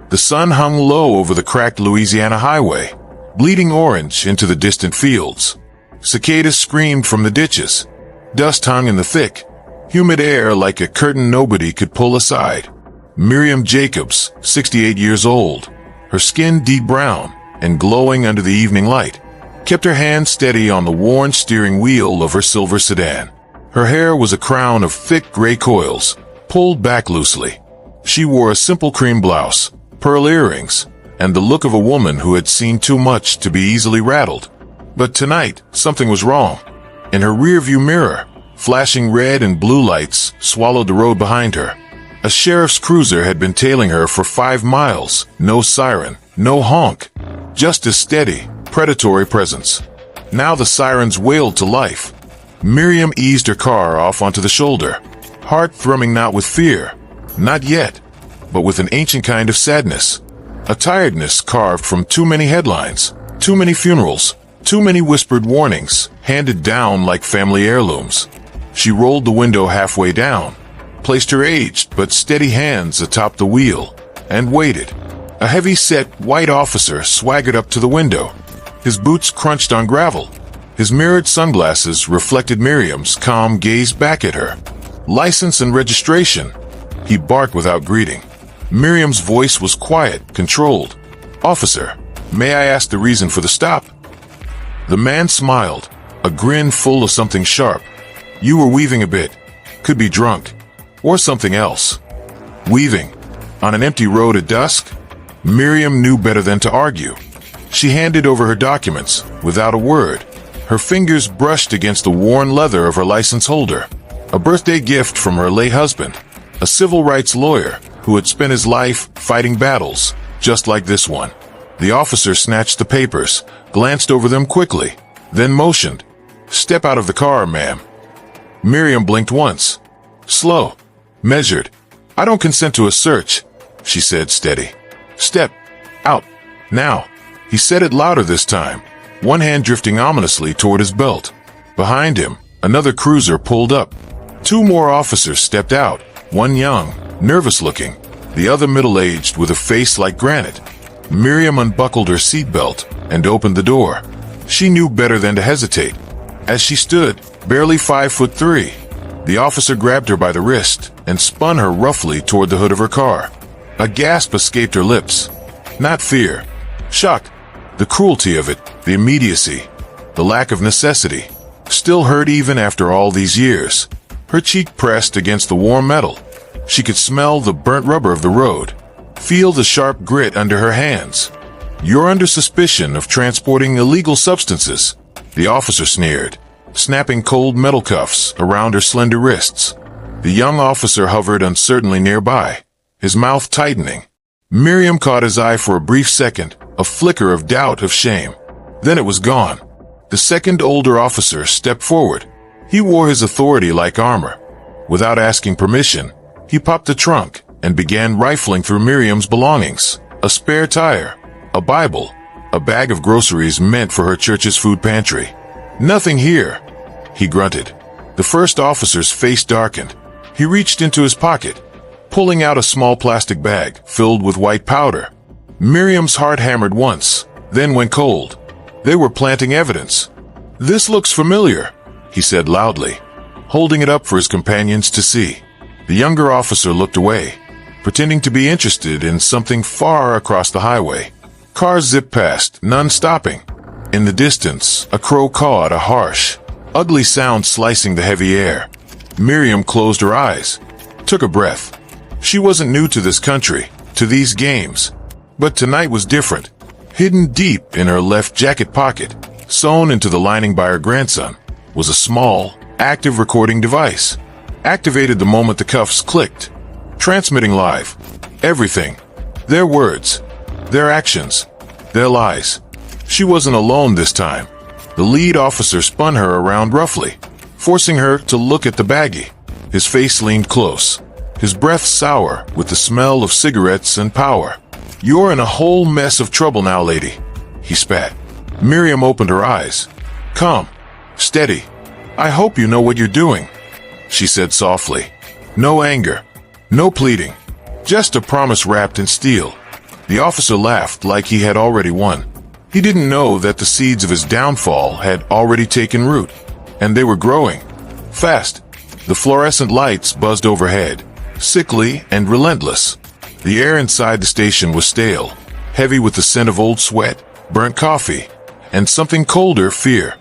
The sun hung low over the cracked Louisiana highway, bleeding orange into the distant fields. Cicadas screamed from the ditches. Dust hung in the thick, humid air like a curtain nobody could pull aside. Miriam Jacobs, 68 years old, her skin deep brown and glowing under the evening light, kept her hand steady on the worn steering wheel of her silver sedan. Her hair was a crown of thick gray coils, pulled back loosely. She wore a simple cream blouse, pearl earrings, and the look of a woman who had seen too much to be easily rattled. But tonight, something was wrong. In her rearview mirror, flashing red and blue lights swallowed the road behind her. A sheriff's cruiser had been tailing her for 5 miles, no siren, no honk, just a steady, predatory presence. Now the sirens wailed to life. Miriam eased her car off onto the shoulder, heart thrumming not with fear, not yet, but with an ancient kind of sadness. A tiredness carved from too many headlines, too many funerals, too many whispered warnings, handed down like family heirlooms. She rolled the window halfway down, placed her aged but steady hands atop the wheel, and waited. A heavy-set white officer swaggered up to the window. His boots crunched on gravel. His mirrored sunglasses reflected Miriam's calm gaze back at her. "License and registration," he barked without greeting. Miriam's voice was quiet, controlled. "Officer, may I ask the reason for the stop?" The man smiled, a grin full of something sharp. "You were weaving a bit. Could be drunk. Or something else." Weaving? On an empty road at dusk? Miriam knew better than to argue. She handed over her documents, without a word. Her fingers brushed against the worn leather of her license holder. A birthday gift from her late husband, a civil rights lawyer who had spent his life fighting battles, just like this one. The officer snatched the papers, glanced over them quickly, then motioned. "Step out of the car, ma'am." Miriam blinked once. Slow. Measured. "I don't consent to a search," she said, steady. "Step out. Now." He said it louder this time, one hand drifting ominously toward his belt. Behind him, another cruiser pulled up. 2 more officers stepped out, one young, nervous-looking, the other middle-aged with a face like granite. Miriam unbuckled her seatbelt and opened the door. She knew better than to hesitate. As she stood, barely 5'3", the officer grabbed her by the wrist and spun her roughly toward the hood of her car. A gasp escaped her lips. Not fear. Shock. The cruelty of it, the immediacy, the lack of necessity. Still hurt even after all these years. Her cheek pressed against the warm metal. She could smell the burnt rubber of the road, feel the sharp grit under her hands. "You're under suspicion of transporting illegal substances," the officer sneered, snapping cold metal cuffs around her slender wrists. The young officer hovered uncertainly nearby, his mouth tightening. Miriam caught his eye for a brief second, a flicker of doubt, of shame. Then it was gone. The second older officer stepped forward. He wore his authority like armor. Without asking permission, he popped the trunk and began rifling through Miriam's belongings. A spare tire, a Bible, a bag of groceries meant for her church's food pantry. "Nothing here," he grunted. The first officer's face darkened. He reached into his pocket, pulling out a small plastic bag filled with white powder. Miriam's heart hammered once, then went cold. They were planting evidence. "This looks familiar," he said loudly, holding it up for his companions to see. The younger officer looked away, pretending to be interested in something far across the highway. Cars zipped past, none stopping. In the distance, a crow cawed, a harsh, ugly sound slicing the heavy air. Miriam closed her eyes, took a breath. She wasn't new to this country, to these games. But tonight was different. Hidden deep in her left jacket pocket, sewn into the lining by her grandson, was a small, active recording device. Activated the moment the cuffs clicked. Transmitting live. Everything. Their words. Their actions. Their lies. She wasn't alone this time. The lead officer spun her around roughly, forcing her to look at the baggie. His face leaned close, his breath sour with the smell of cigarettes and power. "You're in a whole mess of trouble now, lady," he spat. Miriam opened her eyes. "Calm. Steady. I hope you know what you're doing," she said softly. No anger. No pleading. Just a promise wrapped in steel. The officer laughed like he had already won. He didn't know that the seeds of his downfall had already taken root, and they were growing. Fast. The fluorescent lights buzzed overhead, sickly and relentless. The air inside the station was stale, heavy with the scent of old sweat, burnt coffee, and something colder, fear.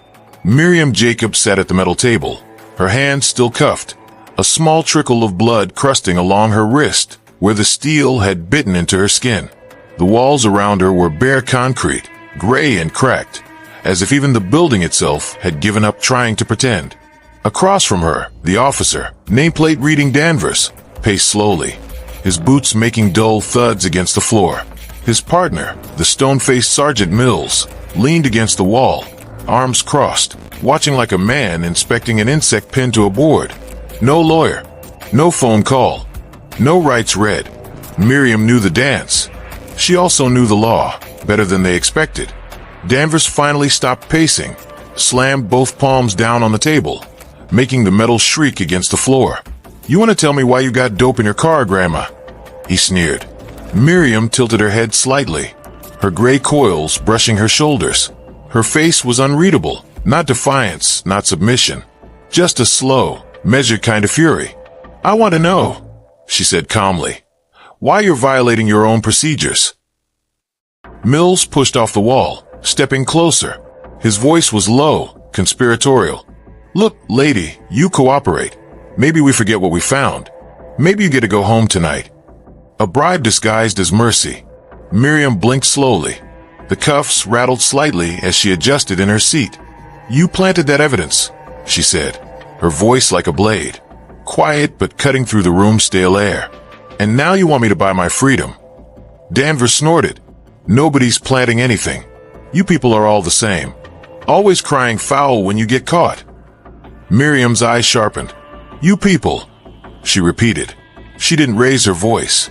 Miriam Jacobs sat at the metal table, her hands still cuffed, a small trickle of blood crusting along her wrist, where the steel had bitten into her skin. The walls around her were bare concrete, gray and cracked, as if even the building itself had given up trying to pretend. Across from her, the officer, nameplate reading Danvers, paced slowly, his boots making dull thuds against the floor. His partner, the stone-faced Sergeant Mills, leaned against the wall, arms crossed, watching like a man inspecting an insect pinned to a board. No lawyer, no phone call, no rights read. Miriam knew the dance. She also knew the law, better than they expected. Danvers finally stopped pacing, slammed both palms down on the table, making the metal shriek against the floor. "You want to tell me why you got dope in your car, Grandma?" he sneered. Miriam tilted her head slightly, her gray coils brushing her shoulders. Her face was unreadable, not defiance, not submission, just a slow, measured kind of fury. "I want to know," she said calmly, "why you're violating your own procedures." Mills pushed off the wall, stepping closer. His voice was low, conspiratorial. "Look, lady, you cooperate. Maybe we forget what we found. Maybe you get to go home tonight." A bribe disguised as mercy. Miriam blinked slowly. The cuffs rattled slightly as she adjusted in her seat. "You planted that evidence," she said, her voice like a blade, quiet but cutting through the room's stale air. "And now you want me to buy my freedom." Danvers snorted. "Nobody's planting anything. You people are all the same. Always crying foul when you get caught." Miriam's eyes sharpened. "You people," she repeated. She didn't raise her voice.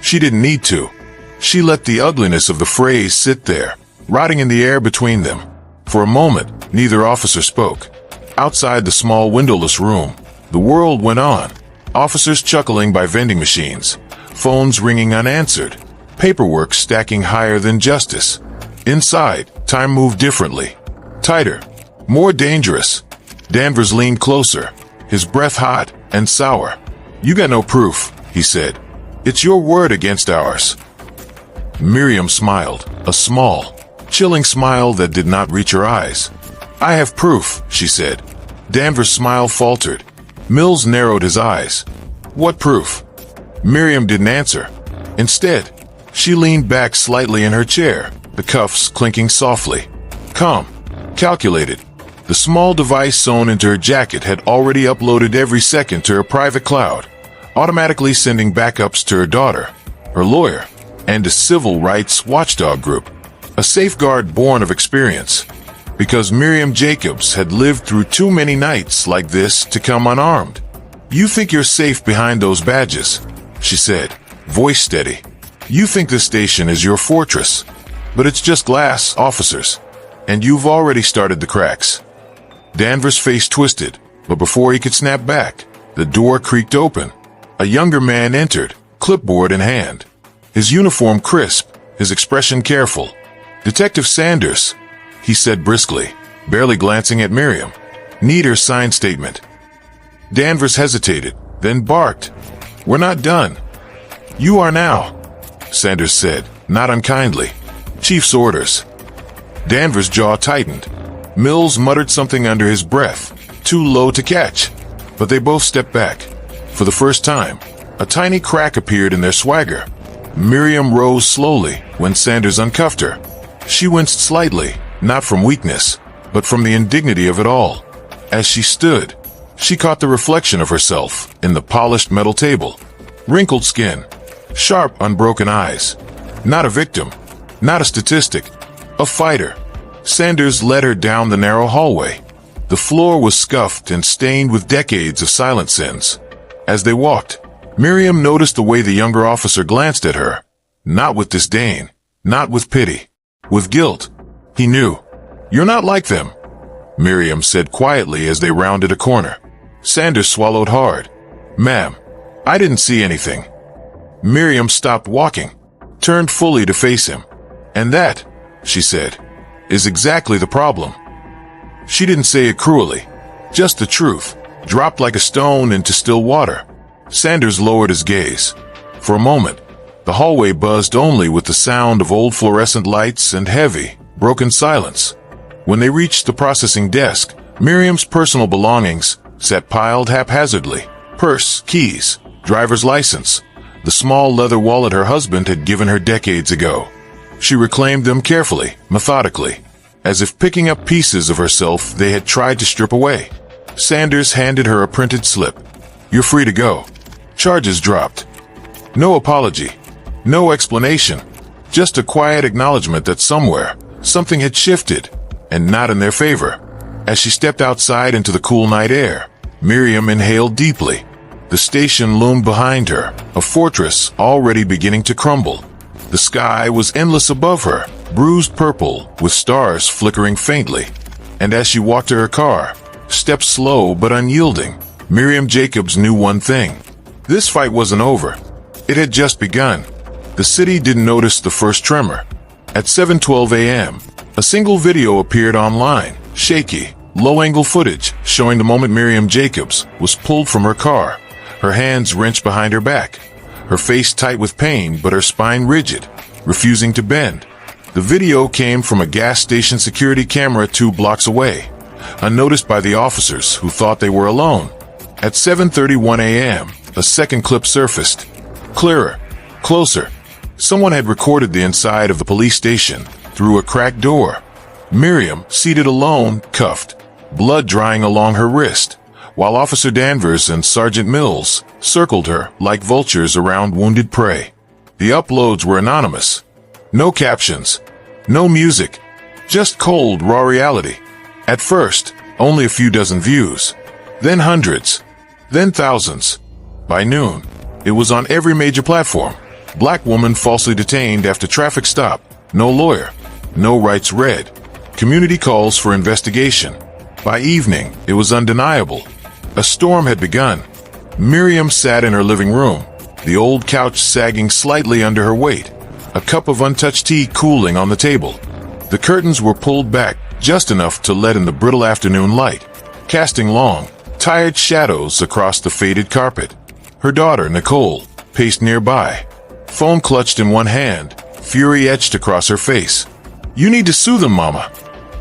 She didn't need to. She let the ugliness of the phrase sit there, rotting in the air between them. For a moment, neither officer spoke. Outside the small windowless room, the world went on. Officers chuckling by vending machines, phones ringing unanswered, paperwork stacking higher than justice. Inside, time moved differently. Tighter, more dangerous. Danvers leaned closer, his breath hot and sour. "You got no proof," he said. "It's your word against ours." Miriam smiled, a small, chilling smile that did not reach her eyes. "I have proof," she said. Danvers' smile faltered. Mills narrowed his eyes. "What proof?" Miriam didn't answer. Instead, she leaned back slightly in her chair, the cuffs clinking softly. Calm, calculated. The small device sewn into her jacket had already uploaded every second to her private cloud, automatically sending backups to her daughter, her lawyer, and a civil rights watchdog group. A safeguard born of experience, because Miriam Jacobs had lived through too many nights like this to come unarmed. "You think you're safe behind those badges," she said, voice steady. "You think this station is your fortress, but it's just glass, officers, and you've already started the cracks." Danvers' face twisted, but before he could snap back, the door creaked open. A younger man entered, clipboard in hand. His uniform crisp, his expression careful. "Detective Sanders," he said briskly, barely glancing at Miriam. "Need her signed statement." Danvers hesitated, then barked. "We're not done." "You are now," Sanders said, not unkindly. "Chief's orders." Danvers' jaw tightened. Mills muttered something under his breath, too low to catch, but they both stepped back. For the first time, a tiny crack appeared in their swagger. Miriam rose slowly when Sanders uncuffed her. She winced slightly, not from weakness, but from the indignity of it all. As she stood, she caught the reflection of herself in the polished metal table. Wrinkled skin, sharp, unbroken eyes. Not a victim, not a statistic, a fighter. Sanders led her down the narrow hallway. The floor was scuffed and stained with decades of silent sins. As they walked, Miriam noticed the way the younger officer glanced at her. Not with disdain, not with pity, with guilt. He knew. "You're not like them," Miriam said quietly as they rounded a corner. Sanders swallowed hard. "Ma'am, I didn't see anything." Miriam stopped walking, turned fully to face him. "And that," she said, "is exactly the problem." She didn't say it cruelly, just the truth, dropped like a stone into still water. Sanders lowered his gaze. For a moment, the hallway buzzed only with the sound of old fluorescent lights and heavy, broken silence. When they reached the processing desk, Miriam's personal belongings sat piled haphazardly. Purse, keys, driver's license, the small leather wallet her husband had given her decades ago. She reclaimed them carefully, methodically, as if picking up pieces of herself they had tried to strip away. Sanders handed her a printed slip. "You're free to go." Charges dropped. No apology, no explanation, just a quiet acknowledgement that somewhere, something had shifted, and not in their favor. As she stepped outside into the cool night air, Miriam inhaled deeply. The station loomed behind her, a fortress already beginning to crumble. The sky was endless above her, bruised purple, with stars flickering faintly. And as she walked to her car, steps slow but unyielding, Miriam Jacobs knew one thing. This fight wasn't over. It had just begun. The city didn't notice the first tremor. At 7:12 a.m., a single video appeared online, shaky, low-angle footage showing the moment Miriam Jacobs was pulled from her car, her hands wrenched behind her back, her face tight with pain but her spine rigid, refusing to bend. The video came from a gas station security camera 2 blocks away, unnoticed by the officers who thought they were alone. At 7:31 a.m., a second clip surfaced. Clearer, closer. Someone had recorded the inside of the police station through a cracked door. Miriam, seated alone, cuffed, blood drying along her wrist, while Officer Danvers and Sergeant Mills circled her like vultures around wounded prey. The uploads were anonymous. No captions, no music, just cold, raw reality. At first, only a few dozen views, then hundreds, then thousands. By noon, it was on every major platform. Black woman falsely detained after traffic stop. No lawyer, no rights read. Community calls for investigation. By evening, it was undeniable. A storm had begun. Miriam sat in her living room, the old couch sagging slightly under her weight, a cup of untouched tea cooling on the table. The curtains were pulled back just enough to let in the brittle afternoon light, casting long, tired shadows across the faded carpet. Her daughter, Nicole, paced nearby, phone clutched in one hand, fury etched across her face. "You need to sue them, Mama,"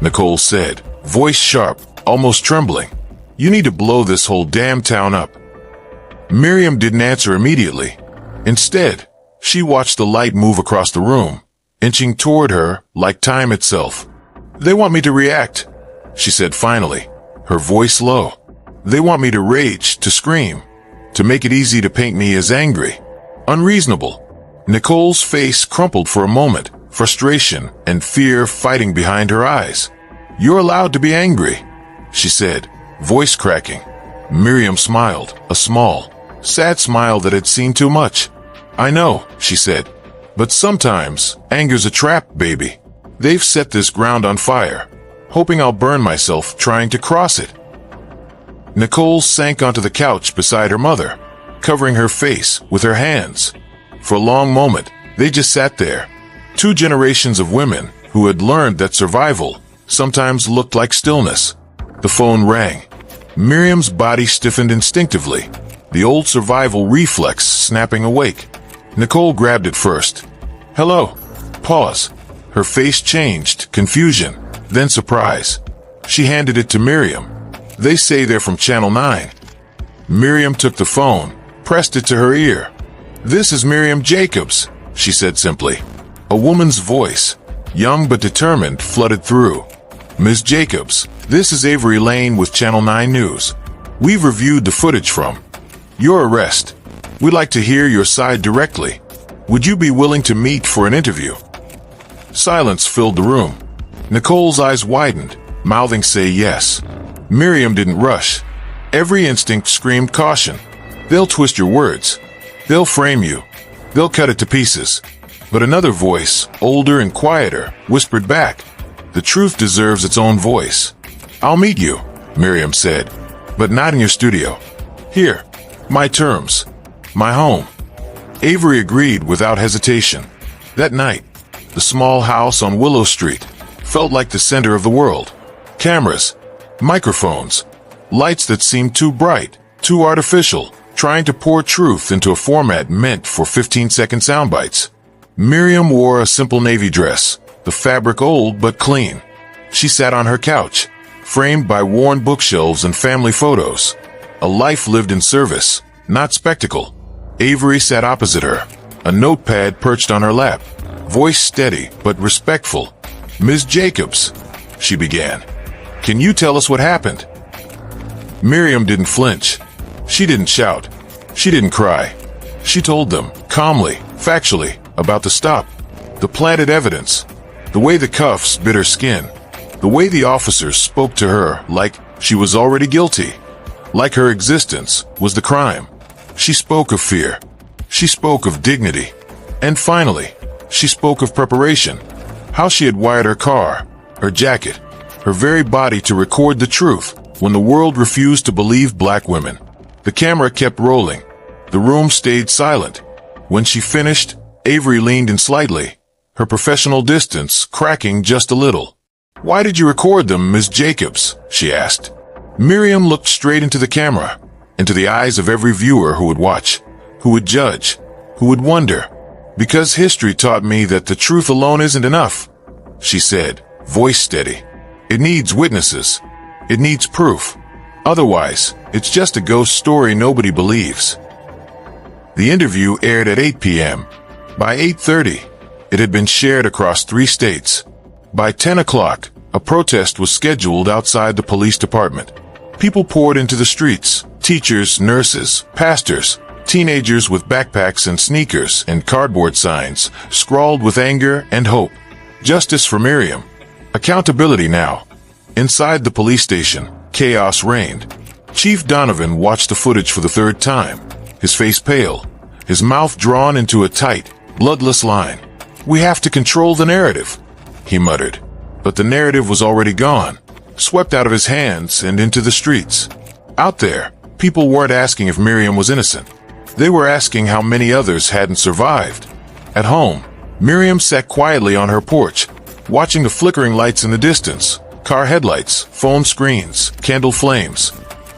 Nicole said, voice sharp, almost trembling. "You need to blow this whole damn town up." Miriam didn't answer immediately. Instead, she watched the light move across the room, inching toward her like time itself. "They want me to react," she said finally, her voice low. "They want me to rage, to scream, to make it easy to paint me as angry, unreasonable." Nicole's face crumpled for a moment, frustration and fear fighting behind her eyes. "You're allowed to be angry," she said, voice cracking. Miriam smiled, a small, sad smile that had seen too much. "I know," she said, "but sometimes anger's a trap, baby. They've set this ground on fire, hoping I'll burn myself trying to cross it." Nicole sank onto the couch beside her mother, covering her face with her hands. For a long moment, they just sat there. 2 generations of women who had learned that survival sometimes looked like stillness. The phone rang. Miriam's body stiffened instinctively, the old survival reflex snapping awake. Nicole grabbed it first. "Hello." Pause. Her face changed, confusion, then surprise. She handed it to Miriam. "They say they're from Channel 9. Miriam took the phone, pressed it to her ear. "This is Miriam Jacobs," she said simply. A woman's voice, young but determined, flooded through. "Ms. Jacobs, this is Avery Lane with Channel 9 News. We've reviewed the footage from your arrest. We'd like to hear your side directly. Would you be willing to meet for an interview?" Silence filled the room. Nicole's eyes widened, mouthing say yes. Miriam didn't rush. Every instinct screamed caution. They'll twist your words. They'll frame you. They'll cut it to pieces. But another voice, older and quieter, whispered back, "The truth deserves its own voice." "I'll meet you," Miriam said, "but not in your studio. Here, my terms, my home." Avery agreed without hesitation. That night, the small house on Willow Street felt like the center of the world. Cameras, microphones, lights that seemed too bright, too artificial, trying to pour truth into a format meant for 15-second sound bites. Miriam wore a simple navy dress, the fabric old but clean. She sat on her couch, framed by worn bookshelves and family photos. A life lived in service, not spectacle. Avery sat opposite her, a notepad perched on her lap, voice steady but respectful. "Ms. Jacobs," she began, "can you tell us what happened?" Miriam didn't flinch. She didn't shout. She didn't cry. She told them, calmly, factually, about the stop, the planted evidence, the way the cuffs bit her skin, the way the officers spoke to her like she was already guilty, like her existence was the crime. She spoke of fear. She spoke of dignity. And finally, she spoke of preparation, how she had wired her car, her jacket, her very body to record the truth when the world refused to believe black women. The camera kept rolling. The room stayed silent. When she finished, Avery leaned in slightly, her professional distance cracking just a little. "Why did you record them, Ms. Jacobs?" she asked. Miriam looked straight into the camera, into the eyes of every viewer who would watch, who would judge, who would wonder. "Because history taught me that the truth alone isn't enough," she said, voice steady. "It needs witnesses. It needs proof. Otherwise, it's just a ghost story nobody believes." The interview aired at 8 p.m. By 8:30, it had been shared across 3 states. By 10 o'clock, a protest was scheduled outside the police department. People poured into the streets, teachers, nurses, pastors, teenagers with backpacks and sneakers and cardboard signs, scrawled with anger and hope. Justice for Miriam. Accountability now. Inside the police station, chaos reigned. Chief Donovan watched the footage for the 3rd time, his face pale, his mouth drawn into a tight, bloodless line. "We have to control the narrative," he muttered. But the narrative was already gone, swept out of his hands and into the streets. Out there, people weren't asking if Miriam was innocent. They were asking how many others hadn't survived. At home, Miriam sat quietly on her porch, watching the flickering lights in the distance, car headlights, phone screens, candle flames.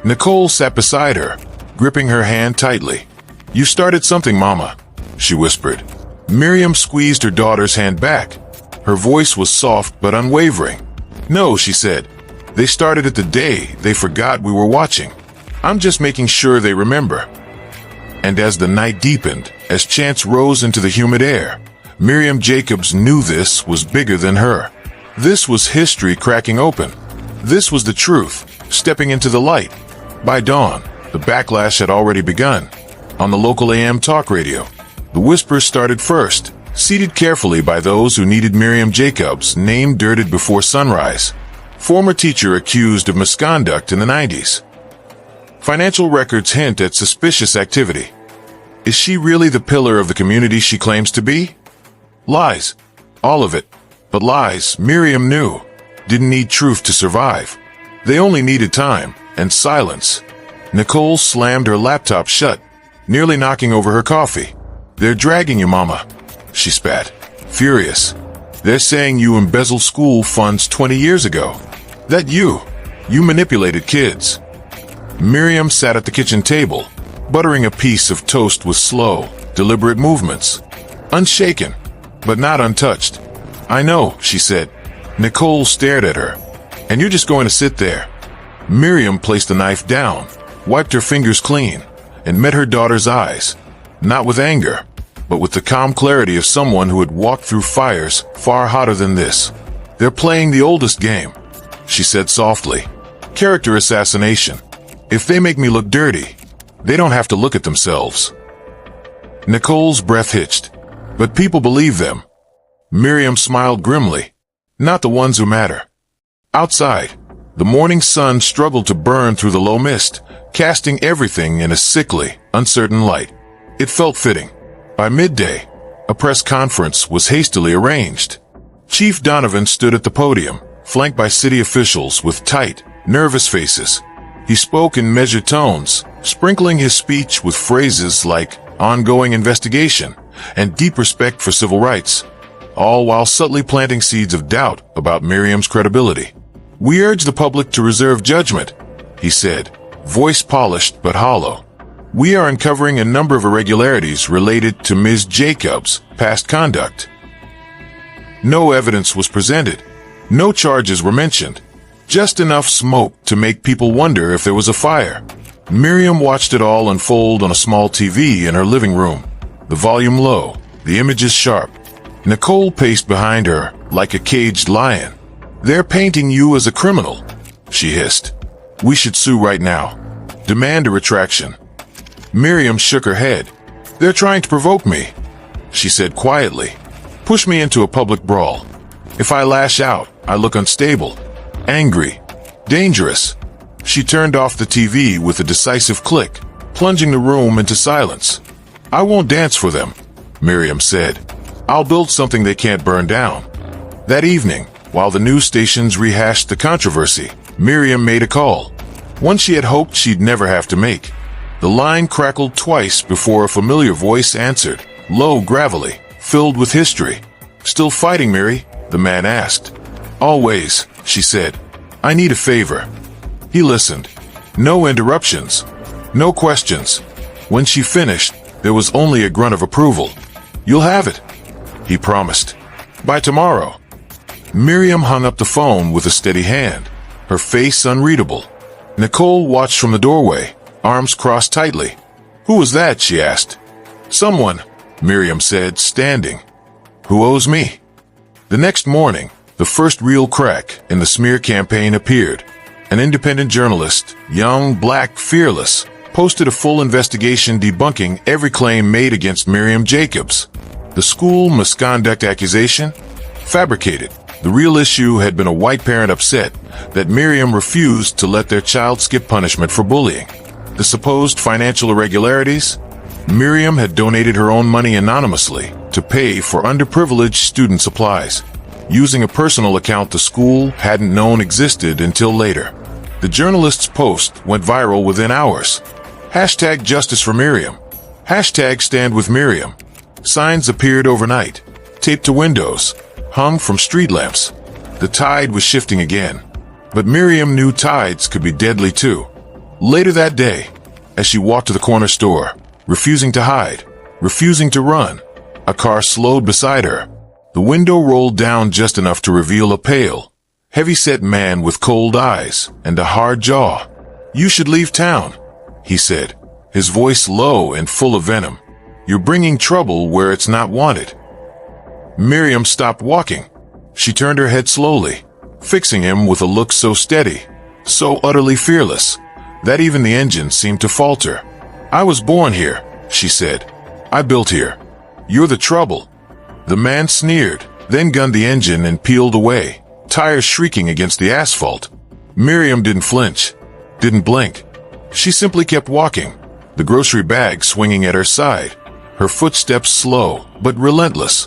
Nicole sat beside her, gripping her hand tightly. "You started something, Mama," she whispered. Miriam squeezed her daughter's hand back. Her voice was soft but unwavering. "No," she said. "They started it the day they forgot we were watching. I'm just making sure they remember." And as the night deepened, as chants rose into the humid air, Miriam Jacobs knew this was bigger than her. This was history cracking open. This was the truth, stepping into the light. By dawn, the backlash had already begun. On the local AM talk radio, the whispers started first, seated carefully by those who needed Miriam Jacobs' name dirted before sunrise. Former teacher accused of misconduct in the 90s. Financial records hint at suspicious activity. Is she really the pillar of the community she claims to be? Lies. All of it. But lies, Miriam knew, didn't need truth to survive. They only needed time and silence. Nicole slammed her laptop shut, nearly knocking over her coffee. "They're dragging you, Mama," she spat, furious. "They're saying you embezzled school funds 20 years ago. That you manipulated kids." Miriam sat at the kitchen table, buttering a piece of toast with slow, deliberate movements. Unshaken, but not untouched. "I know," she said. Nicole stared at her. "And you're just going to sit there?" Miriam placed the knife down, wiped her fingers clean, and met her daughter's eyes, not with anger, but with the calm clarity of someone who had walked through fires far hotter than this. "They're playing the oldest game," she said softly. "Character assassination. If they make me look dirty, they don't have to look at themselves." Nicole's breath hitched. But people believe them. Miriam smiled grimly. Not the ones who matter. Outside, the morning sun struggled to burn through the low mist, casting everything in a sickly, uncertain light. It felt fitting. By midday, a press conference was hastily arranged. Chief Donovan stood at the podium, flanked by city officials with tight, nervous faces. He spoke in measured tones, sprinkling his speech with phrases like ongoing investigation and deep respect for civil rights, all while subtly planting seeds of doubt about Miriam's credibility. "We urge the public to reserve judgment," he said, voice polished but hollow. "We are uncovering a number of irregularities related to Ms. Jacobs' past conduct." No evidence was presented. No charges were mentioned. Just enough smoke to make people wonder if there was a fire. Miriam watched it all unfold on a small TV in her living room, the volume low, the images sharp. Nicole paced behind her like a caged lion. "They're painting you as a criminal," she hissed. "We should sue right now. Demand a retraction." Miriam shook her head. "They're trying to provoke me," she said quietly. "Push me into a public brawl. If I lash out, I look unstable, angry, dangerous." She turned off the TV with a decisive click, plunging the room into silence. "I won't dance for them," Miriam said. "I'll build something they can't burn down." That evening, while the news stations rehashed the controversy, Miriam made a call, one she had hoped she'd never have to make. The line crackled twice before a familiar voice answered, low, gravelly, filled with history. "Still fighting, Miri?" the man asked. "Always," she said. "I need a favor." He listened. No interruptions. No questions. When she finished, there was only a grunt of approval. "You'll have it," he promised. "By tomorrow." Miriam hung up the phone with a steady hand, her face unreadable. Nicole watched from the doorway, arms crossed tightly. "Who was that?" she asked. "Someone," Miriam said, standing. "Who owes me?" The next morning, the first real crack in the smear campaign appeared. An independent journalist, young, black, fearless, posted a full investigation debunking every claim made against Miriam Jacobs. The school misconduct accusation? Fabricated. The real issue had been a white parent upset that Miriam refused to let their child skip punishment for bullying. The supposed financial irregularities? Miriam had donated her own money anonymously to pay for underprivileged student supplies, using a personal account the school hadn't known existed until later. The journalist's post went viral within hours. Hashtag Justice for Miriam. Hashtag Stand with Miriam. Signs appeared overnight, taped to windows, hung from street lamps. The tide was shifting again. But Miriam knew tides could be deadly too. Later that day, as she walked to the corner store, refusing to hide, refusing to run, a car slowed beside her. The window rolled down just enough to reveal a pale, heavy-set man with cold eyes and a hard jaw. "You should leave town," he said, his voice low and full of venom. "You're bringing trouble where it's not wanted." Miriam stopped walking. She turned her head slowly, fixing him with a look so steady, so utterly fearless, that even the engine seemed to falter. "I was born here," she said. "I built here. You're the trouble." The man sneered, then gunned the engine and peeled away, tires shrieking against the asphalt. Miriam didn't flinch, didn't blink. She simply kept walking, the grocery bag swinging at her side, her footsteps slow but relentless.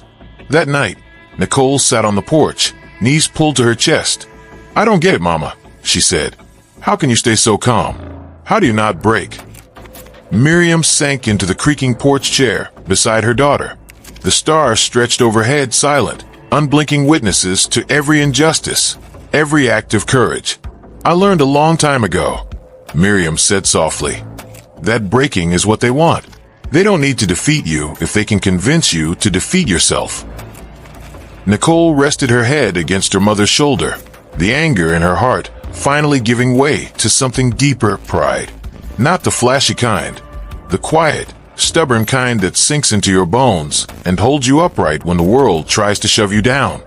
That night, Nicole sat on the porch, knees pulled to her chest. "I don't get it, Mama," she said. "How can you stay so calm? How do you not break?" Miriam sank into the creaking porch chair beside her daughter. The stars stretched overhead silent, unblinking witnesses to every injustice, every act of courage. "I learned a long time ago," Miriam said softly, "that breaking is what they want. They don't need to defeat you if they can convince you to defeat yourself." Nicole rested her head against her mother's shoulder, the anger in her heart finally giving way to something deeper, pride. Not the flashy kind, the quiet, stubborn kind that sinks into your bones and holds you upright when the world tries to shove you down.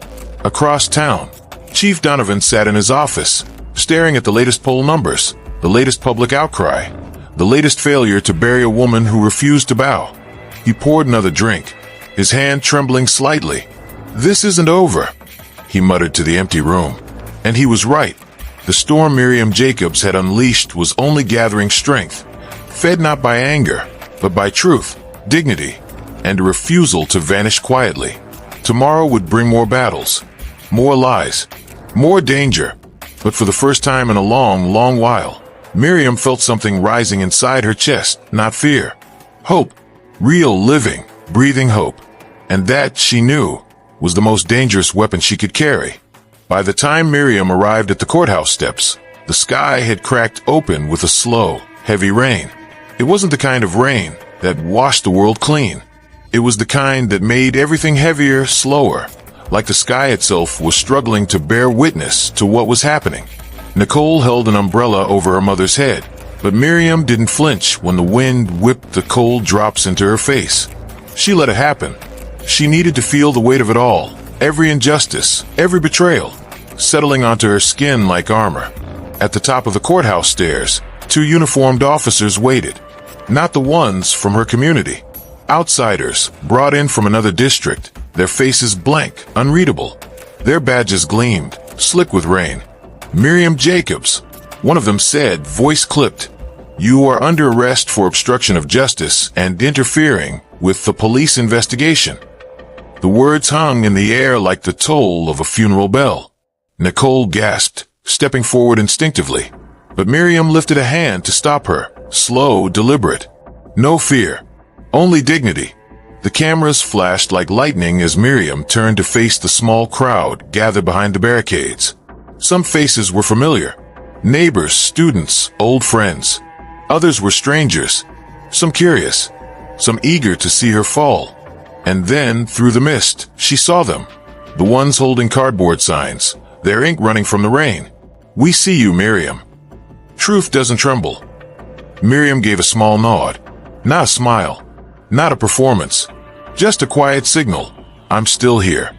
Across town, Chief Donovan sat in his office, staring at the latest poll numbers, the latest public outcry, the latest failure to bury a woman who refused to bow. He poured another drink, his hand trembling slightly. "This isn't over," he muttered to the empty room. And he was right. The storm Miriam Jacobs had unleashed was only gathering strength, fed not by anger, but by truth, dignity, and a refusal to vanish quietly. Tomorrow would bring more battles, more lies, more danger. But for the first time in a long, long while, Miriam felt something rising inside her chest, not fear. Hope. Real living. breathing hope. And that, she knew, was the most dangerous weapon she could carry. By the time Miriam arrived at the courthouse steps, the sky had cracked open with a slow, heavy rain. It wasn't the kind of rain that washed the world clean. It was the kind that made everything heavier, slower, like the sky itself was struggling to bear witness to what was happening. Nicole held an umbrella over her mother's head, but Miriam didn't flinch when the wind whipped the cold drops into her face. She let it happen. She needed to feel the weight of it all, every injustice, every betrayal, settling onto her skin like armor. At the top of the courthouse stairs, two uniformed officers waited. Not the ones from her community. Outsiders, brought in from another district, their faces blank, unreadable. Their badges gleamed, slick with rain. Miriam Jacobs, one of them said, voice clipped, "You are under arrest for obstruction of justice and interfering with the police investigation." The words hung in the air like the toll of a funeral bell. Nicole gasped, stepping forward instinctively. But Miriam lifted a hand to stop her, slow, deliberate. No fear, only dignity. The cameras flashed like lightning as Miriam turned to face the small crowd gathered behind the barricades. Some faces were familiar. Neighbors, students, old friends. Others were strangers. Some curious. Some eager to see her fall. And then, through the mist, she saw them. The ones holding cardboard signs, their ink running from the rain. "We see you, Miriam. Truth doesn't tremble." Miriam gave a small nod. Not a smile. Not a performance. Just a quiet signal. "I'm still here."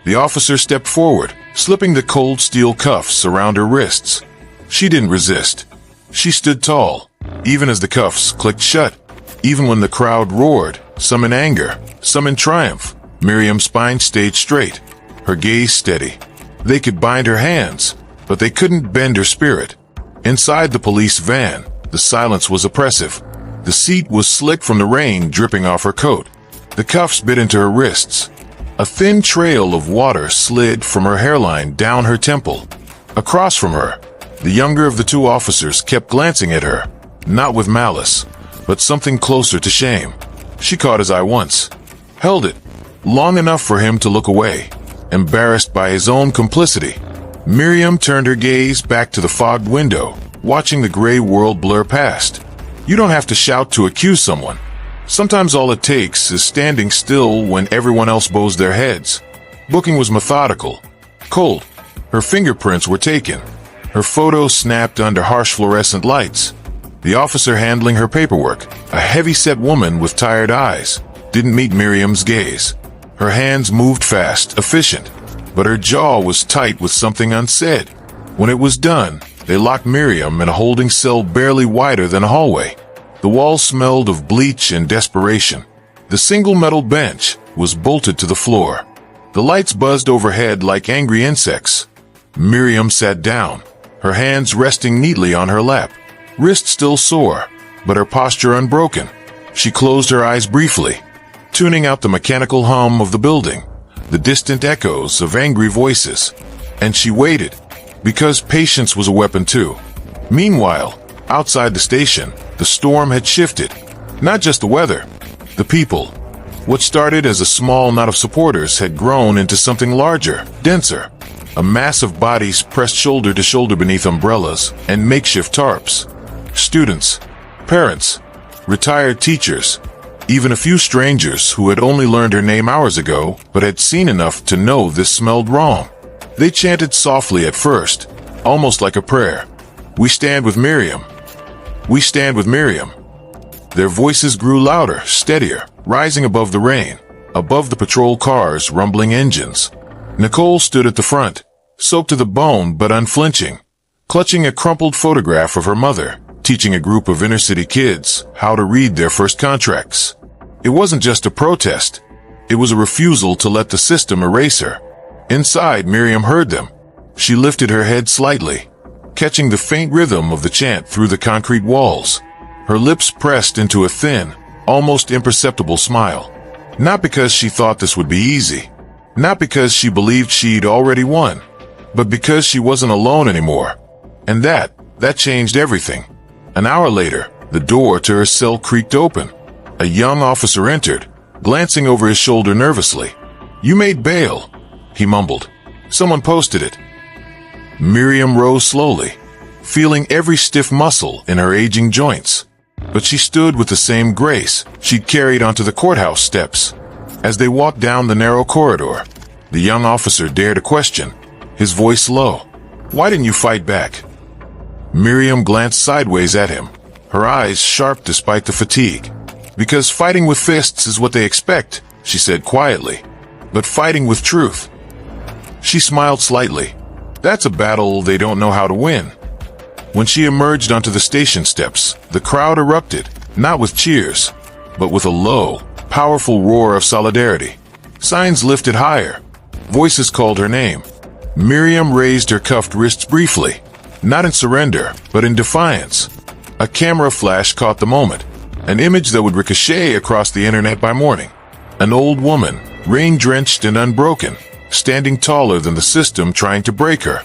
The officer stepped forward, slipping the cold steel cuffs around her wrists. She didn't resist. She stood tall, even as the cuffs clicked shut. Even when the crowd roared, some in anger, some in triumph, Miriam's spine stayed straight, her gaze steady. They could bind her hands, but they couldn't bend her spirit. Inside the police van, the silence was oppressive. The seat was slick from the rain dripping off her coat. The cuffs bit into her wrists. A thin trail of water slid from her hairline down her temple. Across from her, the younger of the two officers kept glancing at her, not with malice, but something closer to shame. She caught his eye once, held it, long enough for him to look away, embarrassed by his own complicity. Miriam turned her gaze back to the fogged window, watching the gray world blur past. You don't have to shout to accuse someone. Sometimes all it takes is standing still when everyone else bows their heads. Booking was methodical, cold. Her fingerprints were taken. Her photo snapped under harsh fluorescent lights. The officer handling her paperwork, a heavy-set woman with tired eyes, didn't meet Miriam's gaze. Her hands moved fast, efficient, but her jaw was tight with something unsaid. When it was done, they locked Miriam in a holding cell barely wider than a hallway. The walls smelled of bleach and desperation. The single metal bench was bolted to the floor. The lights buzzed overhead like angry insects. Miriam sat down, her hands resting neatly on her lap. Wrist still sore, but her posture unbroken. She closed her eyes briefly, tuning out the mechanical hum of the building, the distant echoes of angry voices. And she waited, because patience was a weapon too. Meanwhile, outside the station, the storm had shifted. Not just the weather, the people. What started as a small knot of supporters had grown into something larger, denser. A mass of bodies pressed shoulder to shoulder beneath umbrellas and makeshift tarps. Students, parents, retired teachers, even a few strangers who had only learned her name hours ago but had seen enough to know this smelled wrong. They chanted softly at first, almost like a prayer. "We stand with Miriam. We stand with Miriam." Their voices grew louder, steadier, rising above the rain, above the patrol cars' rumbling engines. Nicole stood at the front, soaked to the bone but unflinching, clutching a crumpled photograph of her mother, teaching a group of inner-city kids how to read their first contracts. It wasn't just a protest. It was a refusal to let the system erase her. Inside, Miriam heard them. She lifted her head slightly, catching the faint rhythm of the chant through the concrete walls. Her lips pressed into a thin, almost imperceptible smile. Not because she thought this would be easy. Not because she believed she'd already won. But because she wasn't alone anymore. And that changed everything. An hour later, the door to her cell creaked open. A young officer entered, glancing over his shoulder nervously. "You made bail," he mumbled. "Someone posted it." Miriam rose slowly, feeling every stiff muscle in her aging joints. But she stood with the same grace she'd carried onto the courthouse steps. As they walked down the narrow corridor, the young officer dared a question, his voice low. "Why didn't you fight back?" Miriam glanced sideways at him, her eyes sharp despite the fatigue. "Because fighting with fists is what they expect," she said quietly. "But fighting with truth." She smiled slightly. "That's a battle they don't know how to win." When she emerged onto the station steps, the crowd erupted, not with cheers, but with a low, powerful roar of solidarity. Signs lifted higher. Voices called her name. Miriam raised her cuffed wrists briefly, not in surrender, but in defiance. A camera flash caught the moment, an image that would ricochet across the internet by morning. An old woman, rain-drenched and unbroken, standing taller than the system trying to break her.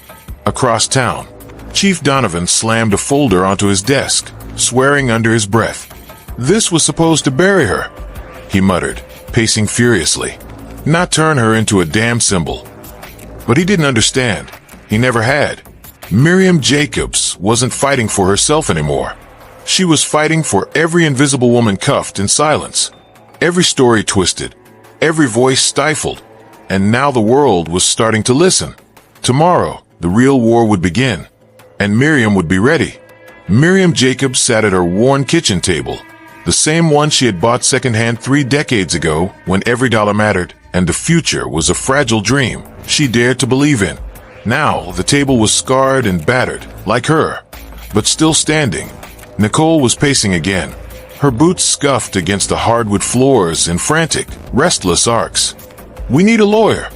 Across town, Chief Donovan slammed a folder onto his desk, swearing under his breath. "This was supposed to bury her," he muttered, pacing furiously, "not turn her into a damn symbol." But he didn't understand. He never had. Miriam Jacobs wasn't fighting for herself anymore. She was fighting for every invisible woman cuffed in silence, every story twisted, every voice stifled, and now the world was starting to listen. Tomorrow, the real war would begin, and Miriam would be ready. Miriam Jacobs sat at her worn kitchen table, the same one she had bought secondhand 3 decades ago when every dollar mattered and the future was a fragile dream she dared to believe in. Now, the table was scarred and battered, like her, but still standing. Nicole was pacing again, her boots scuffed against the hardwood floors in frantic, restless arcs. "We need a lawyer,"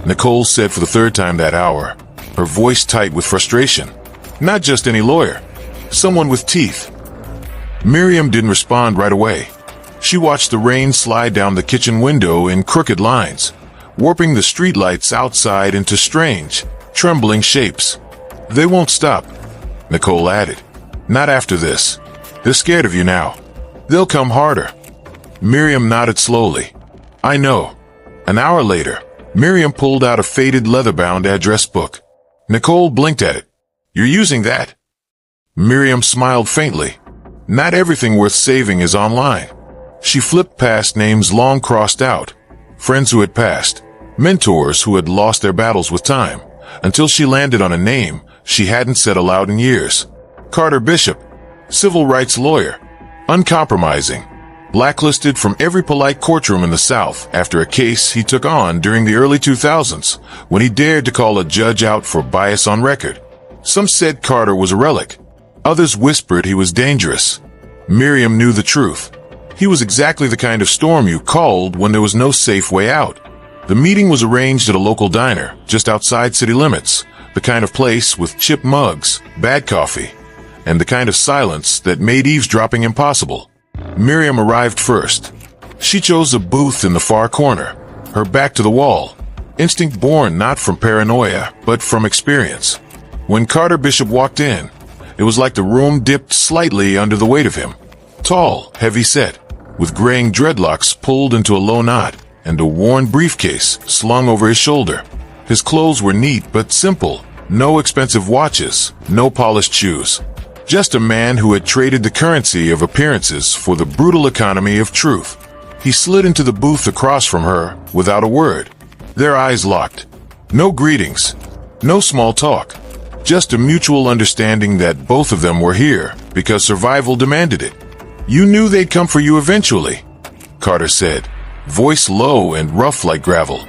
Nicole said for the 3rd time that hour, her voice tight with frustration. "Not just any lawyer, someone with teeth." Miriam didn't respond right away. She watched the rain slide down the kitchen window in crooked lines, warping the streetlights outside into strange, trembling shapes. "They won't stop," Nicole added. "Not after this. They're scared of you now. They'll come harder." Miriam nodded slowly. "I know." An hour later, Miriam pulled out a faded leather-bound address book. Nicole blinked at it. "You're using that?" Miriam smiled faintly. "Not everything worth saving is online." She flipped past names long crossed out, friends who had passed, mentors who had lost their battles with time, until she landed on a name she hadn't said aloud in years. Carter Bishop, civil rights lawyer, uncompromising, blacklisted from every polite courtroom in the South after a case he took on during the early 2000s when he dared to call a judge out for bias on record. Some said Carter was a relic. Others whispered he was dangerous. Miriam knew the truth. He was exactly the kind of storm you called when there was no safe way out. The meeting was arranged at a local diner just outside city limits, the kind of place with chipped mugs, bad coffee, and the kind of silence that made eavesdropping impossible. Miriam arrived first. She chose a booth in the far corner, her back to the wall, instinct born not from paranoia, but from experience. When Carter Bishop walked in, it was like the room dipped slightly under the weight of him. Tall, heavy-set, with graying dreadlocks pulled into a low knot, and a worn briefcase slung over his shoulder. His clothes were neat but simple, no expensive watches, no polished shoes. Just a man who had traded the currency of appearances for the brutal economy of truth. He slid into the booth across from her without a word. Their eyes locked. No greetings, no small talk. Just a mutual understanding that both of them were here because survival demanded it. "You knew they'd come for you eventually," Carter said, voice low and rough like gravel.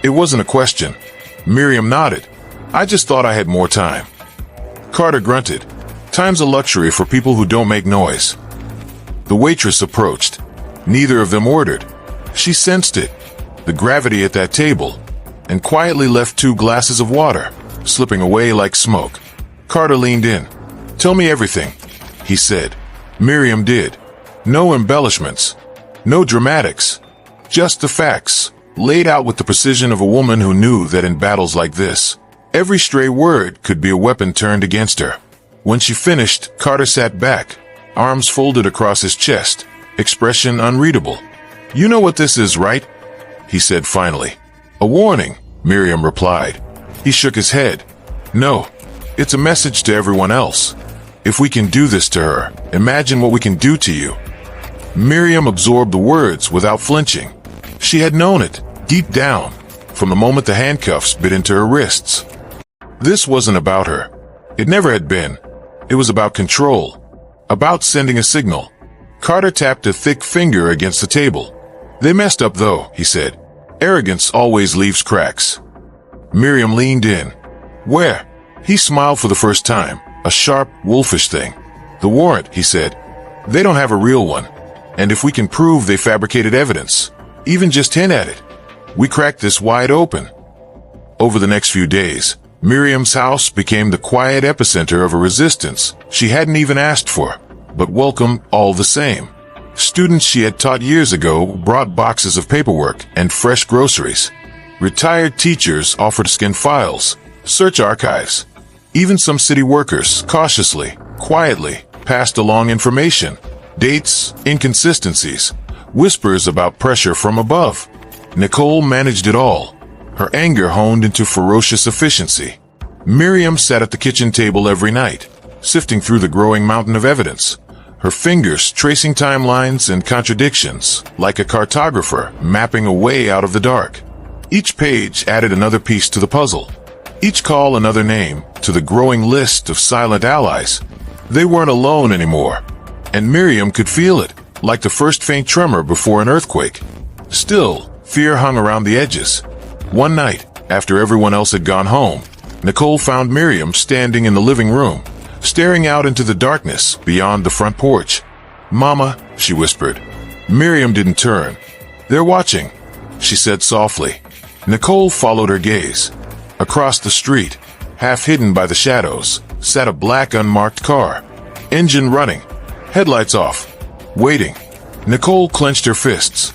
It wasn't a question. Miriam nodded. "I just thought I had more time." Carter grunted. "Time's a luxury for people who don't make noise." The waitress approached. Neither of them ordered. She sensed it, the gravity at that table, and quietly left 2 glasses of water, slipping away like smoke. Carter leaned in. "Tell me everything," he said. Miriam did. No embellishments, no dramatics, just the facts, laid out with the precision of a woman who knew that in battles like this, every stray word could be a weapon turned against her. When she finished, Carter sat back, arms folded across his chest, expression unreadable. "You know what this is, right?" he said finally. "A warning," Miriam replied. He shook his head. "No, it's a message to everyone else. If we can do this to her, imagine what we can do to you." Miriam absorbed the words without flinching. She had known it, deep down, from the moment the handcuffs bit into her wrists. This wasn't about her. It never had been. It was about control. About sending a signal. Carter tapped a thick finger against the table. "They messed up though," he said. "Arrogance always leaves cracks." Miriam leaned in. "Where?" He smiled for the first time, a sharp, wolfish thing. "The warrant," he said. "They don't have a real one. And if we can prove they fabricated evidence, even just hint at it, we crack this wide open." Over the next few days, Miriam's house became the quiet epicenter of a resistance she hadn't even asked for, but welcome all the same. Students she had taught years ago brought boxes of paperwork and fresh groceries. Retired teachers offered to scan files, search archives. Even some city workers, cautiously, quietly, passed along information, dates, inconsistencies, whispers about pressure from above. Nicole managed it all, her anger honed into ferocious efficiency. Miriam sat at the kitchen table every night, sifting through the growing mountain of evidence, her fingers tracing timelines and contradictions, like a cartographer mapping a way out of the dark. Each page added another piece to the puzzle, each call another name to the growing list of silent allies. They weren't alone anymore, and Miriam could feel it, like the first faint tremor before an earthquake. Still, fear hung around the edges. One night, after everyone else had gone home, Nicole found Miriam standing in the living room, staring out into the darkness beyond the front porch. "Mama," she whispered. Miriam didn't turn. "They're watching," she said softly. Nicole followed her gaze. Across the street, half hidden by the shadows, sat a black unmarked car. Engine running, headlights off, waiting. Nicole clenched her fists.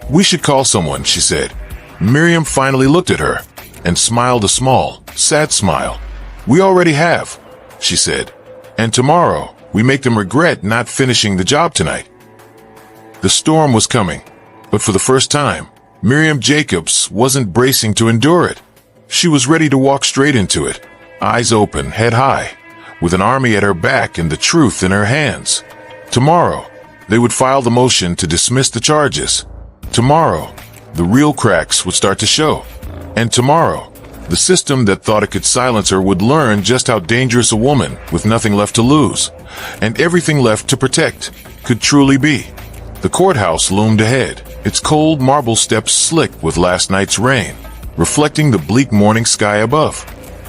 "We should call someone," she said. Miriam finally looked at her and smiled a small, sad smile. "We already have," she said. "And tomorrow, we make them regret not finishing the job tonight." The storm was coming, but for the first time, Miriam Jacobs wasn't bracing to endure it. She was ready to walk straight into it, eyes open, head high, with an army at her back and the truth in her hands. Tomorrow, they would file the motion to dismiss the charges. Tomorrow, the real cracks would start to show. And tomorrow, the system that thought it could silence her would learn just how dangerous a woman with nothing left to lose, and everything left to protect, could truly be. The courthouse loomed ahead, its cold marble steps slick with last night's rain, reflecting the bleak morning sky above.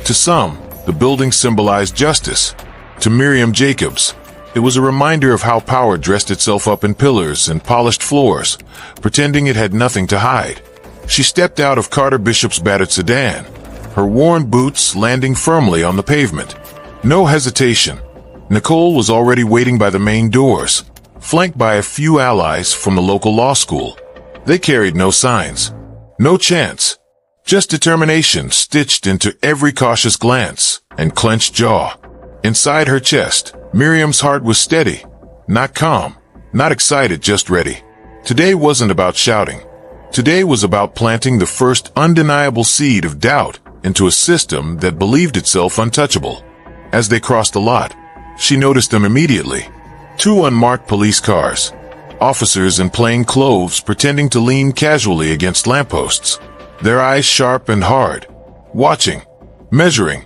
To some, the building symbolized justice. To Miriam Jacobs, it was a reminder of how power dressed itself up in pillars and polished floors, pretending it had nothing to hide. She stepped out of Carter Bishop's battered sedan, her worn boots landing firmly on the pavement. No hesitation. Nicole was already waiting by the main doors, flanked by a few allies from the local law school. They carried no signs, no chance, just determination stitched into every cautious glance and clenched jaw. Inside her chest, Miriam's heart was steady, not calm, not excited, just ready. Today wasn't about shouting. Today was about planting the first undeniable seed of doubt into a system that believed itself untouchable. As they crossed the lot, she noticed them immediately. Two unmarked police cars. Officers in plain clothes pretending to lean casually against lampposts. Their eyes sharp and hard. Watching. Measuring.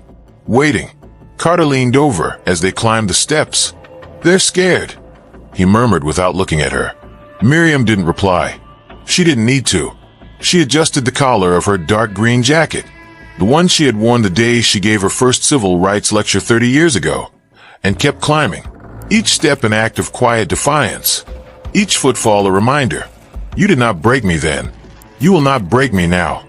Waiting. Carter leaned over as they climbed the steps. "They're scared," he murmured without looking at her. Miriam didn't reply. She didn't need to. She adjusted the collar of her dark green jacket, the one she had worn the day she gave her first civil rights lecture 30 years ago, and kept climbing. Each step an act of quiet defiance. Each footfall a reminder. You did not break me then. You will not break me now.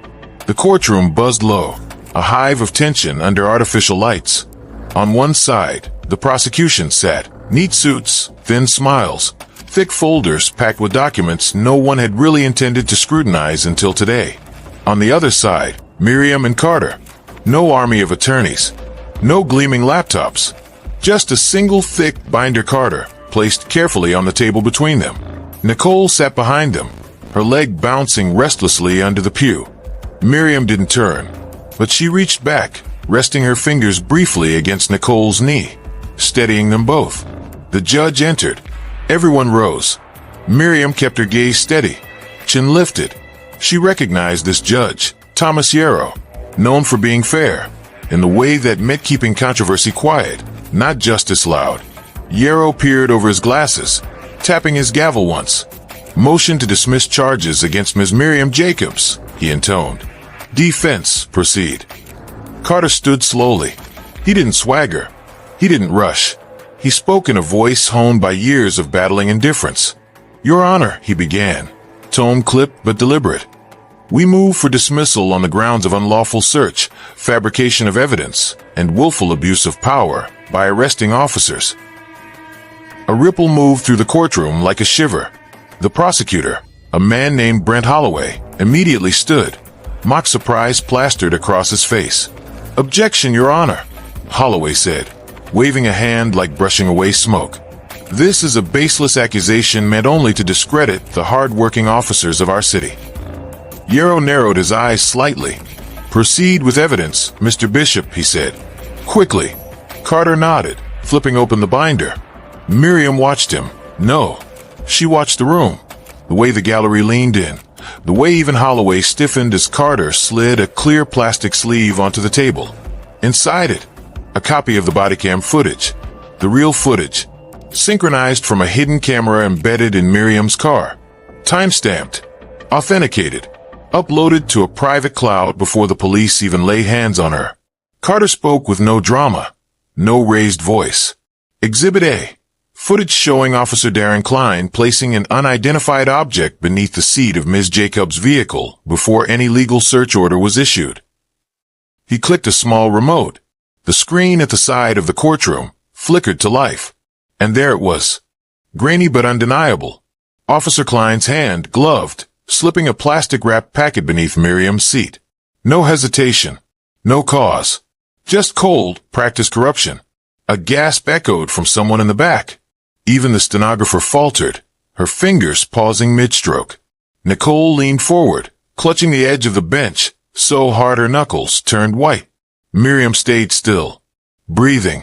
The courtroom buzzed low, a hive of tension under artificial lights. On one side, the prosecution sat, neat suits, thin smiles, thick folders packed with documents no one had really intended to scrutinize until today. On the other side, Miriam and Carter. No army of attorneys. No gleaming laptops. Just a single thick binder Carter, placed carefully on the table between them. Nicole sat behind them, her leg bouncing restlessly under the pew. Miriam didn't turn, but she reached back, resting her fingers briefly against Nicole's knee, steadying them both. The judge entered. Everyone rose. Miriam kept her gaze steady, chin lifted. She recognized this judge, Thomas Yarrow, known for being fair, in the way that meant keeping controversy quiet, not justice loud. Yarrow peered over his glasses, tapping his gavel once. "Motion to dismiss charges against Ms. Miriam Jacobs," he intoned. "Defense, proceed." Carter stood slowly. He didn't swagger. He didn't rush. He spoke in a voice honed by years of battling indifference. "Your Honor," he began, tone clipped but deliberate. "We move for dismissal on the grounds of unlawful search, fabrication of evidence, and willful abuse of power by arresting officers." A ripple moved through the courtroom like a shiver. The prosecutor, a man named Miriam Holloway, immediately stood, mock surprise plastered across his face. "Objection, Your Honor," Holloway said, waving a hand like brushing away smoke. "This is a baseless accusation meant only to discredit the hard-working officers of our city." Yarrow narrowed his eyes slightly. "Proceed with evidence, Mr. Bishop," he said. "Quickly." Carter nodded, flipping open the binder. Miriam watched him. No. She watched the room. The way the gallery leaned in. The way even Holloway stiffened as Carter slid a clear plastic sleeve onto the table. Inside it, a copy of the bodycam footage. The real footage. Synchronized from a hidden camera embedded in Miriam's car. Time-stamped. Authenticated. Uploaded to a private cloud before the police even laid hands on her. Carter spoke with no drama. No raised voice. Exhibit A. Footage showing Officer Darren Klein placing an unidentified object beneath the seat of Ms. Jacobs' vehicle before any legal search order was issued. He clicked a small remote. The screen at the side of the courtroom flickered to life. And there it was. Grainy but undeniable. Officer Klein's hand, gloved, slipping a plastic-wrapped packet beneath Miriam's seat. No hesitation. No cause. Just cold, practiced corruption. A gasp echoed from someone in the back. Even the stenographer faltered, her fingers pausing mid-stroke. Nicole leaned forward, clutching the edge of the bench, so hard her knuckles turned white. Miriam stayed still, breathing,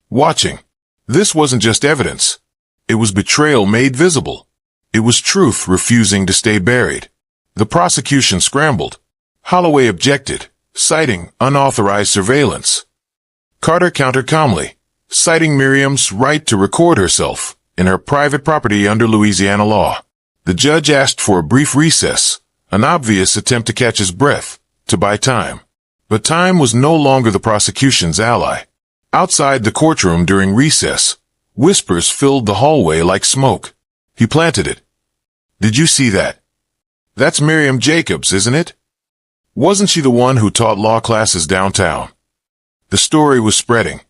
watching. This wasn't just evidence. It was betrayal made visible. It was truth refusing to stay buried. The prosecution scrambled. Holloway objected, citing unauthorized surveillance. Carter countered calmly, citing Miriam's right to record herself in her private property under Louisiana law. The judge asked for a brief recess, an obvious attempt to catch his breath, to buy time. But time was no longer the prosecution's ally. Outside the courtroom during recess, whispers filled the hallway like smoke. He planted it. "Did you see that? That's Miriam Jacobs, isn't it? Wasn't she the one who taught law classes downtown?" The story was spreading.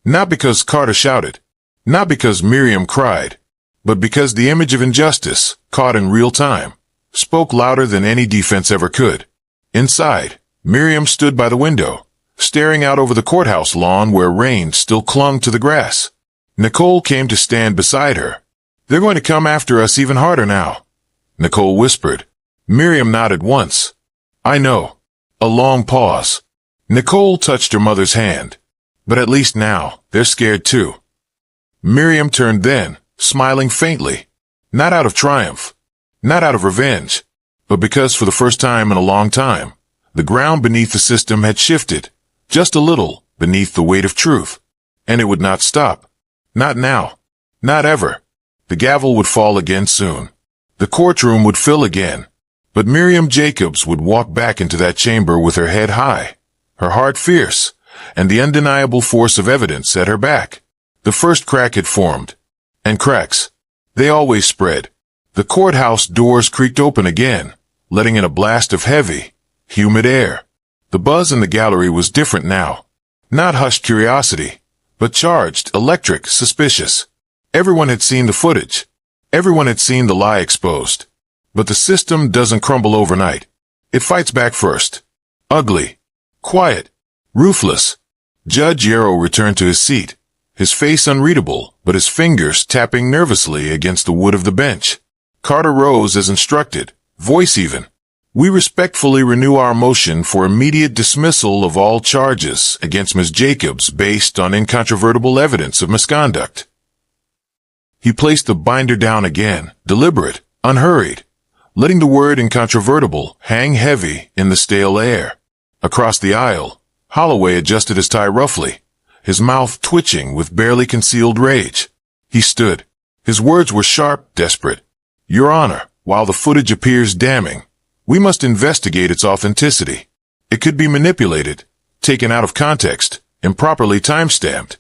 Not because Carter shouted, not because Miriam cried, but because the image of injustice, caught in real time, spoke louder than any defense ever could. Inside, Miriam stood by the window, staring out over the courthouse lawn where rain still clung to the grass. Nicole came to stand beside her. "They're going to come after us even harder now," Nicole whispered. Miriam nodded once. "I know." A long pause. Nicole touched her mother's hand. "But at least now, they're scared too." Miriam turned then, smiling faintly. Not out of triumph. Not out of revenge. But because for the first time in a long time, the ground beneath the system had shifted. Just a little, beneath the weight of truth. And it would not stop. Not now. Not ever. The gavel would fall again soon. The courtroom would fill again. But Miriam Jacobs would walk back into that chamber with her head high, her heart fierce, and the undeniable force of evidence at her back. The first crack had formed. And cracks. They always spread. The courthouse doors creaked open again, letting in a blast of heavy, humid air. The buzz in the gallery was different now. Not hushed curiosity, but charged, electric, suspicious. Everyone had seen the footage. Everyone had seen the lie exposed. But the system doesn't crumble overnight. It fights back first. Ugly. Quiet. Ruthless. Judge Yarrow returned to his seat, his face unreadable, but his fingers tapping nervously against the wood of the bench. Carter rose as instructed, voice even. We respectfully renew our motion for immediate dismissal of all charges against Ms. Jacobs based on incontrovertible evidence of misconduct. He placed the binder down again, deliberate, unhurried, letting the word incontrovertible hang heavy in the stale air. Across the aisle, Holloway adjusted his tie roughly, his mouth twitching with barely concealed rage. He stood. His words were sharp, desperate. Your Honor, while the footage appears damning, we must investigate its authenticity. It could be manipulated, taken out of context, improperly time-stamped.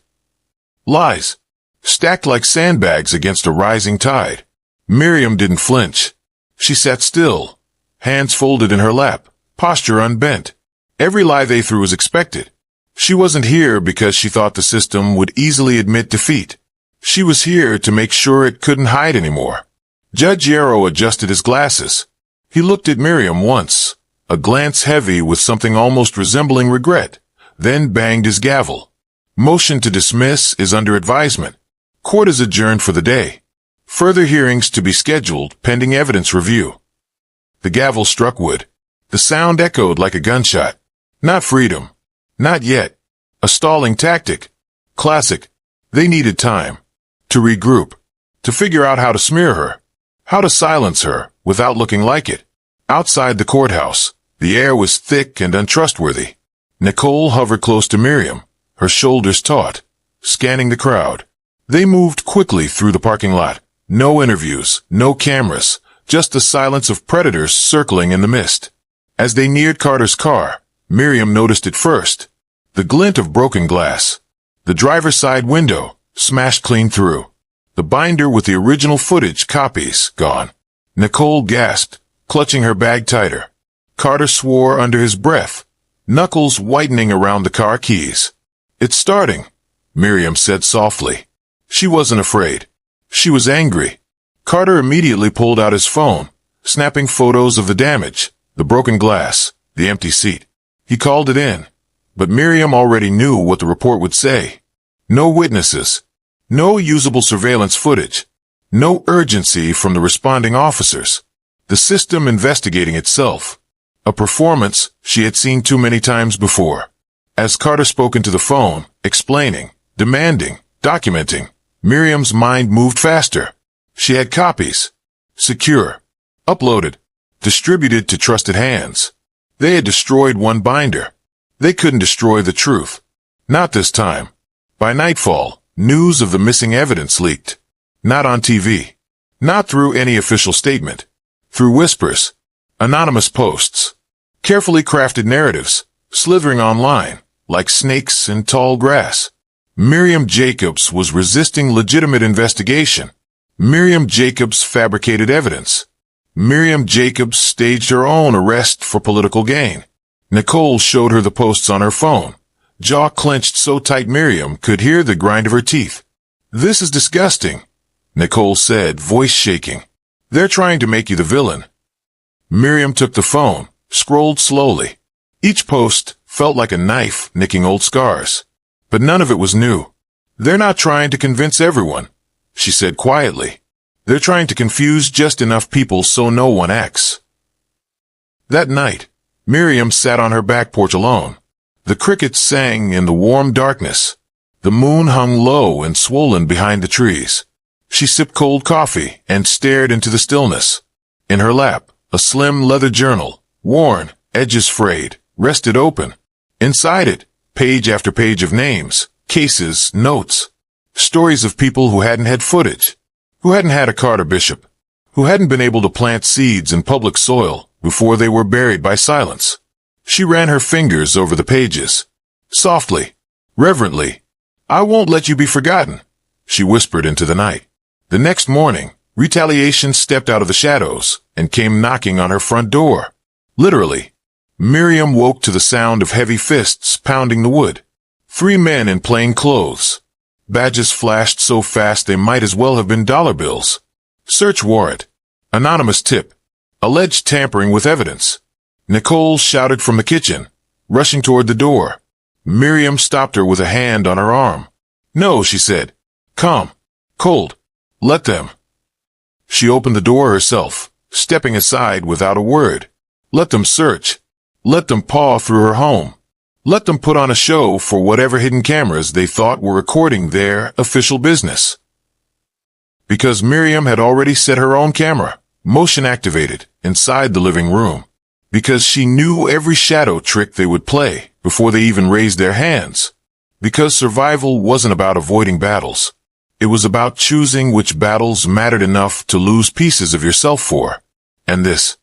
Lies, stacked like sandbags against a rising tide. Miriam didn't flinch. She sat still, hands folded in her lap, posture unbent. Every lie they threw was expected. She wasn't here because she thought the system would easily admit defeat. She was here to make sure it couldn't hide anymore. Judge Yarrow adjusted his glasses. He looked at Miriam once, a glance heavy with something almost resembling regret, then banged his gavel. Motion to dismiss is under advisement. Court is adjourned for the day. Further hearings to be scheduled pending evidence review. The gavel struck wood. The sound echoed like a gunshot. Not freedom. Not yet. A stalling tactic. Classic. They needed time. To regroup. To figure out how to smear her. How to silence her without looking like it. Outside the courthouse, the air was thick and untrustworthy. Nicole hovered close to Miriam, her shoulders taut, scanning the crowd. They moved quickly through the parking lot. No interviews, no cameras, just the silence of predators circling in the mist. As they neared Carter's car, Miriam noticed it first. The glint of broken glass. The driver's side window, smashed clean through. The binder with the original footage copies gone. Nicole gasped, clutching her bag tighter. Carter swore under his breath, knuckles whitening around the car keys. It's starting, Miriam said softly. She wasn't afraid. She was angry. Carter immediately pulled out his phone, snapping photos of the damage, the broken glass, the empty seat. He called it in, but Miriam already knew what the report would say. No witnesses. No usable surveillance footage. No urgency from the responding officers. The system investigating itself. A performance she had seen too many times before. As Carter spoke into the phone, explaining, demanding, documenting, Miriam's mind moved faster. She had copies. Secure. Uploaded. Distributed to trusted hands. They had destroyed one binder. They couldn't destroy the truth. Not this time. By nightfall, news of the missing evidence leaked. Not on TV. Not through any official statement. Through whispers. Anonymous posts. Carefully crafted narratives, slithering online, like snakes in tall grass. Miriam Jacobs was resisting legitimate investigation. Miriam Jacobs fabricated evidence. Miriam Jacobs staged her own arrest for political gain. Nicole showed her the posts on her phone. Jaw clenched so tight Miriam could hear the grind of her teeth. This is disgusting, Nicole said, voice shaking. They're trying to make you the villain. Miriam took the phone, scrolled slowly. Each post felt like a knife nicking old scars. But none of it was new. They're not trying to convince everyone, she said quietly. They're trying to confuse just enough people so no one acts. That night, Miriam sat on her back porch alone. The crickets sang in the warm darkness. The moon hung low and swollen behind the trees. She sipped cold coffee and stared into the stillness. In her lap, a slim leather journal, worn, edges frayed, rested open. Inside it, page after page of names, cases, notes. Stories of people who hadn't had footage, who hadn't had a Carter Bishop, who hadn't been able to plant seeds in public soil before they were buried by silence. She ran her fingers over the pages. Softly, reverently. I won't let you be forgotten, she whispered into the night. The next morning, retaliation stepped out of the shadows and came knocking on her front door. Literally. Miriam woke to the sound of heavy fists pounding the wood. 3 men in plain clothes. Badges flashed so fast they might as well have been dollar bills. Search warrant. Anonymous tip. Alleged tampering with evidence. Nicole shouted from the kitchen, rushing toward the door. Miriam stopped her with a hand on her arm. No, she said. Calm. Cold. Let them. She opened the door herself, stepping aside without a word. Let them search. Let them paw through her home. Let them put on a show for whatever hidden cameras they thought were recording their official business. Because Miriam had already set her own camera, motion activated, inside the living room. Because she knew every shadow trick they would play before they even raised their hands. Because survival wasn't about avoiding battles. It was about choosing which battles mattered enough to lose pieces of yourself for. And this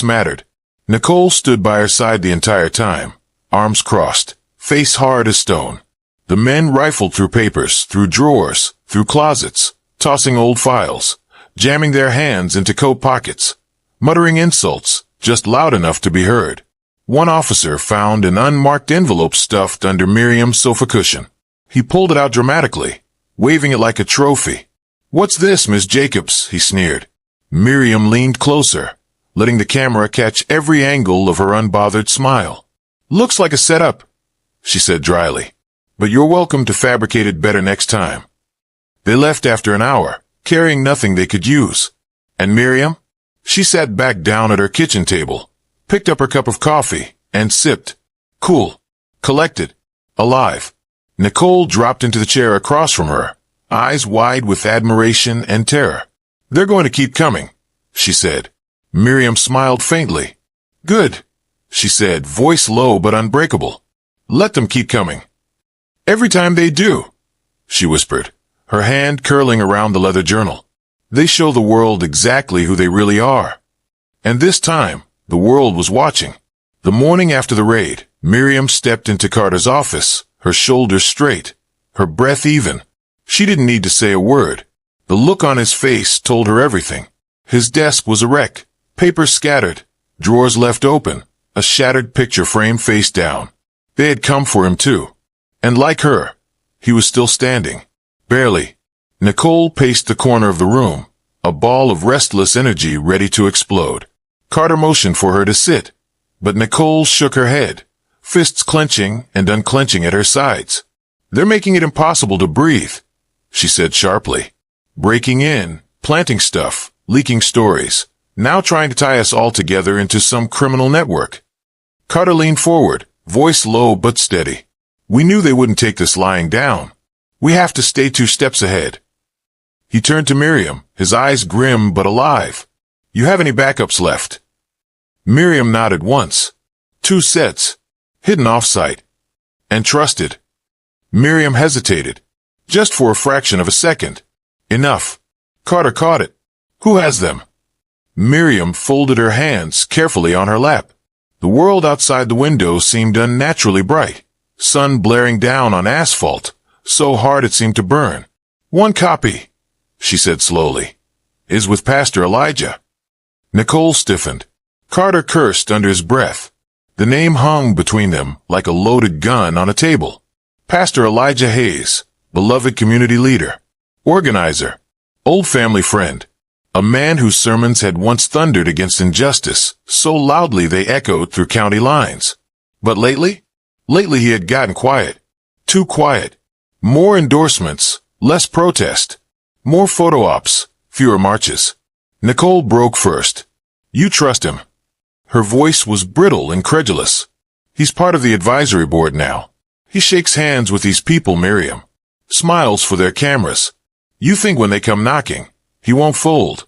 mattered. Nicole stood by her side the entire time, arms crossed, face hard as stone. The men rifled through papers, through drawers, through closets, tossing old files, jamming their hands into coat pockets, muttering insults, just loud enough to be heard. One officer found an unmarked envelope stuffed under Miriam's sofa cushion. He pulled it out dramatically, waving it like a trophy. "What's this, Miss Jacobs?" he sneered. Miriam leaned closer, letting the camera catch every angle of her unbothered smile. "Looks like a setup," she said dryly. "But you're welcome to fabricate it better next time." They left after an hour, carrying nothing they could use. And Miriam? She sat back down at her kitchen table, picked up her cup of coffee, and sipped. Cool. Collected. Alive. Nicole dropped into the chair across from her, eyes wide with admiration and terror. "They're going to keep coming," she said. Miriam smiled faintly. "Good," she said, voice low but unbreakable. "Let them keep coming." "Every time they do," she whispered, her hand curling around the leather journal. "They show the world exactly who they really are." And this time, the world was watching. The morning after the raid, Miriam stepped into Carter's office, her shoulders straight, her breath even. She didn't need to say a word. The look on his face told her everything. His desk was a wreck, papers scattered, drawers left open, a shattered picture frame face down. They had come for him too. And like her, he was still standing. Barely. Nicole paced the corner of the room, a ball of restless energy ready to explode. Carter motioned for her to sit, but Nicole shook her head, fists clenching and unclenching at her sides. "They're making it impossible to breathe," she said sharply. "Breaking in, planting stuff, leaking stories, now trying to tie us all together into some criminal network." Carter leaned forward, voice low but steady. "We knew they wouldn't take this lying down. We have to stay 2 steps ahead." He turned to Miriam, his eyes grim but alive. "You have any backups left?" Miriam nodded once. 2 sets. Hidden off-site. And trusted. Miriam hesitated. Just for a fraction of a second. Enough. Carter caught it. "Who has them?" Miriam folded her hands carefully on her lap. The world outside the window seemed unnaturally bright. Sun blaring down on asphalt, so hard it seemed to burn. "One copy," she said slowly, "is with Pastor Elijah." Nicole stiffened. Carter cursed under his breath. The name hung between them like a loaded gun on a table. Pastor Elijah Hayes, beloved community leader, organizer, old family friend, a man whose sermons had once thundered against injustice so loudly they echoed through county lines. But lately he had gotten quiet. Too quiet. More endorsements, less protest. More photo ops, fewer marches. Nicole broke first. "You trust him." Her voice was brittle and credulous. "He's part of the advisory board now. He shakes hands with these people, Miriam. Smiles for their cameras. You think when they come knocking, he won't fold."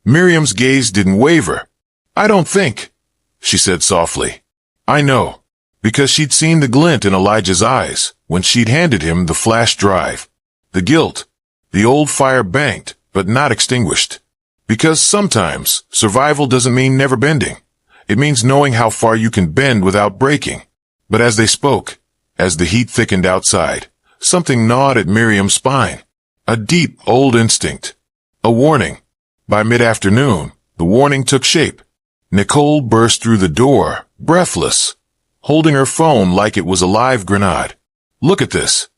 Miriam's gaze didn't waver. "I don't think," she said softly. "I know." Because she'd seen the glint in Elijah's eyes when she'd handed him the flash drive. The guilt. The old fire banked, but not extinguished. Because sometimes survival doesn't mean never bending. It means knowing how far you can bend without breaking. But as they spoke, as the heat thickened outside, something gnawed at Miriam's spine. A deep, old instinct. A warning. By mid-afternoon, the warning took shape. Nicole burst through the door, breathless, holding her phone like it was a live grenade. "Look at this."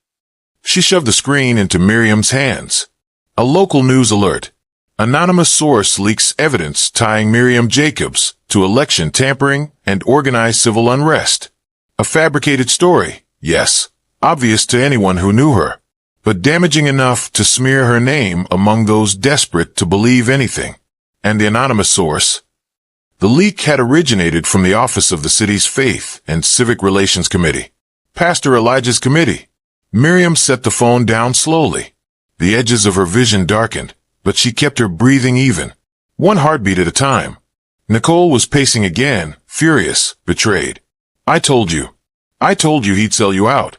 She shoved the screen into Miriam's hands. A local news alert. Anonymous source leaks evidence tying Miriam Jacobs to election tampering and organized civil unrest. A fabricated story, yes, obvious to anyone who knew her, but damaging enough to smear her name among those desperate to believe anything. And the anonymous source? The leak had originated from the office of the city's Faith and Civic Relations Committee, Pastor Elijah's committee. Miriam set the phone down slowly. The edges of her vision darkened, but she kept her breathing even, one heartbeat at a time. Nicole was pacing again, furious, betrayed. I told you he'd sell you out.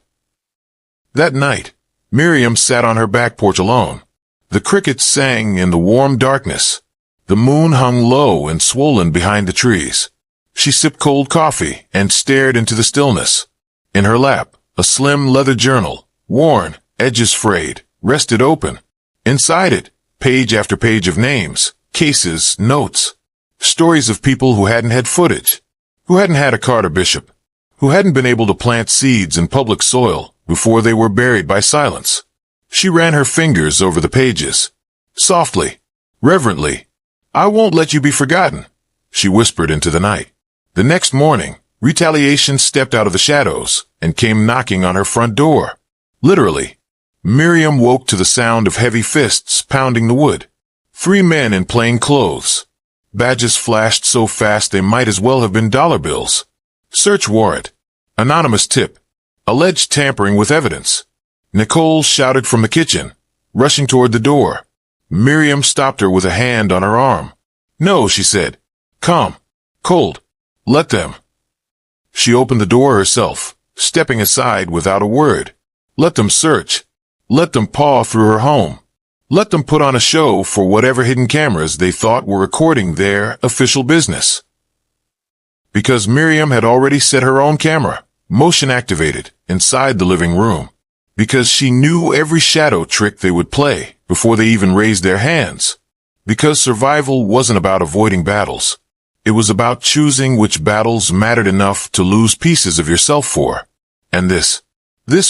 That night, Miriam sat on her back porch alone. The crickets sang in the warm darkness. The moon hung low and swollen behind the trees. She sipped cold coffee and stared into the stillness. In her lap, a slim leather journal, worn, edges frayed, rested open. Inside it, page after page of names, cases, notes. Stories of people who hadn't had footage, who hadn't had a Carter Bishop, who hadn't been able to plant seeds in public soil before they were buried by silence. She ran her fingers over the pages. Softly, reverently. I won't let you be forgotten, she whispered into the night. The next morning, retaliation stepped out of the shadows and came knocking on her front door. Literally. Miriam woke to the sound of heavy fists pounding the wood. 3 men in plain clothes. Badges flashed so fast they might as well have been dollar bills. Search warrant. Anonymous tip. Alleged tampering with evidence. Nicole shouted from the kitchen, rushing toward the door. Miriam stopped her with a hand on her arm. No, she said. Calm. Cold. Let them. She opened the door herself, stepping aside without a word. Let them search. Let them paw through her home. Let them put on a show for whatever hidden cameras they thought were recording their official business. Because Miriam had already set her own camera, motion activated, inside the living room. Because she knew every shadow trick they would play before they even raised their hands. Because survival wasn't about avoiding battles. It was about choosing which battles mattered enough to lose pieces of yourself for. And this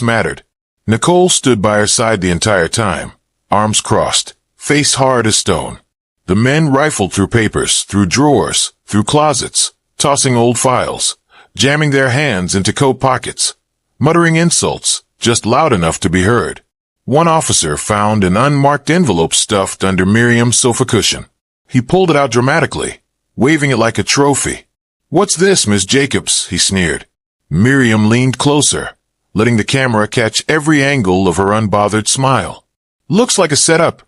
mattered. Nicole stood by her side the entire time, arms crossed, face hard as stone. The men rifled through papers, through drawers, through closets, tossing old files, jamming their hands into coat pockets, muttering insults, just loud enough to be heard. One officer found an unmarked envelope stuffed under Miriam's sofa cushion. He pulled it out dramatically, waving it like a trophy. What's this, Miss Jacobs? He sneered. Miriam leaned closer, letting the camera catch every angle of her unbothered smile. Looks like a setup,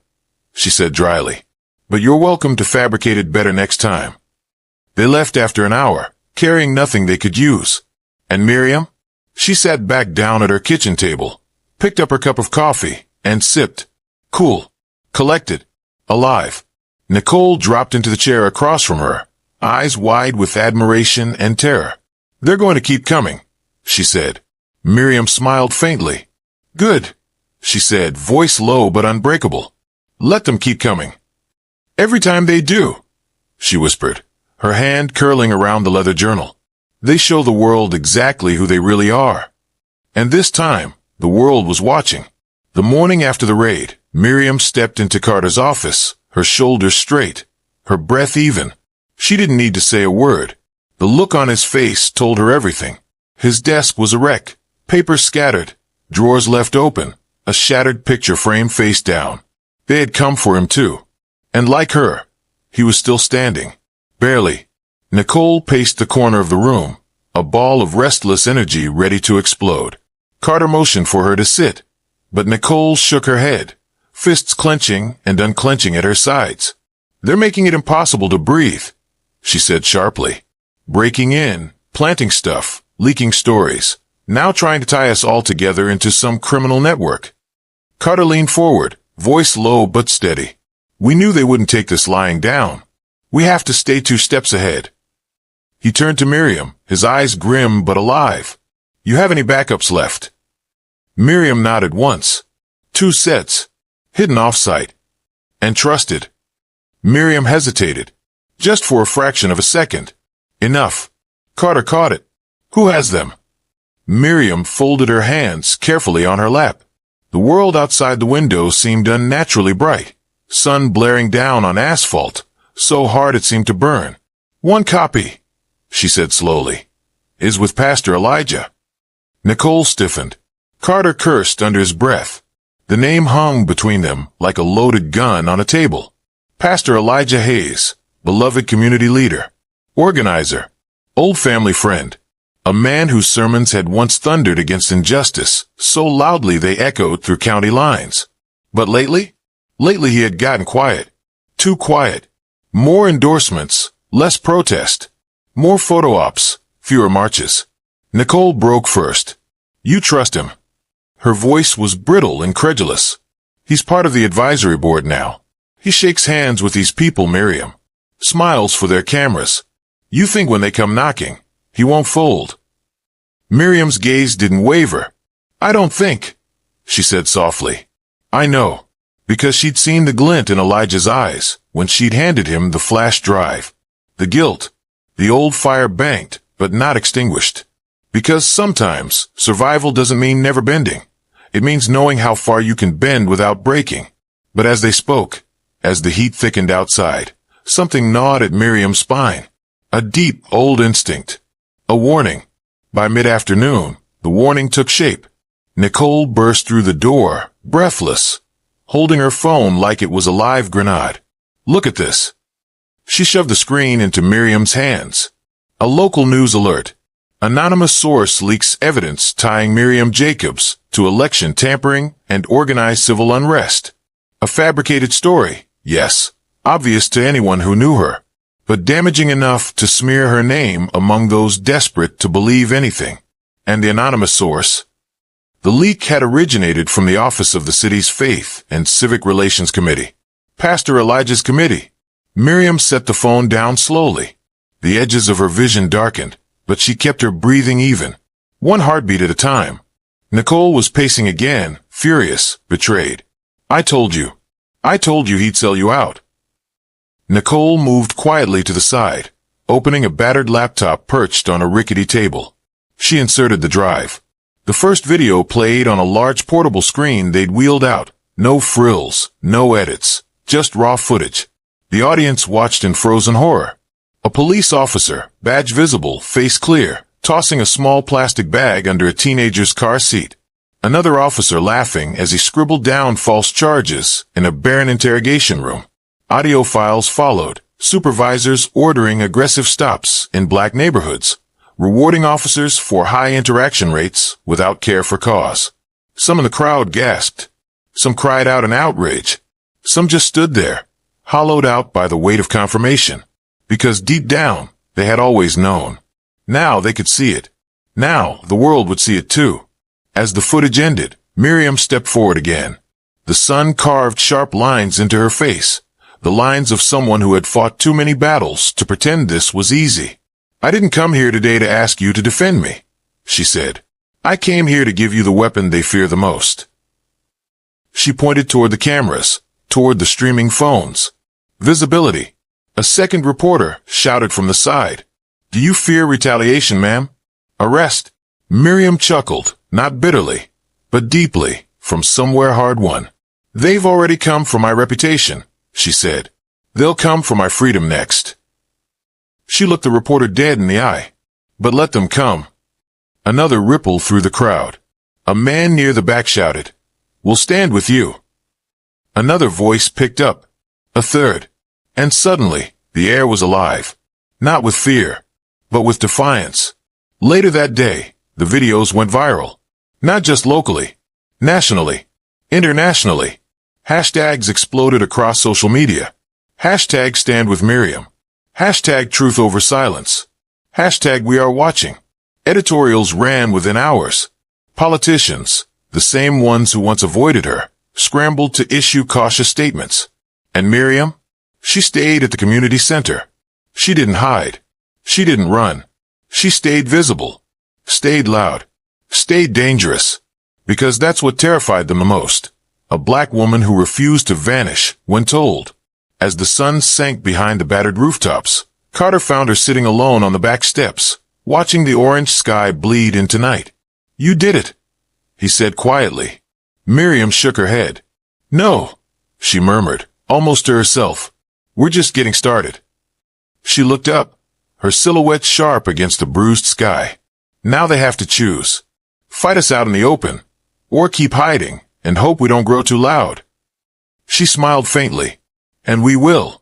she said dryly. But you're welcome to fabricate it better next time. They left after an hour, carrying nothing they could use. And Miriam? She sat back down at her kitchen table, picked up her cup of coffee, and sipped. Cool. Collected. Alive. Nicole dropped into the chair across from her, eyes wide with admiration and terror. They're going to keep coming, she said. Miriam smiled faintly. Good, she said, voice low but unbreakable. Let them keep coming. Every time they do, she whispered, her hand curling around the leather journal. They show the world exactly who they really are. And this time, the world was watching. The morning after the raid, Miriam stepped into Carter's office, her shoulders straight, her breath even. She didn't need to say a word. The look on his face told her everything. His desk was a wreck, papers scattered, drawers left open, a shattered picture frame face down. They had come for him too. And like her, he was still standing. Barely. Nicole paced the corner of the room, a ball of restless energy ready to explode. Carter motioned for her to sit, but Nicole shook her head, fists clenching and unclenching at her sides. They're making it impossible to breathe, she said sharply. Breaking in, planting stuff, leaking stories, now trying to tie us all together into some criminal network. Carter leaned forward, voice low but steady. We knew they wouldn't take this lying down. We have to stay 2 steps ahead. He turned to Miriam, his eyes grim but alive. You have any backups left? Miriam nodded once. 2 sets. Hidden off-site. And trusted. Miriam hesitated. Just for a fraction of a second. Enough. Carter caught it. Who has them? Miriam folded her hands carefully on her lap. The world outside the window seemed unnaturally bright. Sun blaring down on asphalt, so hard it seemed to burn. 1 copy, she said slowly, is with Pastor Elijah. Nicole stiffened. Carter cursed under his breath. The name hung between them like a loaded gun on a table. Pastor Elijah Hayes, beloved community leader, organizer, old family friend, a man whose sermons had once thundered against injustice so loudly they echoed through county lines. But lately he had gotten quiet. Too quiet. More endorsements, less protest. More photo ops, fewer marches. Nicole broke first. You trust him. Her voice was brittle and credulous. He's part of the advisory board now. He shakes hands with these people, Miriam. Smiles for their cameras. You think when they come knocking, he won't fold. Miriam's gaze didn't waver. I don't think, she said softly. I know, because she'd seen the glint in Elijah's eyes when she'd handed him the flash drive. The guilt. The old fire banked, but not extinguished. Because sometimes survival doesn't mean never bending. It means knowing how far you can bend without breaking. But as they spoke, as the heat thickened outside, something gnawed at Miriam's spine. A deep, old instinct. A warning. By mid-afternoon, the warning took shape. Nicole burst through the door, breathless, holding her phone like it was a live grenade. Look at this. She shoved the screen into Miriam's hands. A local news alert. Anonymous source leaks evidence tying Miriam Jacobs to election tampering and organized civil unrest. A fabricated story, yes, obvious to anyone who knew her, but damaging enough to smear her name among those desperate to believe anything. And the anonymous source? The leak had originated from the office of the city's Faith and Civic Relations Committee. Pastor Elijah's committee. Miriam set the phone down slowly. The edges of her vision darkened, but she kept her breathing even. One heartbeat at a time. Nicole was pacing again, furious, betrayed. I told you he'd sell you out. Nicole moved quietly to the side, opening a battered laptop perched on a rickety table. She inserted the drive. The first video played on a large portable screen they'd wheeled out. No frills, no edits, just raw footage. The audience watched in frozen horror. A police officer, badge visible, face clear, tossing a small plastic bag under a teenager's car seat. Another officer laughing as he scribbled down false charges in a barren interrogation room. Audio files followed, supervisors ordering aggressive stops in black neighborhoods, rewarding officers for high interaction rates without care for cause. Some in the crowd gasped. Some cried out in outrage. Some just stood there, hollowed out by the weight of confirmation. Because deep down, they had always known. Now they could see it. Now the world would see it too. As the footage ended, Miriam stepped forward again. The sun carved sharp lines into her face, the lines of someone who had fought too many battles to pretend this was easy. I didn't come here today to ask you to defend me, she said. I came here to give you the weapon they fear the most. She pointed toward the cameras, toward the streaming phones. Visibility. A second reporter shouted from the side. Do you fear retaliation, ma'am? Arrest? Miriam chuckled, not bitterly, but deeply, from somewhere hard-won. They've already come for my reputation, she said. They'll come for my freedom next. She looked the reporter dead in the eye. But let them come. Another ripple through the crowd. A man near the back shouted, We'll stand with you. Another voice picked up. A third. And suddenly, the air was alive. Not with fear, but with defiance. Later that day, the videos went viral. Not just locally, nationally, internationally. Hashtags exploded across social media. Hashtag Stand With Miriam. Hashtag Truth Over Silence. Hashtag We Are Watching. Editorials ran within hours. Politicians, the same ones who once avoided her, scrambled to issue cautious statements. And Miriam? She stayed at the community center. She didn't hide. She didn't run. She stayed visible. Stayed loud. Stayed dangerous. Because that's what terrified them the most. A black woman who refused to vanish when told. As the sun sank behind the battered rooftops, Carter found her sitting alone on the back steps, watching the orange sky bleed into night. You did it, he said quietly. Miriam shook her head. No, she murmured, almost to herself. We're just getting started. She looked up, her silhouette sharp against the bruised sky. Now they have to choose. Fight us out in the open, or keep hiding and hope we don't grow too loud. She smiled faintly. And we will.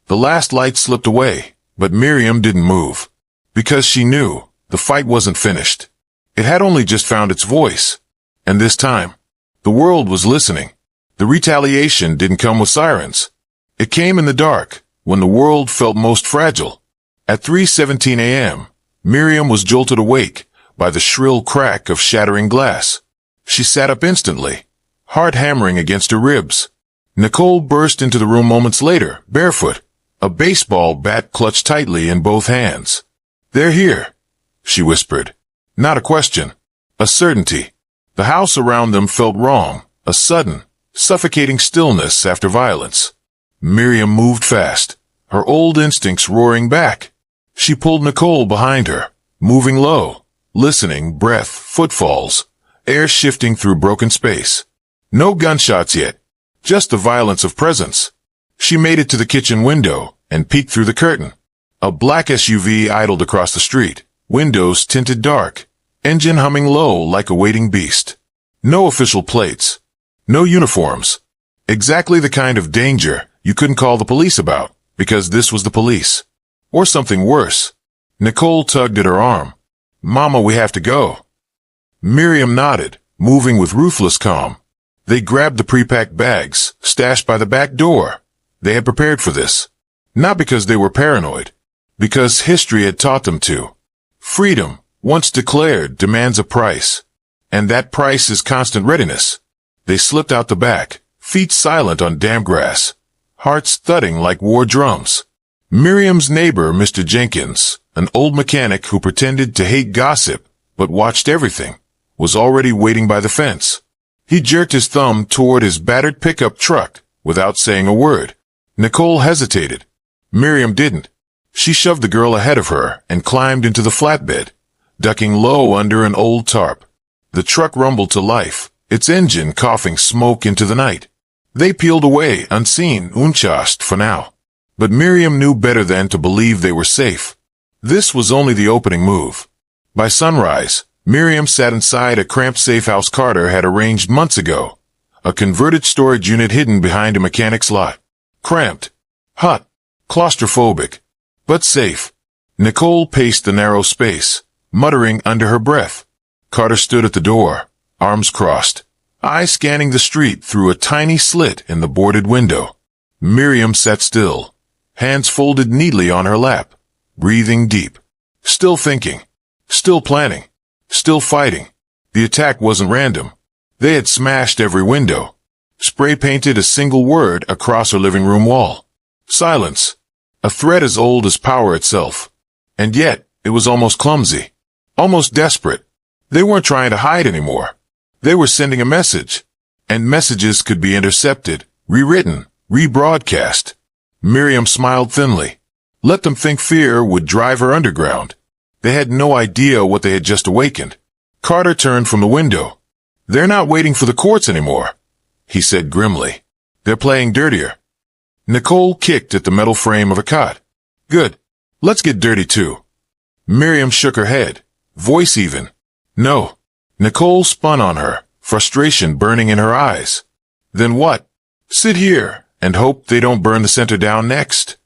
The last light slipped away, but Miriam didn't move. Because she knew the fight wasn't finished. It had only just found its voice. And this time, the world was listening. The retaliation didn't come with sirens. It came in the dark, when the world felt most fragile. At 3:17 a.m., Miriam was jolted awake by the shrill crack of shattering glass. She sat up instantly, heart hammering against her ribs. Nicole burst into the room moments later, barefoot, a baseball bat clutched tightly in both hands. "They're here," she whispered. Not a question, a certainty. The house around them felt wrong, a sudden, suffocating stillness after violence. Miriam moved fast, her old instincts roaring back. She pulled Nicole behind her, moving low, listening, breath, footfalls, air shifting through broken space. No gunshots yet, just the violence of presence. She made it to the kitchen window and peeked through the curtain. A black SUV idled across the street, windows tinted dark, engine humming low like a waiting beast. No official plates, no uniforms. Exactly the kind of danger you couldn't call the police about, because this was the police. Or something worse. Nicole tugged at her arm. "Mama, we have to go." Miriam nodded, moving with ruthless calm. They grabbed the pre-packed bags, stashed by the back door. They had prepared for this. Not because they were paranoid. Because history had taught them to. Freedom, once declared, demands a price. And that price is constant readiness. They slipped out the back, feet silent on damp grass, hearts thudding like war drums. Miriam's neighbor, Mr. Jenkins, an old mechanic who pretended to hate gossip, but watched everything, was already waiting by the fence. He jerked his thumb toward his battered pickup truck without saying a word. Nicole hesitated. Miriam didn't. She shoved the girl ahead of her and climbed into the flatbed, ducking low under an old tarp. The truck rumbled to life, its engine coughing smoke into the night. They peeled away, unseen, unchased for now. But Miriam knew better than to believe they were safe. This was only the opening move. By sunrise, Miriam sat inside a cramped safe house Carter had arranged months ago. A converted storage unit hidden behind a mechanic's lot. Cramped, hot, claustrophobic, but safe. Nicole paced the narrow space, muttering under her breath. Carter stood at the door, arms crossed, eyes scanning the street through a tiny slit in the boarded window. Miriam sat still, hands folded neatly on her lap, breathing deep. Still thinking, still planning, still fighting. The attack wasn't random. They had smashed every window, spray-painted a single word across her living room wall. Silence. A threat as old as power itself. And yet, it was almost clumsy, almost desperate. They weren't trying to hide anymore. They were sending a message. And messages could be intercepted, rewritten, rebroadcast. Miriam smiled thinly. Let them think fear would drive her underground. They had no idea what they had just awakened. Carter turned from the window. "They're not waiting for the courts anymore," he said grimly. "They're playing dirtier." Nicole kicked at the metal frame of a cot. "Good. Let's get dirty too." Miriam shook her head, voice even. "No." Nicole spun on her, frustration burning in her eyes. "Then what? Sit here and hope they don't burn the center down next?"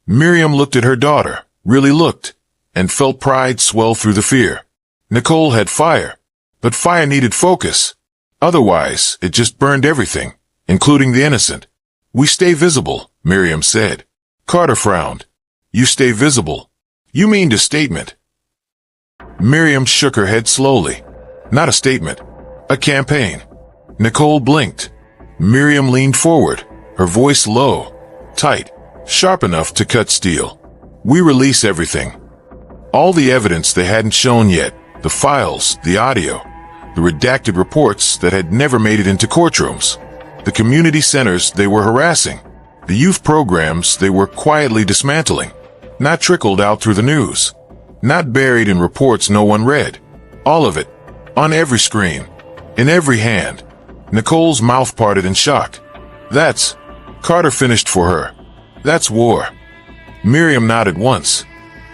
Miriam looked at her daughter, really looked, and felt pride swell through the fear. Nicole had fire, but fire needed focus. Otherwise, it just burned everything, including the innocent. "We stay visible," Miriam said. Carter frowned. "You stay visible? You mean a statement?" Miriam shook her head slowly. "Not a statement. A campaign." Nicole blinked. Miriam leaned forward, her voice low, tight, sharp enough to cut steel. "We release everything. All the evidence they hadn't shown yet, the files, the audio, the redacted reports that had never made it into courtrooms, the community centers they were harassing, the youth programs they were quietly dismantling, not trickled out through the news, not buried in reports no one read. All of it, on every screen, in every hand." Nicole's mouth parted in shock. "That's..." Carter finished for her. "That's war." Miriam nodded once.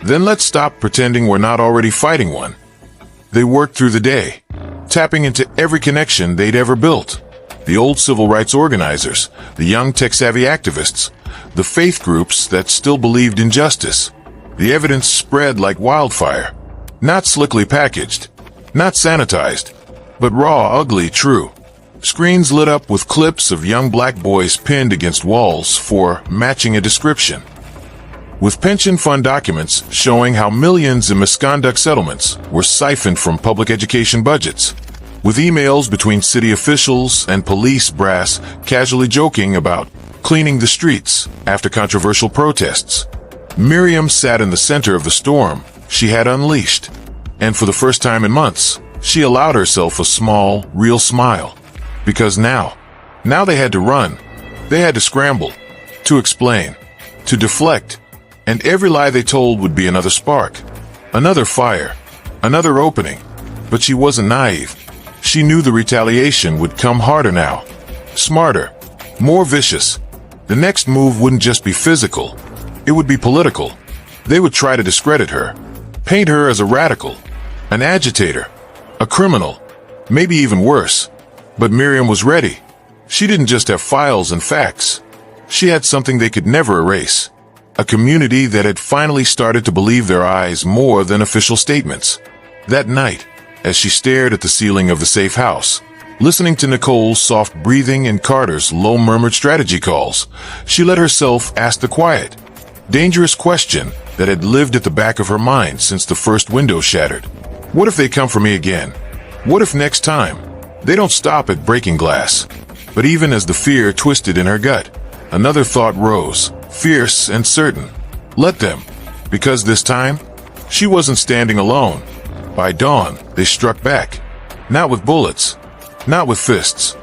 "Then let's stop pretending we're not already fighting one." They worked through the day, tapping into every connection they'd ever built. the old civil rights organizers, the young tech-savvy activists, the faith groups that still believed in justice. The evidence spread like wildfire. Not slickly packaged, not sanitized, but raw, ugly, true. Screens lit up with clips of young black boys pinned against walls for matching a description. With pension fund documents showing how millions in misconduct settlements were siphoned from public education budgets. With emails between city officials and police brass casually joking about cleaning the streets after controversial protests. Miriam sat in the center of the storm she had unleashed. And for the first time in months, she allowed herself a small, real smile. Because now they had to run. They had to scramble, to explain, to deflect. And every lie they told would be another spark, another fire, another opening. But she wasn't naive. She knew the retaliation would come harder now, smarter, more vicious. The next move wouldn't just be physical, it would be political. They would try to discredit her, paint her as a radical, an agitator, a criminal, maybe even worse. But Miriam was ready. She didn't just have files and facts. She had something they could never erase. A community that had finally started to believe their eyes more than official statements. That night, as she stared at the ceiling of the safe house, listening to Nicole's soft breathing and Carter's low murmured strategy calls, she let herself ask the quiet, dangerous question that had lived at the back of her mind since the first window shattered. What if they come for me again? What if next time they don't stop at breaking glass? But even as the fear twisted in her gut, another thought rose, fierce and certain. Let them. Because this time, she wasn't standing alone. By dawn, they struck back. Not with bullets, not with fists,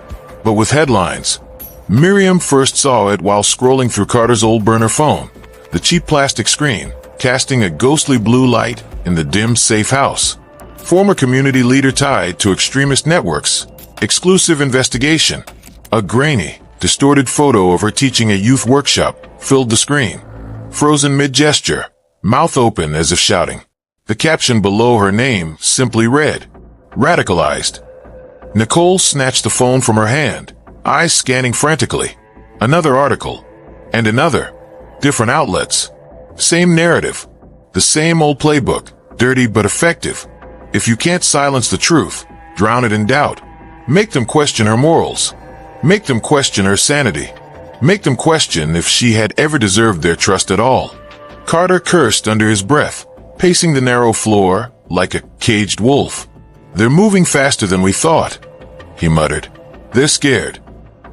but with headlines. Miriam first saw it while scrolling through Carter's old burner phone, the cheap plastic screen, casting a ghostly blue light in the dim, safe house. Former community leader tied to extremist networks. Exclusive investigation. A grainy, distorted photo of her teaching a youth workshop filled the screen. Frozen mid-gesture, mouth open as if shouting. The caption below her name simply read, radicalized. Nicole snatched the phone from her hand, eyes scanning frantically. Another article. And another. Different outlets. Same narrative. The same old playbook, dirty but effective. If you can't silence the truth, drown it in doubt. Make them question her morals. Make them question her sanity. Make them question if she had ever deserved their trust at all. Carter cursed under his breath, pacing the narrow floor like a caged wolf. They're moving faster than we thought, he muttered. They're scared.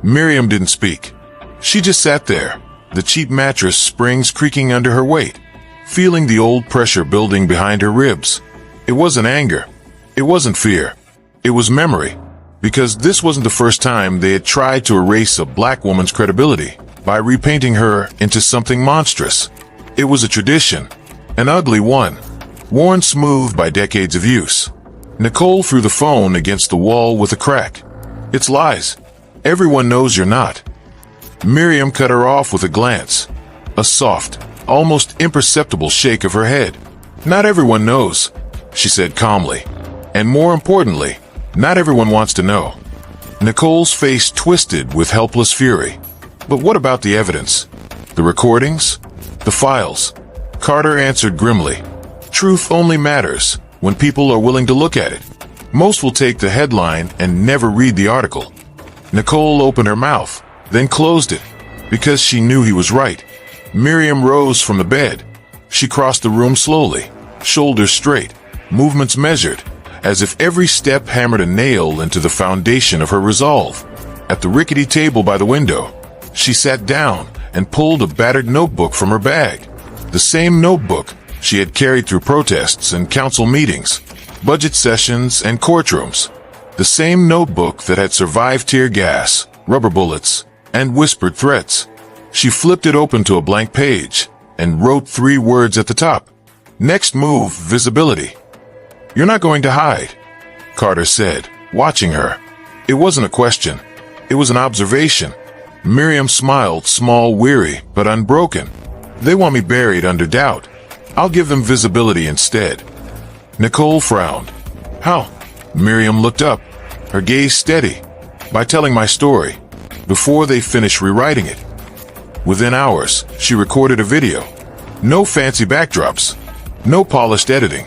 Miriam didn't speak. She just sat there, the cheap mattress springs creaking under her weight, feeling the old pressure building behind her ribs. It wasn't anger. It wasn't fear. It was memory. Because this wasn't the first time they had tried to erase a black woman's credibility by repainting her into something monstrous. It was a tradition, an ugly one, worn smooth by decades of use. Nicole threw the phone against the wall with a crack. It's lies. Everyone knows you're not. Miriam cut her off with a glance, a soft, almost imperceptible shake of her head. Not everyone knows, she said calmly. And more importantly, not everyone wants to know. Nicole's face twisted with helpless fury. But what about the evidence? The recordings? The files? Carter answered grimly. Truth only matters when people are willing to look at it. Most will take the headline and never read the article. Nicole opened her mouth, then closed it, because she knew he was right. Miriam rose from the bed. She crossed the room slowly, shoulders straight, movements measured, as if every step hammered a nail into the foundation of her resolve. At the rickety table by the window, she sat down and pulled a battered notebook from her bag. The same notebook she had carried through protests and council meetings, budget sessions and courtrooms. The same notebook that had survived tear gas, rubber bullets, and whispered threats. She flipped it open to a blank page and wrote 3 words at the top. Next move, visibility. You're not going to hide, Carter said, watching her. It wasn't a question. It was an observation. Miriam smiled, small, weary, but unbroken. They want me buried under doubt. I'll give them visibility instead. Nicole frowned. How? Miriam looked up, her gaze steady. by telling my story, before they finish rewriting it. Within hours, she recorded a video. No fancy backdrops, no polished editing,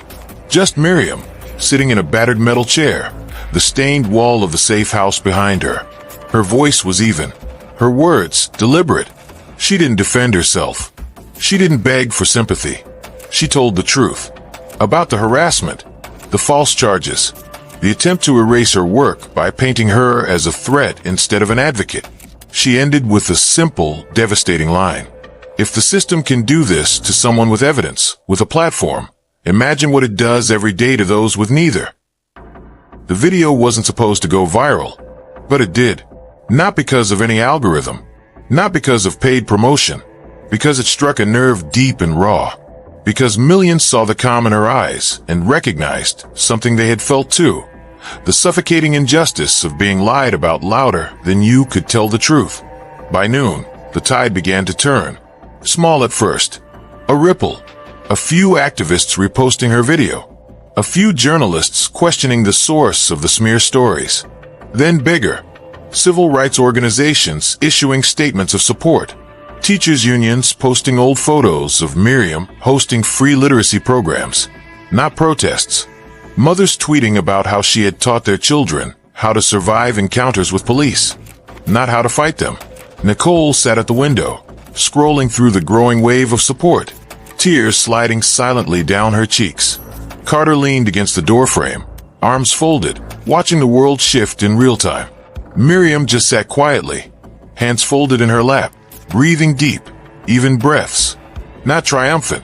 just Miriam, sitting in a battered metal chair, the stained wall of the safe house behind her. Her voice was even, her words deliberate. She didn't defend herself. She didn't beg for sympathy. She told the truth. About the harassment, the false charges, the attempt to erase her work by painting her as a threat instead of an advocate. She ended with a simple, devastating line. If the system can do this to someone with evidence, with a platform, imagine what it does every day to those with neither. The video wasn't supposed to go viral, but it did. Not because of any algorithm, not because of paid promotion, because it struck a nerve deep and raw, because millions saw the calm in her eyes and recognized something they had felt too, the suffocating injustice of being lied about louder than you could tell the truth. By noon, the tide began to turn. Small at first, a ripple, a few activists reposting her video, a few journalists questioning the source of the smear stories. Then bigger, civil rights organizations issuing statements of support, teachers' unions posting old photos of Miriam hosting free literacy programs, not protests, mothers tweeting about how she had taught their children how to survive encounters with police, not how to fight them. Nicole sat at the window, scrolling through the growing wave of support, tears sliding silently down her cheeks. Carter leaned against the doorframe, arms folded, watching the world shift in real time. Miriam just sat quietly, hands folded in her lap, breathing deep, even breaths. Not triumphant,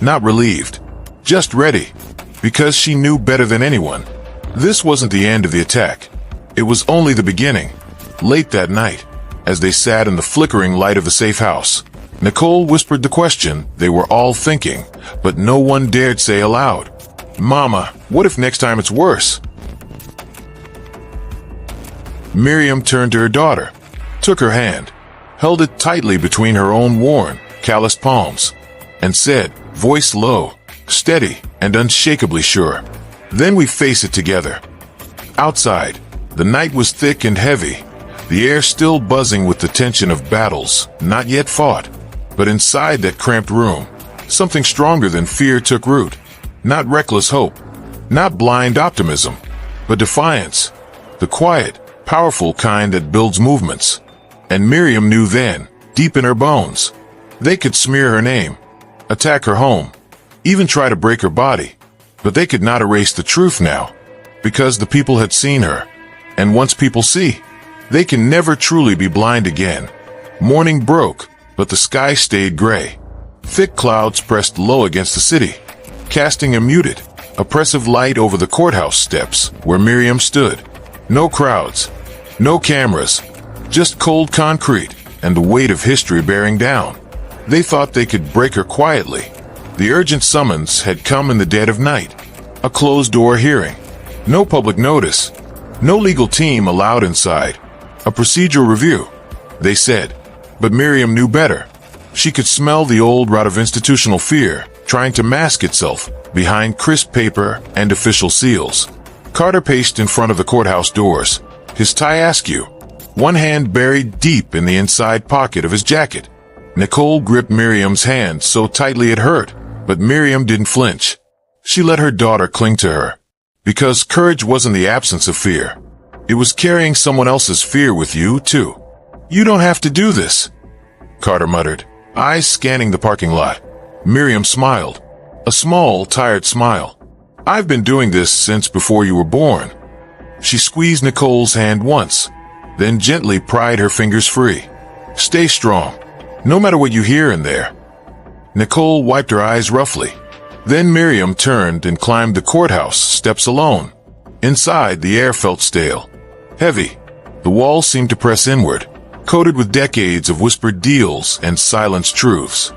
not relieved, just ready, because she knew better than anyone. This wasn't the end of the attack. It was only the beginning. Late that night, as they sat in the flickering light of the safe house, Nicole whispered the question they were all thinking, but no one dared say aloud. Mama, what if next time it's worse? Miriam turned to her daughter, took her hand, held it tightly between her own worn, calloused palms, and said, voice low, steady, and unshakably sure, "Then we face it together." Outside, the night was thick and heavy, the air still buzzing with the tension of battles not yet fought. But inside that cramped room, something stronger than fear took root. Not reckless hope, not blind optimism, but defiance. The quiet, powerful kind that builds movements. And Miriam knew then, deep in her bones, they could smear her name, attack her home, even try to break her body. But they could not erase the truth now, because the people had seen her. And once people see, they can never truly be blind again. Morning broke, but the sky stayed gray. Thick clouds pressed low against the city, casting a muted, oppressive light over the courthouse steps where Miriam stood. No crowds, no cameras, just cold concrete and the weight of history bearing down. They thought they could break her quietly. The urgent summons had come in the dead of night. A closed-door hearing. No public notice. No legal team allowed inside. A procedural review, they said. But Miriam knew better. She could smell the old rot of institutional fear trying to mask itself behind crisp paper and official seals. Carter paced in front of the courthouse doors, his tie askew, one hand buried deep in the inside pocket of his jacket. Nicole gripped Miriam's hand so tightly it hurt, but Miriam didn't flinch. She let her daughter cling to her. Because courage wasn't the absence of fear. It was carrying someone else's fear with you, too. "You don't have to do this," Carter muttered, eyes scanning the parking lot. Miriam smiled. A small, tired smile. "I've been doing this since before you were born." She squeezed Nicole's hand once, then gently pried her fingers free. "Stay strong, no matter what you hear in there." Nicole wiped her eyes roughly. Then Miriam turned and climbed the courthouse steps alone. Inside, the air felt stale, heavy. The walls seemed to press inward, coated with decades of whispered deals and silenced truths.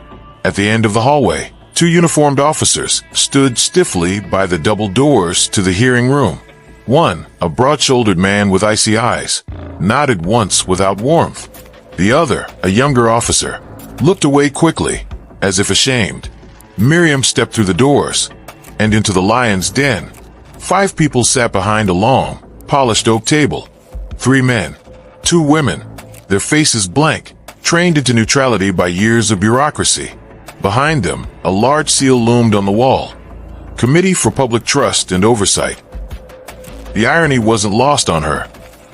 At the end of the hallway, two uniformed officers stood stiffly by the double doors to the hearing room. One, a broad-shouldered man with icy eyes, nodded once without warmth. The other, a younger officer, looked away quickly, as if ashamed. Miriam stepped through the doors and into the lion's den. 5 people sat behind a long, polished oak table. 3 men, 2 women, their faces blank, trained into neutrality by years of bureaucracy. Behind them, a large seal loomed on the wall. Committee for Public Trust and Oversight. The irony wasn't lost on her.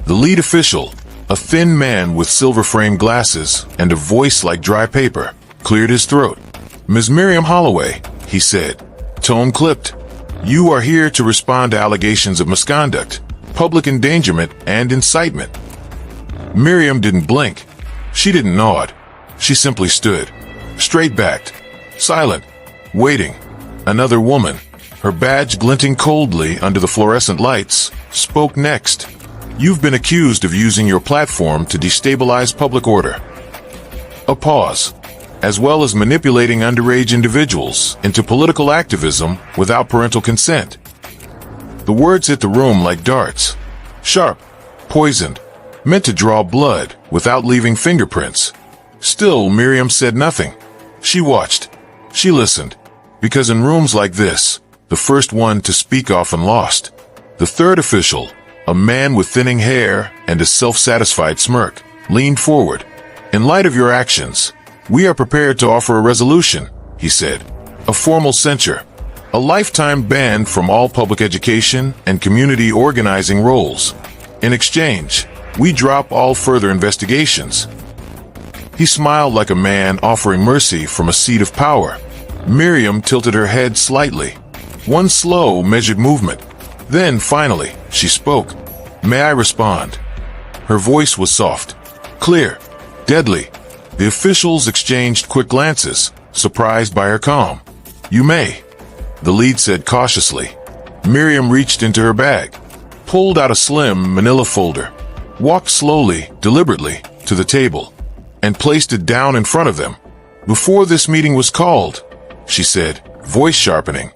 The lead official, a thin man with silver-framed glasses and a voice like dry paper, cleared his throat. "Ms. Miriam Holloway," he said, tone clipped, "you are here to respond to allegations of misconduct, public endangerment, and incitement." Miriam didn't blink. She didn't nod. She simply stood, straight-backed, silent, waiting. Another woman, her badge glinting coldly under the fluorescent lights, spoke next. "You've been accused of using your platform to destabilize public order." A pause, as well as manipulating underage individuals into political activism without parental consent. The words hit the room like darts, sharp, poisoned, meant to draw blood without leaving fingerprints. Still, Miriam said nothing. She watched. She listened. Because in rooms like this, the first one to speak often lost. The third official, a man with thinning hair and a self-satisfied smirk, leaned forward. "In light of your actions, we are prepared to offer a resolution," he said. "A formal censure. A lifetime ban from all public education and community organizing roles. In exchange, we drop all further investigations." He smiled like a man offering mercy from a seat of power. Miriam tilted her head slightly. One slow, measured movement. Then, finally, she spoke. "May I respond?" Her voice was soft, clear, deadly. The officials exchanged quick glances, surprised by her calm. "You may," the lead said cautiously. Miriam reached into her bag, pulled out a slim manila folder, walked slowly, deliberately, to the table, and placed it down in front of them. "Before this meeting was called," she said, voice sharpening,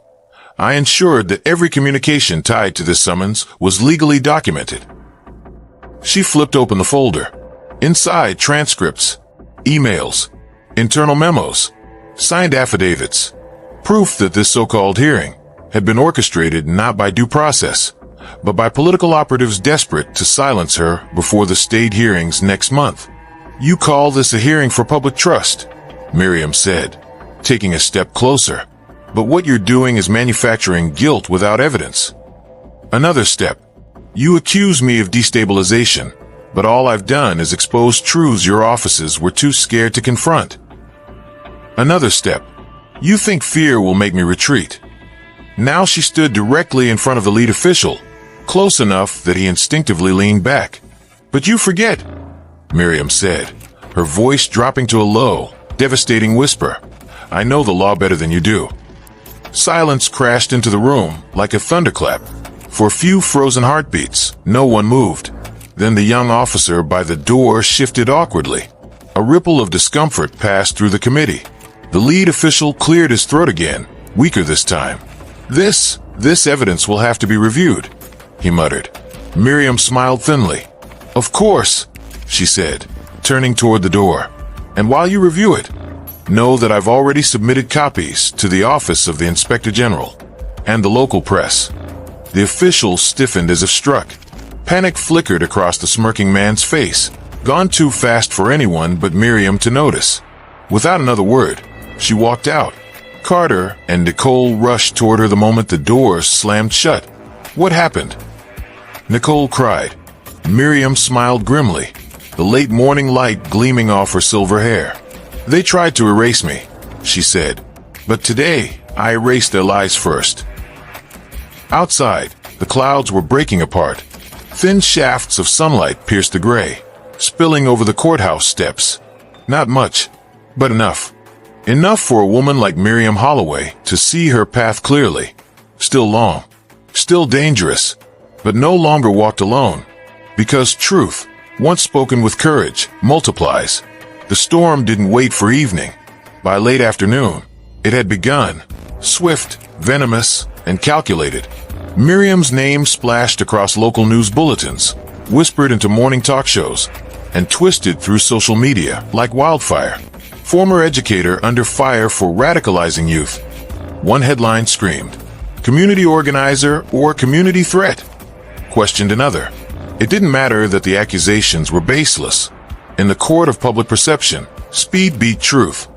"I ensured that every communication tied to this summons was legally documented." She flipped open the folder. Inside, transcripts, emails, internal memos, signed affidavits, proof that this so-called hearing had been orchestrated not by due process, but by political operatives desperate to silence her before the state hearings next month. "You call this a hearing for public trust," Miriam said, taking a step closer. "But what you're doing is manufacturing guilt without evidence." Another step. "You accuse me of destabilization, but all I've done is expose truths your offices were too scared to confront." Another step. "You think fear will make me retreat." Now she stood directly in front of the lead official, close enough that he instinctively leaned back. "But you forget," Miriam said, her voice dropping to a low, devastating whisper. "I know the law better than you do." Silence crashed into the room like a thunderclap. For a few frozen heartbeats, no one moved. Then the young officer by the door shifted awkwardly. A ripple of discomfort passed through the committee. The lead official cleared his throat again, weaker this time. This evidence will have to be reviewed," he muttered. Miriam smiled thinly. "Of course," she said, turning toward the door. "And while you review it, know that I've already submitted copies to the Office of the Inspector General and the local press." The official stiffened as if struck. Panic flickered across the smirking man's face, gone too fast for anyone but Miriam to notice. Without another word, she walked out. Carter and Nicole rushed toward her the moment the door slammed shut. "What happened?" Nicole cried. Miriam smiled grimly, the late morning light gleaming off her silver hair. "They tried to erase me," she said, "but today I erased their lies first." Outside, the clouds were breaking apart. Thin shafts of sunlight pierced the gray, spilling over the courthouse steps. Not much, but enough. Enough for a woman like Miriam Holloway to see her path clearly. Still long, still dangerous, but no longer walked alone. Because truth, once spoken with courage, multiplies. The storm didn't wait for evening. By late afternoon, it had begun, swift, venomous, and calculated. Miriam's name splashed across local news bulletins, whispered into morning talk shows, and twisted through social media like wildfire. Former educator under fire for radicalizing youth. One headline screamed, "Community organizer or community threat?" Questioned another, It didn't matter that the accusations were baseless. In the court of public perception, speed beat truth,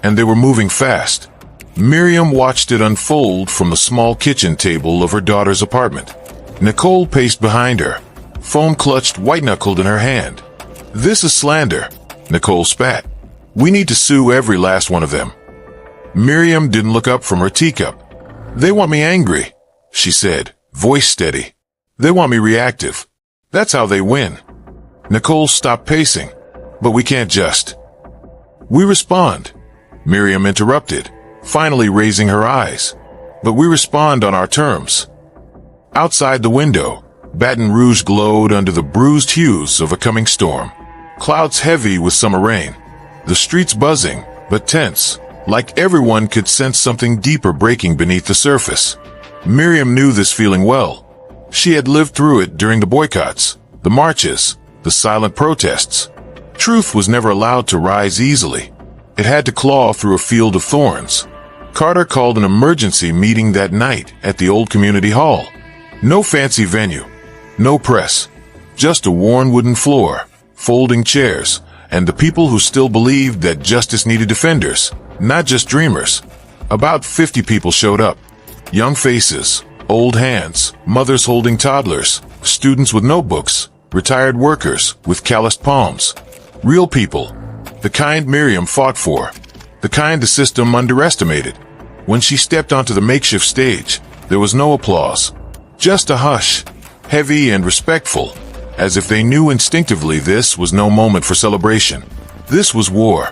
and they were moving fast. Miriam watched it unfold from the small kitchen table of her daughter's apartment. Nicole paced behind her, phone clutched white-knuckled in her hand. "This is slander," Nicole spat. "We need to sue every last one of them." Miriam didn't look up from her teacup. "They want me angry," she said, voice steady. "They want me reactive. That's how they win." Nicole stopped pacing. "But we can't just." "We respond," Miriam interrupted, finally raising her eyes. "But we respond on our terms." Outside the window, Baton Rouge glowed under the bruised hues of a coming storm. Clouds heavy with summer rain. The streets buzzing, but tense, like everyone could sense something deeper breaking beneath the surface. Miriam knew this feeling well. She had lived through it during the boycotts, the marches, the silent protests. Truth was never allowed to rise easily. It had to claw through a field of thorns. Carter called an emergency meeting that night at the old community hall. No fancy venue, no press, just a worn wooden floor, folding chairs, and the people who still believed that justice needed defenders, not just dreamers. About 50 people showed up. Young faces, old hands, mothers holding toddlers, students with notebooks, retired workers with calloused palms. Real people, the kind Miriam fought for, the kind the system underestimated. When she stepped onto the makeshift stage, there was no applause, just a hush, heavy and respectful, as if they knew instinctively this was no moment for celebration. This was war.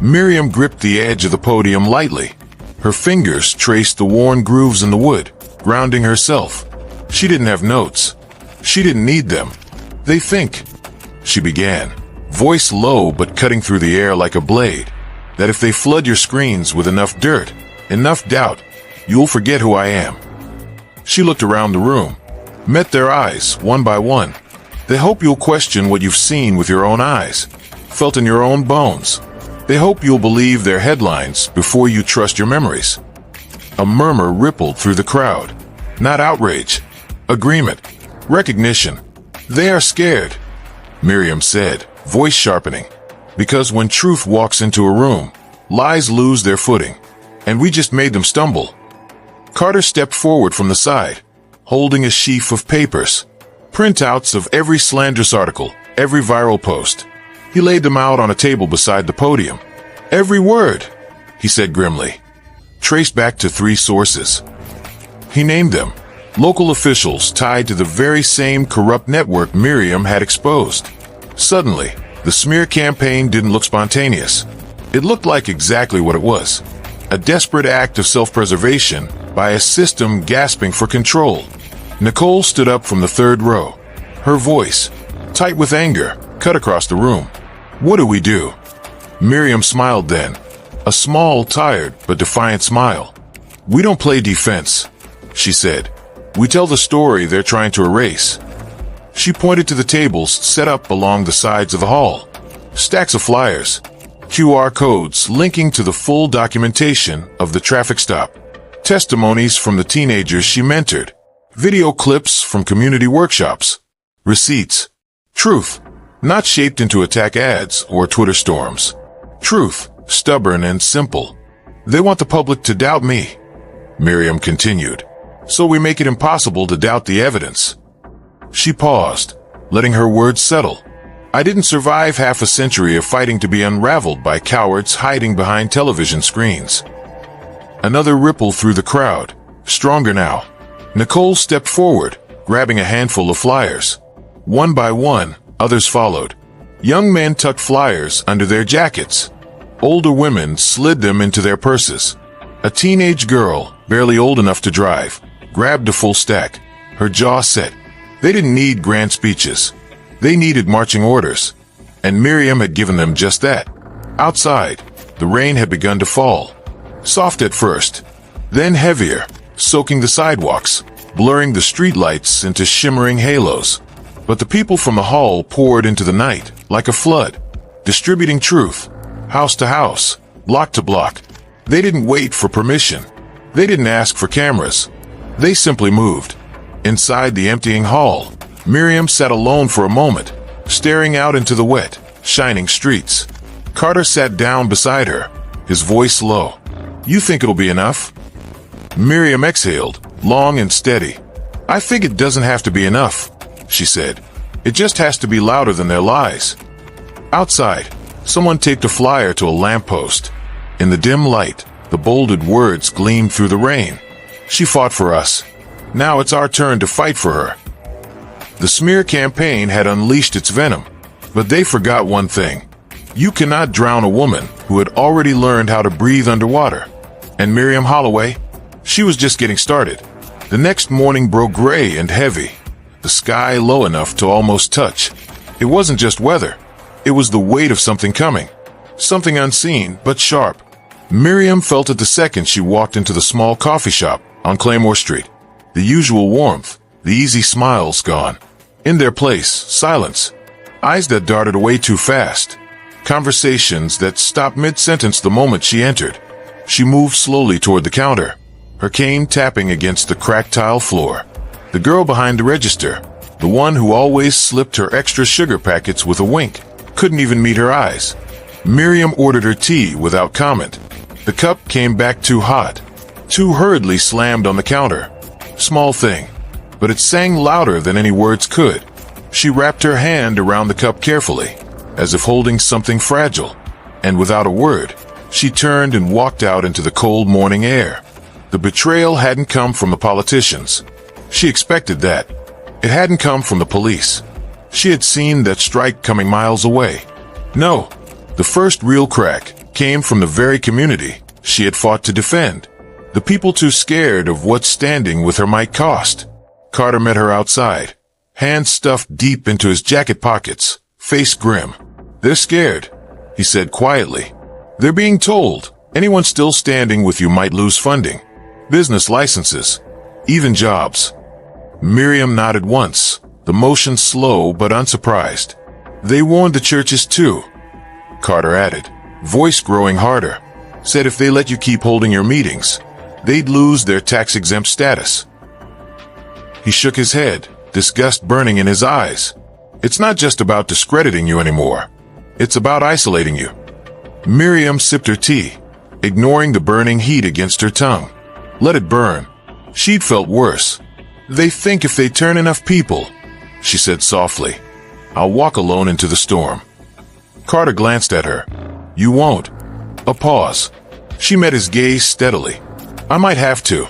Miriam gripped the edge of the podium lightly. Her fingers traced the worn grooves in the wood, grounding herself. She didn't have notes. She didn't need them. "They think," she began, voice low but cutting through the air like a blade, "that if they flood your screens with enough dirt, enough doubt, you'll forget who I am." She looked around the room, met their eyes one by one. "They hope you'll question what you've seen with your own eyes, felt in your own bones. They hope you'll believe their headlines before you trust your memories." A murmur rippled through the crowd. Not outrage, agreement, recognition. "They are scared," Miriam said, voice sharpening. "Because when truth walks into a room, lies lose their footing. And we just made them stumble." Carter stepped forward from the side, holding a sheaf of papers, printouts of every slanderous article, every viral post. He laid them out on a table beside the podium. "Every word," he said grimly, "traced back to 3 sources." He named them, local officials tied to the very same corrupt network Miriam had exposed. Suddenly, the smear campaign didn't look spontaneous. It looked like exactly what it was. A desperate act of self-preservation by a system gasping for control. Nicole stood up from the 3rd row. Her voice, tight with anger, cut across the room. "What do we do?" Miriam smiled then, a small, tired, but defiant smile. "We don't play defense," she said. "We tell the story they're trying to erase." She pointed to the tables set up along the sides of the hall. Stacks of flyers, QR codes linking to the full documentation of the traffic stop. Testimonies from the teenagers she mentored. Video clips from community workshops. Receipts. Truth, not shaped into attack ads or Twitter storms. Truth, stubborn and simple. "They want the public to doubt me," Miriam continued, "so we make it impossible to doubt the evidence." She paused, letting her words settle. "I didn't survive half a century of fighting to be unraveled by cowards hiding behind television screens." Another ripple through the crowd, stronger now. Nicole stepped forward, grabbing a handful of flyers. One by one, others followed. Young men tucked flyers under their jackets. Older women slid them into their purses. A teenage girl, barely old enough to drive, grabbed a full stack, her jaw set. They didn't need grand speeches. They needed marching orders. And Miriam had given them just that. Outside, the rain had begun to fall. Soft at first, then heavier, soaking the sidewalks, blurring the streetlights into shimmering halos. But the people from the hall poured into the night, like a flood, distributing truth, house to house, block to block. They didn't wait for permission. They didn't ask for cameras. They simply moved. Inside the emptying hall, Miriam sat alone for a moment, staring out into the wet, shining streets. Carter sat down beside her, his voice low. "You think it'll be enough?" Miriam exhaled, long and steady. "I think it doesn't have to be enough," she said. "It just has to be louder than their lies." Outside, someone taped a flyer to a lamppost. In the dim light, the bolded words gleamed through the rain. "She fought for us. Now it's our turn to fight for her." The smear campaign had unleashed its venom, but they forgot one thing. You cannot drown a woman who had already learned how to breathe underwater. And Miriam Holloway? She was just getting started. The next morning broke gray and heavy, the sky low enough to almost touch. It wasn't just weather. It was the weight of something coming. Something unseen, but sharp. Miriam felt it the second she walked into the small coffee shop on Claymore Street. The usual warmth, the easy smiles gone. In their place, silence. Eyes that darted away too fast. Conversations that stopped mid-sentence the moment she entered. She moved slowly toward the counter, her cane tapping against the cracked tile floor. The girl behind the register, the one who always slipped her extra sugar packets with a wink, couldn't even meet her eyes. Miriam ordered her tea without comment. The cup came back too hot, too hurriedly slammed on the counter. Small thing, but it sang louder than any words could. She wrapped her hand around the cup carefully, as if holding something fragile, and without a word, she turned and walked out into the cold morning air. The betrayal hadn't come from the politicians. She expected that. It hadn't come from the police. She had seen that strike coming miles away. No, the first real crack came from the very community she had fought to defend. The people too scared of what standing with her might cost. Carter met her outside, hands stuffed deep into his jacket pockets, face grim. "They're scared," he said quietly. "They're being told anyone still standing with you might lose funding, business licenses, even jobs." Miriam nodded once, the motion slow but unsurprised. "They warned the churches too," Carter added, voice growing harder. "Said if they let you keep holding your meetings, they'd lose their tax-exempt status." He shook his head, disgust burning in his eyes. "It's not just about discrediting you anymore. It's about isolating you." Miriam sipped her tea, ignoring the burning heat against her tongue. Let it burn. She'd felt worse. "They think if they turn enough people," she said softly. "I'll walk alone into the storm." Carter glanced at her. "You won't." A pause. She met his gaze steadily. "I might have to."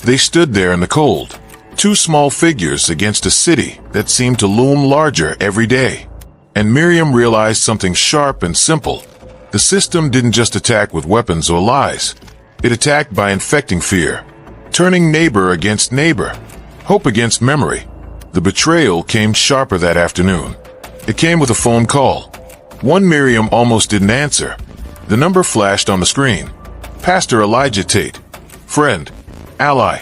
They stood there in the cold, two small figures against a city that seemed to loom larger every day. And Miriam realized something sharp and simple. The system didn't just attack with weapons or lies. It attacked by infecting fear, turning neighbor against neighbor, hope against memory. The betrayal came sharper that afternoon. It came with a phone call. One Miriam almost didn't answer. The number flashed on the screen. Pastor Elijah Tate. Friend, ally,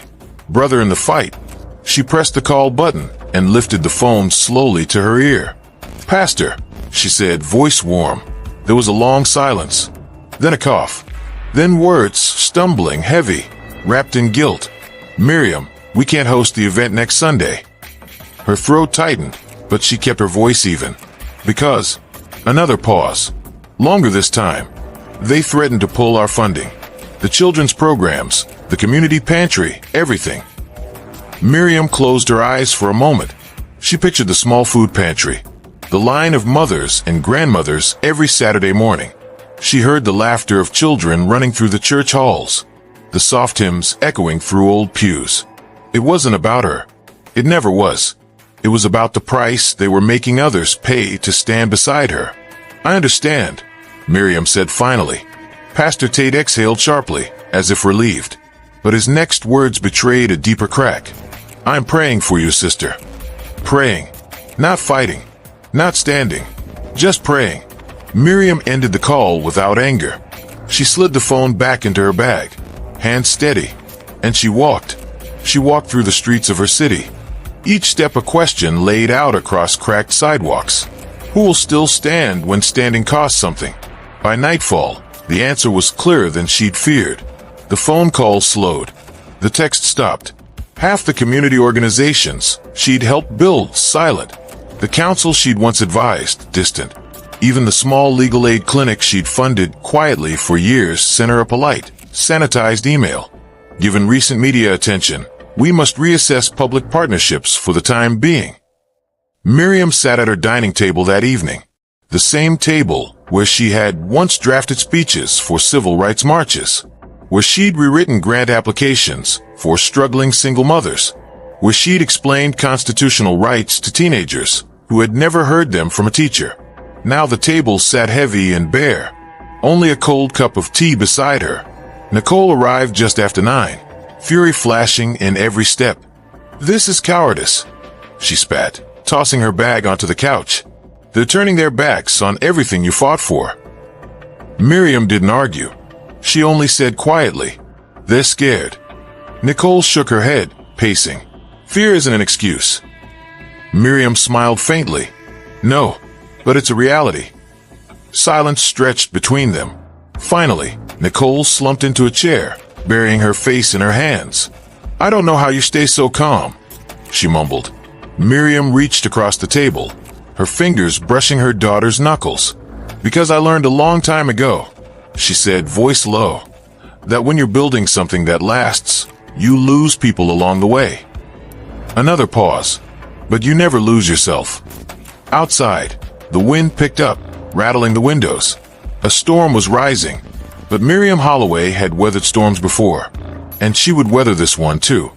brother in the fight. She pressed the call button and lifted the phone slowly to her ear. "Pastor," she said, voice warm. There was a long silence. Then a cough. Then words, stumbling, heavy, wrapped in guilt. "Miriam, we can't host the event next Sunday." Her throat tightened, but she kept her voice even. "Because..." Another pause. "Longer this time. They threatened to pull our funding. The children's programs, the community pantry, everything." Miriam closed her eyes for a moment. She pictured the small food pantry, the line of mothers and grandmothers every Saturday morning. She heard the laughter of children running through the church halls, the soft hymns echoing through old pews. It wasn't about her. It never was. It was about the price they were making others pay to stand beside her. "I understand," Miriam said finally. Pastor Tate exhaled sharply, as if relieved. But his next words betrayed a deeper crack. "I'm praying for you, sister. Praying. Not fighting. Not standing. Just praying." Miriam ended the call without anger. She slid the phone back into her bag, hands steady, and she walked. She walked through the streets of her city. Each step a question laid out across cracked sidewalks. Who will still stand when standing costs something? By nightfall, the answer was clearer than she'd feared. The phone call slowed. The text stopped. Half the community organizations she'd helped build, silent. The council she'd once advised, distant. Even the small legal aid clinic she'd funded quietly for years sent her a polite, sanitized email. Given recent media attention, we must reassess public partnerships for the time being. Miriam sat at her dining table that evening, the same table where she had once drafted speeches for civil rights marches, where she'd rewritten grant applications for struggling single mothers, where she'd explained constitutional rights to teenagers who had never heard them from a teacher. Now the table sat heavy and bare, only a cold cup of tea beside her. Nicole arrived just after 9, fury flashing in every step. "This is cowardice," she spat, tossing her bag onto the couch. "They're turning their backs on everything you fought for." Miriam didn't argue. She only said quietly, "They're scared." Nicole shook her head, pacing. "Fear isn't an excuse." Miriam smiled faintly. "No, but it's a reality." Silence stretched between them. Finally, Nicole slumped into a chair, burying her face in her hands. "I don't know how you stay so calm," she mumbled. Miriam reached across the table, her fingers brushing her daughter's knuckles. "Because I learned a long time ago," she said, voice low, "that when you're building something that lasts, you lose people along the way." Another pause. "But you never lose yourself." Outside, the wind picked up, rattling the windows. A storm was rising, but Miriam Holloway had weathered storms before, and she would weather this one too,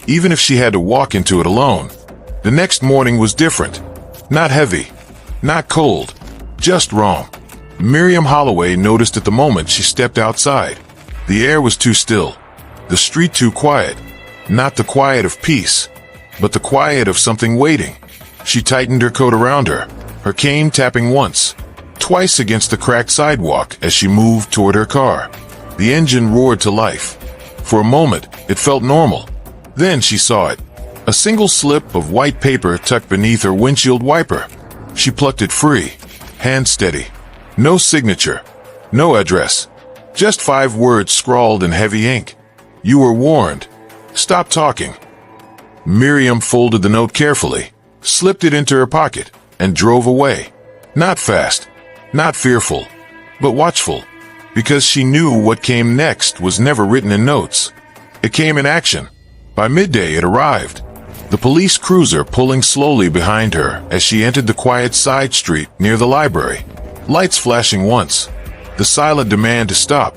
even if she had to walk into it alone. The next morning was different. Not heavy, not cold, just wrong. Miriam Holloway noticed at the moment she stepped outside. The air was too still, the street too quiet. Not the quiet of peace, but the quiet of something waiting. She tightened her coat around her, her cane tapping once, twice against the cracked sidewalk as she moved toward her car. The engine roared to life. For a moment, it felt normal. Then she saw it. A single slip of white paper tucked beneath her windshield wiper. She plucked it free, hand steady. No signature, no address. Just 5 words scrawled in heavy ink. "You were warned. Stop talking." Miriam folded the note carefully, slipped it into her pocket, and drove away. Not fast, not fearful, but watchful, because she knew what came next was never written in notes. It came in action. By midday it arrived, the police cruiser pulling slowly behind her as she entered the quiet side street near the library. Lights flashing once, the silent demand to stop.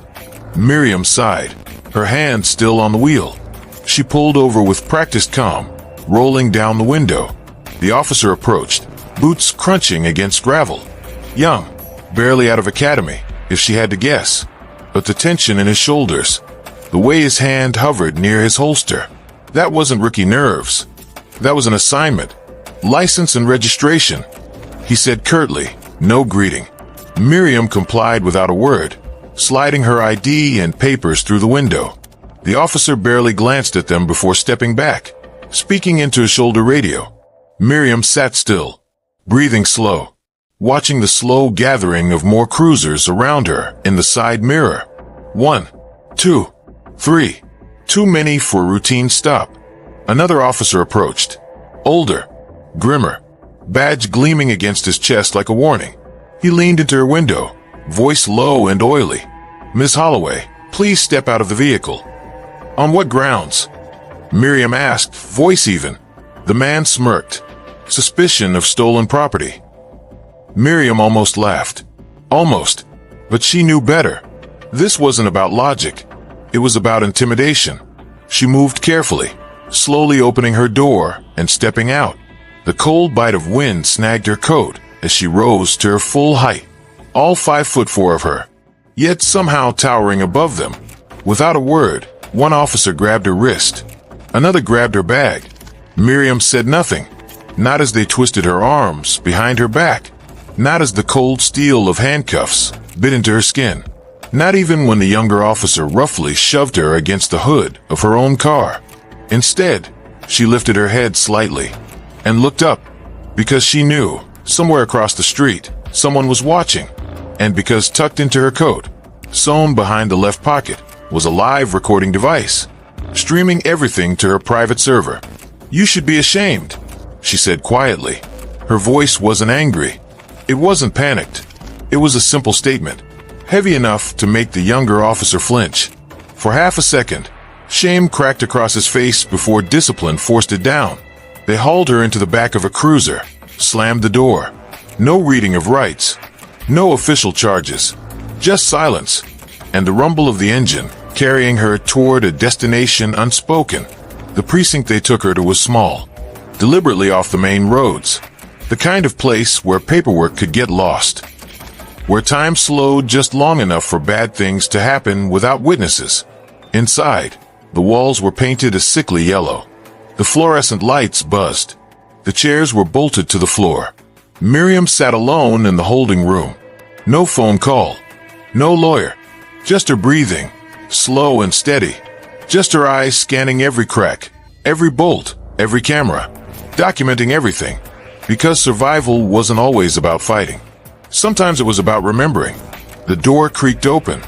Miriam sighed, her hand still on the wheel. She pulled over with practiced calm, rolling down the window. The officer approached, boots crunching against gravel. Young, barely out of academy, if she had to guess. But the tension in his shoulders, the way his hand hovered near his holster, that wasn't rookie nerves. That was an assignment, license and registration. He said curtly, no greeting. Miriam complied without a word, sliding her ID and papers through the window. The officer barely glanced at them before stepping back, speaking into a shoulder radio. Miriam sat still, breathing slow, watching the slow gathering of more cruisers around her in the side mirror. 1, 2, 3. Too many for a routine stop. Another officer approached, older, grimmer, badge gleaming against his chest like a warning. He leaned into her window, voice low and oily. "Miss Holloway, please step out of the vehicle." "On what grounds?" Miriam asked, voice even. The man smirked. "Suspicion of stolen property." Miriam almost laughed. Almost. But she knew better. This wasn't about logic. It was about intimidation. She moved carefully, slowly opening her door and stepping out. The cold bite of wind snagged her coat as she rose to her full height, all 5'4" of her, yet somehow towering above them. Without a word, one officer grabbed her wrist. Another grabbed her bag. Miriam said nothing, not as they twisted her arms behind her back, not as the cold steel of handcuffs bit into her skin, not even when the younger officer roughly shoved her against the hood of her own car. Instead, she lifted her head slightly and looked up, because she knew, somewhere across the street, someone was watching, and because tucked into her coat, sewn behind the left pocket, was a live recording device. streaming everything to her private server. "You should be ashamed," she said quietly. Her voice wasn't angry. It wasn't panicked. It was a simple statement, heavy enough to make the younger officer flinch. For half a second, shame cracked across his face before discipline forced it down. They hauled her into the back of a cruiser, slammed the door. No reading of rights. No official charges. Just silence, and the rumble of the engine, carrying her toward a destination unspoken. The precinct they took her to was small, deliberately off the main roads. The kind of place where paperwork could get lost. Where time slowed just long enough for bad things to happen without witnesses. Inside, the walls were painted a sickly yellow. The fluorescent lights buzzed. The chairs were bolted to the floor. Miriam sat alone in the holding room. No phone call. No lawyer. Just her breathing, slow and steady. Just her eyes scanning every crack, every bolt, every camera, documenting everything. Because survival wasn't always about fighting. Sometimes it was about remembering. The door creaked open.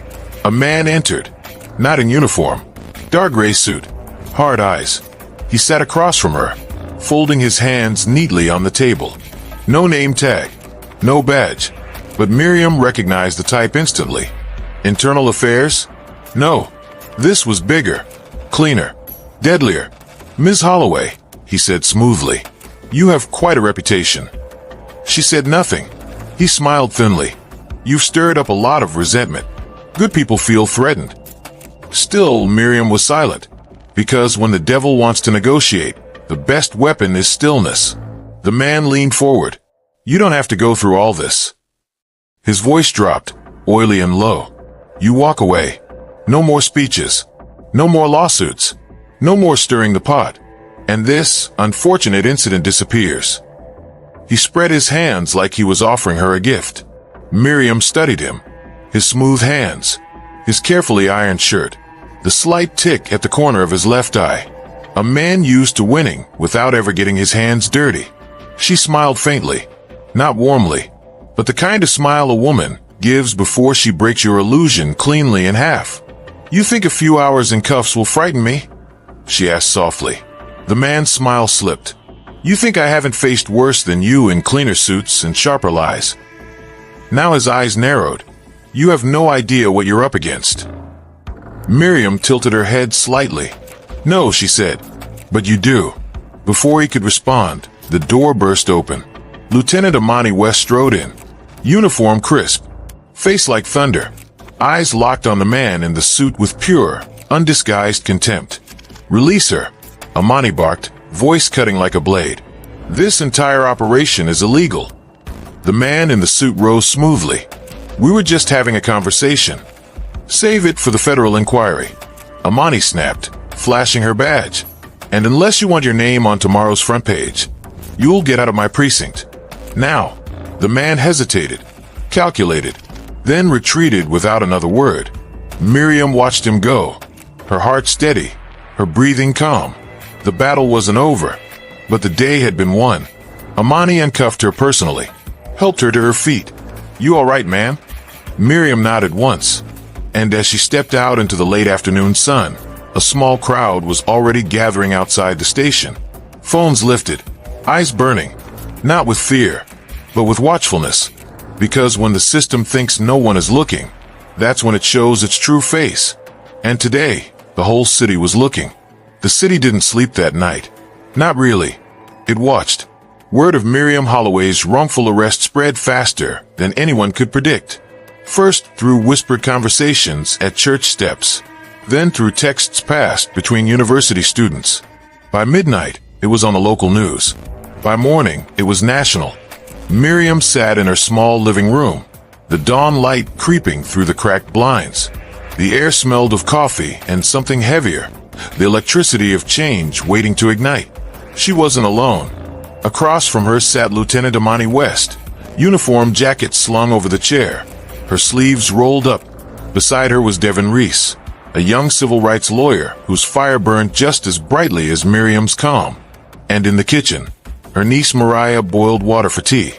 A man entered. Not in uniform. Dark gray suit. Hard eyes. He sat across from her, folding his hands neatly on the table. No name tag. No badge. But Miriam recognized the type instantly. Internal affairs? No. This was bigger. Cleaner. Deadlier. "Ms. Holloway," he said smoothly. "You have quite a reputation." She said nothing. He smiled thinly. "You've stirred up a lot of resentment. Good people feel threatened." Still, Miriam was silent. Because when the devil wants to negotiate, the best weapon is stillness. The man leaned forward. "You don't have to go through all this." His voice dropped, oily and low. "You walk away. No more speeches. No more lawsuits. No more stirring the pot. And this unfortunate incident disappears." He spread his hands like he was offering her a gift. Miriam studied him. His smooth hands. His carefully ironed shirt. The slight tick at the corner of his left eye. A man used to winning without ever getting his hands dirty. She smiled faintly. Not warmly, but the kind of smile a woman gives before she breaks your illusion cleanly in half. "You think a few hours in cuffs will frighten me?" she asked softly. The man's smile slipped. "You think I haven't faced worse than you in cleaner suits and sharper lies?" Now his eyes narrowed. "You have no idea what you're up against." Miriam tilted her head slightly. "No," she said, "but you do." Before he could respond, the door burst open. Lieutenant Amani West strode in. Uniform crisp. Face like thunder. Eyes locked on the man in the suit with pure, undisguised contempt. "Release her," Amani barked, voice cutting like a blade. "This entire operation is illegal." The man in the suit rose smoothly. "We were just having a conversation." "Save it for the federal inquiry," Amani snapped, flashing her badge. "And unless you want your name on tomorrow's front page, you'll get out of my precinct. Now." The man hesitated, calculated, then retreated without another word. Miriam watched him go, her heart steady, her breathing calm. The battle wasn't over, but the day had been won. Amani uncuffed her personally, helped her to her feet. "You all right, ma'am?" Miriam nodded once, and as she stepped out into the late afternoon sun, a small crowd was already gathering outside the station. Phones lifted, eyes burning, not with fear, but with watchfulness. Because when the system thinks no one is looking, that's when it shows its true face. And today, the whole city was looking. The city didn't sleep that night. Not really. It watched. Word of Miriam Holloway's wrongful arrest spread faster than anyone could predict. First through whispered conversations at church steps, then through texts passed between university students. By midnight, it was on the local news. By morning, it was national. Miriam sat in her small living room, the dawn light creeping through the cracked blinds. The air smelled of coffee and something heavier, the electricity of change waiting to ignite. She wasn't alone. Across from her sat Lieutenant Amani West, uniform jacket slung over the chair, her sleeves rolled up. Beside her was Devin Reese, a young civil rights lawyer whose fire burned just as brightly as Miriam's calm. And in the kitchen, her niece Mariah boiled water for tea.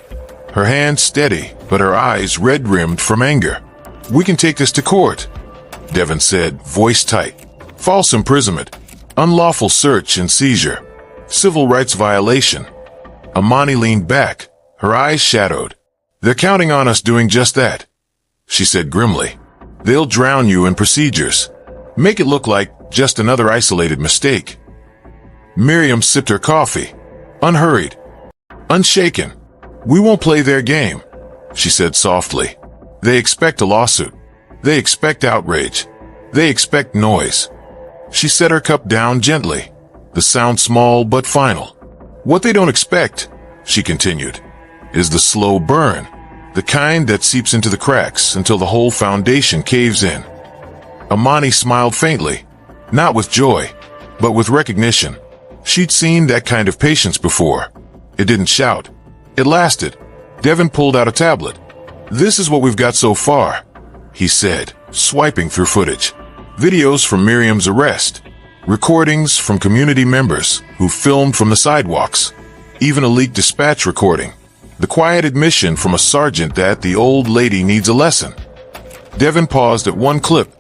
Her hands steady, but her eyes red-rimmed from anger. "We can take this to court," Devin said, voice tight. "False imprisonment. Unlawful search and seizure. Civil rights violation. Amani leaned back, her eyes shadowed. They're counting on us doing just that, she said grimly. They'll drown you in procedures. Make it look like just another isolated mistake. Miriam sipped her coffee, unhurried, unshaken. We won't play their game, she said softly. They expect a lawsuit. They expect outrage. They expect noise. She set her cup down gently, the sound small but final. What they don't expect, she continued, is the slow burn, the kind that seeps into the cracks until the whole foundation caves in. Amani smiled faintly, not with joy, but with recognition. She'd seen that kind of patience before. It didn't shout. It lasted. Devin pulled out a tablet. This is what we've got so far, he said, swiping through footage. Videos from Miriam's arrest. Recordings from community members who filmed from the sidewalks. Even a leaked dispatch recording. The quiet admission from a sergeant that the old lady needs a lesson. Devin paused at one clip.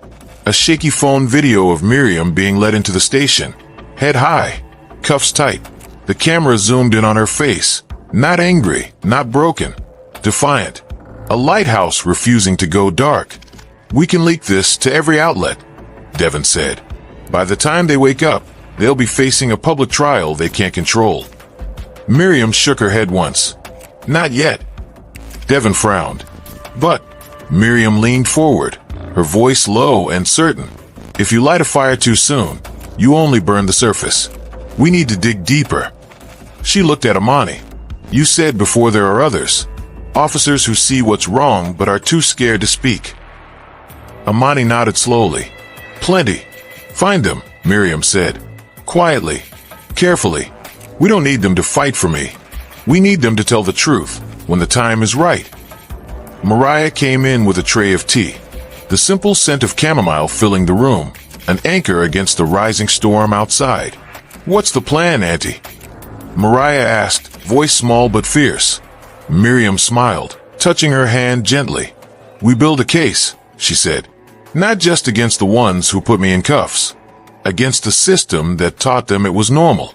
A shaky phone video of Miriam being led into the station. Head high, cuffs tight. The camera zoomed in on her face. Not angry, not broken. Defiant. A lighthouse refusing to go dark. We can leak this to every outlet, Devin said. By the time they wake up, they'll be facing a public trial they can't control. Miriam shook her head once. Not yet. Devin frowned. But Miriam leaned forward, her voice low and certain. If you light a fire too soon, you only burn the surface. We need to dig deeper. She looked at Amani. You said before there are others. Officers who see what's wrong but are too scared to speak. Amani nodded slowly. Plenty. Find them, Miriam said. Quietly. Carefully. We don't need them to fight for me. We need them to tell the truth when the time is right. Mariah came in with a tray of tea. The simple scent of chamomile filling the room, an anchor against the rising storm outside. What's the plan, Auntie? Mariah asked, voice small but fierce. Miriam smiled, touching her hand gently. We build a case, she said. Not just against the ones who put me in cuffs. Against the system that taught them it was normal.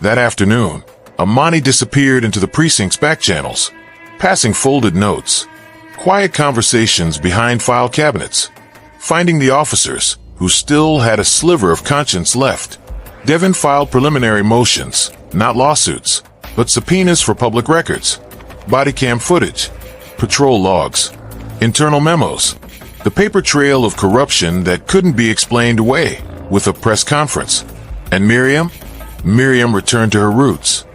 That afternoon, Amani disappeared into the precinct's back channels, passing folded notes. Quiet conversations behind file cabinets. Finding the officers, who still had a sliver of conscience left. Devin filed preliminary motions, not lawsuits, but subpoenas for public records. Body cam footage, patrol logs, internal memos, the paper trail of corruption that couldn't be explained away with a press conference. And Miriam? Miriam returned to her roots.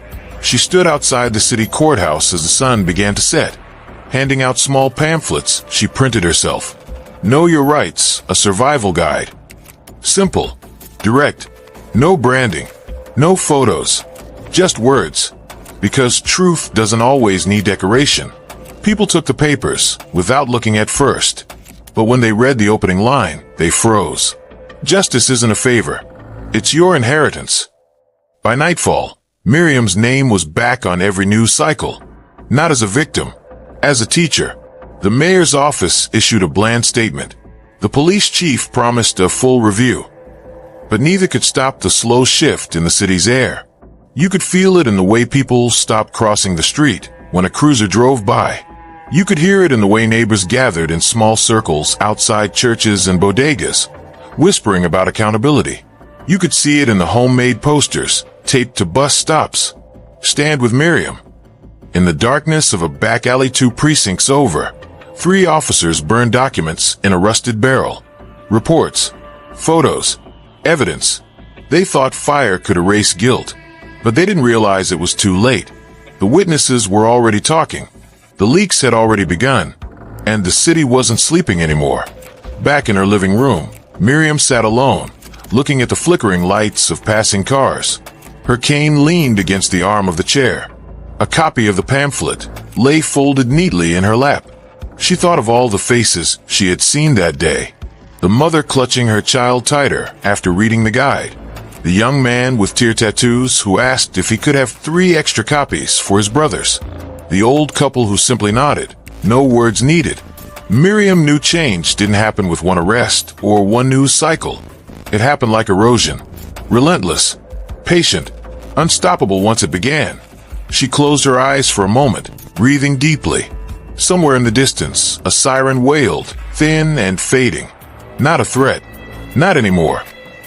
She stood outside the city courthouse as the sun began to set, handing out small pamphlets she printed herself. Know Your Rights, a survival guide. Simple, direct, no branding, no photos, just words. Because truth doesn't always need decoration. People took the papers without looking at first. But when they read the opening line, they froze. Justice isn't a favor. It's your inheritance. By nightfall, Miriam's name was back on every news cycle. Not as a victim, as a teacher. The mayor's office issued a bland statement. The police chief promised a full review. But neither could stop the slow shift in the city's air. You could feel it in the way people stopped crossing the street when a cruiser drove by. You could hear it in the way neighbors gathered in small circles outside churches and bodegas, whispering about accountability. You could see it in the homemade posters taped to bus stops. Stand with Miriam. In the darkness of a back alley 2 precincts over, 3 officers burned documents in a rusted barrel. Reports, photos, evidence. They thought fire could erase guilt, but they didn't realize it was too late. The witnesses were already talking. The leaks had already begun, and the city wasn't sleeping anymore. Back in her living room, Miriam sat alone, looking at the flickering lights of passing cars. Her cane leaned against the arm of the chair. A copy of the pamphlet lay folded neatly in her lap. She thought of all the faces she had seen that day. The mother clutching her child tighter after reading the guide. The young man with tear tattoos who asked if he could have 3 extra copies for his brothers. The old couple who simply nodded, no words needed. Miriam knew change didn't happen with one arrest or one news cycle. It happened like erosion, Relentless, patient, unstoppable once it began. She closed her eyes for a moment, breathing deeply. Somewhere in the distance, a siren wailed, thin and fading. Not a threat. Not anymore.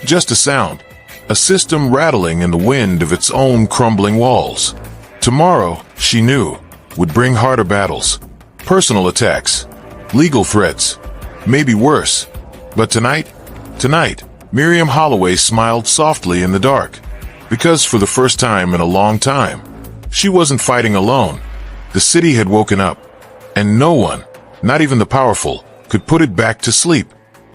Just a sound. A system rattling in the wind of its own crumbling walls. Tomorrow, she knew, would bring harder battles. Personal attacks. Legal threats. Maybe worse. But tonight, Miriam Holloway smiled softly in the dark. Because for the first time in a long time, she wasn't fighting alone. The city had woken up. And no one, not even the powerful, could put it back to sleep.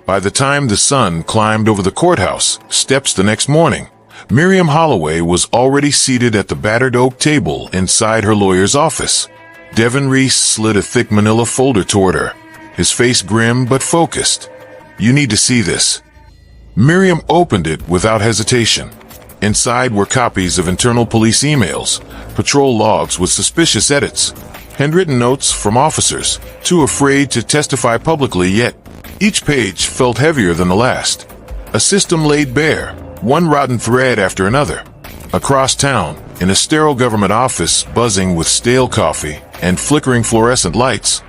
By the time the sun climbed over the courthouse steps the next morning, Miriam Holloway was already seated at the battered oak table inside her lawyer's office. Devin Reese slid a thick manila folder toward her, his face grim but focused. "You need to see this." Miriam opened it without hesitation. Inside were copies of internal police emails, patrol logs with suspicious edits, handwritten notes from officers, too afraid to testify publicly, yet each page felt heavier than the last. A system laid bare, one rotten thread after another. Across town, in a sterile government office buzzing with stale coffee and flickering fluorescent lights,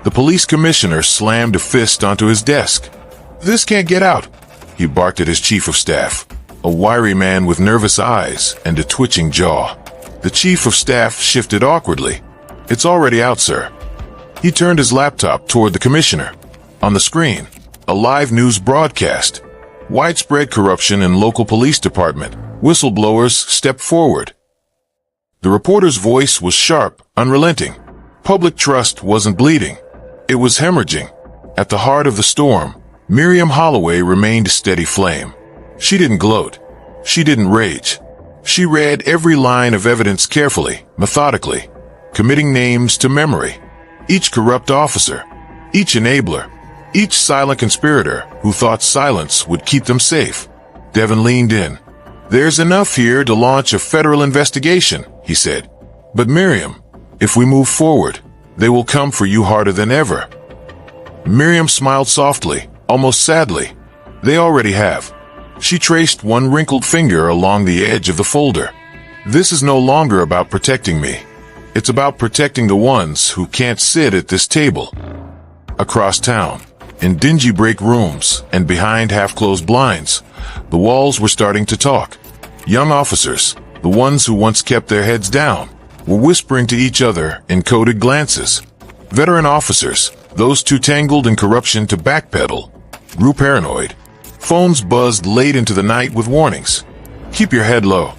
the police commissioner slammed a fist onto his desk. "This can't get out," he barked at his chief of staff, a wiry man with nervous eyes and a twitching jaw. The chief of staff shifted awkwardly. "It's already out, sir." He turned his laptop toward the commissioner. On the screen, a live news broadcast. Widespread corruption in local police department. Whistleblowers stepped forward. The reporter's voice was sharp, unrelenting. Public trust wasn't bleeding. It was hemorrhaging. At the heart of the storm, Miriam Holloway remained a steady flame. She didn't gloat. She didn't rage. She read every line of evidence carefully, methodically, committing names to memory. Each corrupt officer, each enabler, each silent conspirator who thought silence would keep them safe. Devin leaned in. "There's enough here to launch a federal investigation," he said. "But Miriam, if we move forward, they will come for you harder than ever." Miriam smiled softly, almost sadly. "They already have." She traced one wrinkled finger along the edge of the folder. "This is no longer about protecting me. It's about protecting the ones who can't sit at this table." Across town, in dingy break rooms and behind half-closed blinds, the walls were starting to talk. Young officers, the ones who once kept their heads down, were whispering to each other in coded glances. Veteran officers, those too tangled in corruption to backpedal, grew paranoid. Phones buzzed late into the night with warnings. "Keep your head low.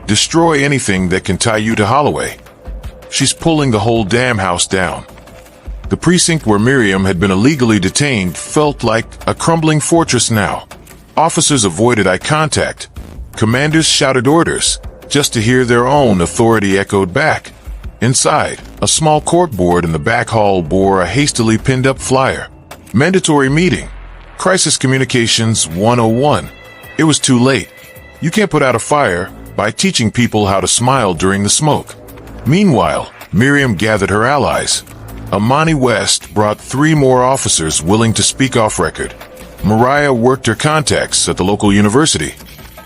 Destroy anything that can tie you to Holloway. She's pulling the whole damn house down." The precinct where Miriam had been illegally detained felt like a crumbling fortress now. Officers avoided eye contact. Commanders shouted orders, just to hear their own authority echoed back. Inside, a small corkboard in the back hall bore a hastily pinned-up flyer. "Mandatory meeting. Crisis Communications 101. It was too late. You can't put out a fire by teaching people how to smile during the smoke." Meanwhile, Miriam gathered her allies. Amani West brought 3 more officers willing to speak off record. Mariah worked her contacts at the local university,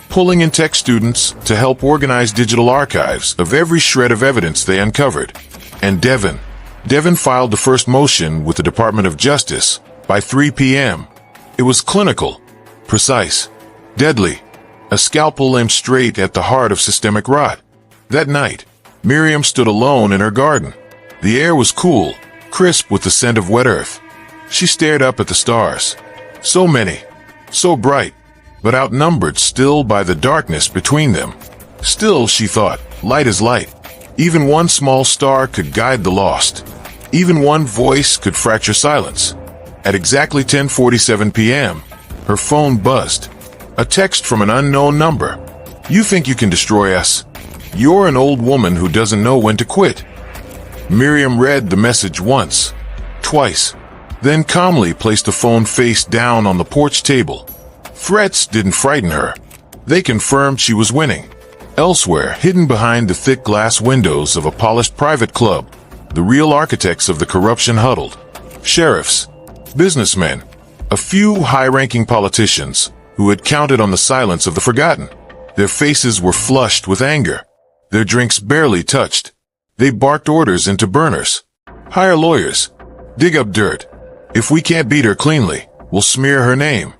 pulling in tech students to help organize digital archives of every shred of evidence they uncovered. And Devin filed the first motion with the Department of Justice by 3 p.m. It was clinical, precise, deadly, a scalpel aimed straight at the heart of systemic rot. That night, Miriam stood alone in her garden. The air was cool, crisp with the scent of wet earth. She stared up at the stars. So many, so bright, but outnumbered still by the darkness between them. Still, she thought, light is light. Even one small star could guide the lost. Even one voice could fracture silence. At exactly 10:47 p.m., her phone buzzed. A text from an unknown number. "You think you can destroy us? You're an old woman who doesn't know when to quit." Miriam read the message once, twice, then calmly placed the phone face down on the porch table. Threats didn't frighten her. They confirmed she was winning. Elsewhere, hidden behind the thick glass windows of a polished private club, the real architects of the corruption huddled. Sheriffs, businessmen, a few high-ranking politicians who had counted on the silence of the forgotten. Their faces were flushed with anger. Their drinks barely touched. They barked orders into burners. Hire lawyers. Dig up dirt. If we can't beat her cleanly, we'll smear her name.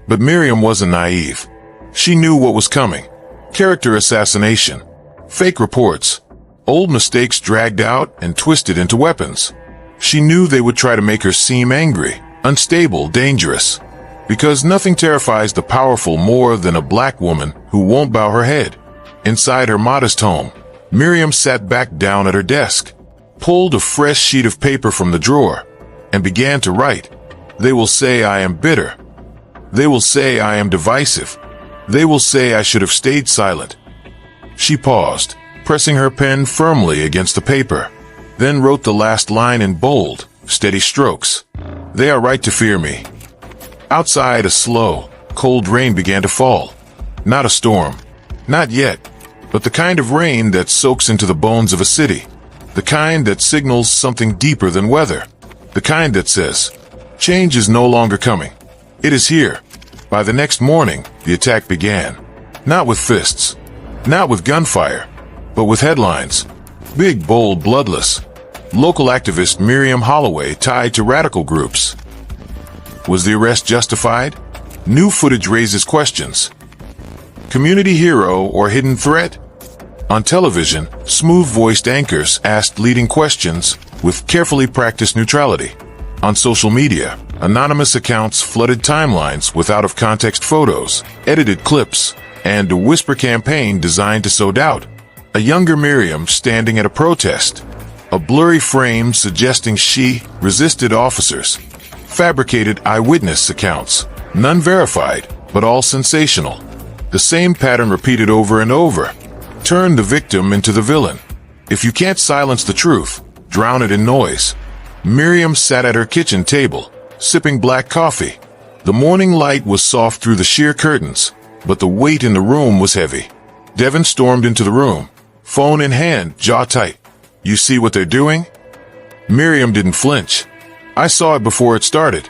But Miriam wasn't naive. She knew what was coming. Character assassination. Fake reports. Old mistakes dragged out and twisted into weapons. She knew they would try to make her seem angry, unstable, dangerous. Because nothing terrifies the powerful more than a black woman who won't bow her head. Inside her modest home, Miriam sat back down at her desk, pulled a fresh sheet of paper from the drawer, and began to write. They will say I am bitter. They will say I am divisive. They will say I should have stayed silent. She paused, pressing her pen firmly against the paper, then wrote the last line in bold, steady strokes. They are right to fear me. Outside, a slow, cold rain began to fall. Not a storm. Not yet. But the kind of rain that soaks into the bones of a city. The kind that signals something deeper than weather. The kind that says, change is no longer coming. It is here. By the next morning, the attack began. Not with fists. Not with gunfire. But with headlines. Big, bold, bloodless. Local activist Miriam Holloway tied to radical groups. Was the arrest justified? New footage raises questions. Community hero or hidden threat? On television, smooth-voiced anchors asked leading questions with carefully practiced neutrality. On social media, anonymous accounts flooded timelines with out-of-context photos, edited clips, and a whisper campaign designed to sow doubt. A younger Miriam standing at a protest. A blurry frame suggesting she resisted officers. Fabricated eyewitness accounts, none verified, but all sensational. The same pattern repeated over and over. Turn the victim into the villain. If you can't silence the truth, drown it in noise. Miriam sat at her kitchen table, sipping black coffee. The morning light was soft through the sheer curtains, but the weight in the room was heavy. Devin stormed into the room, phone in hand, jaw tight. You see what they're doing? Miriam didn't flinch. I saw it before it started,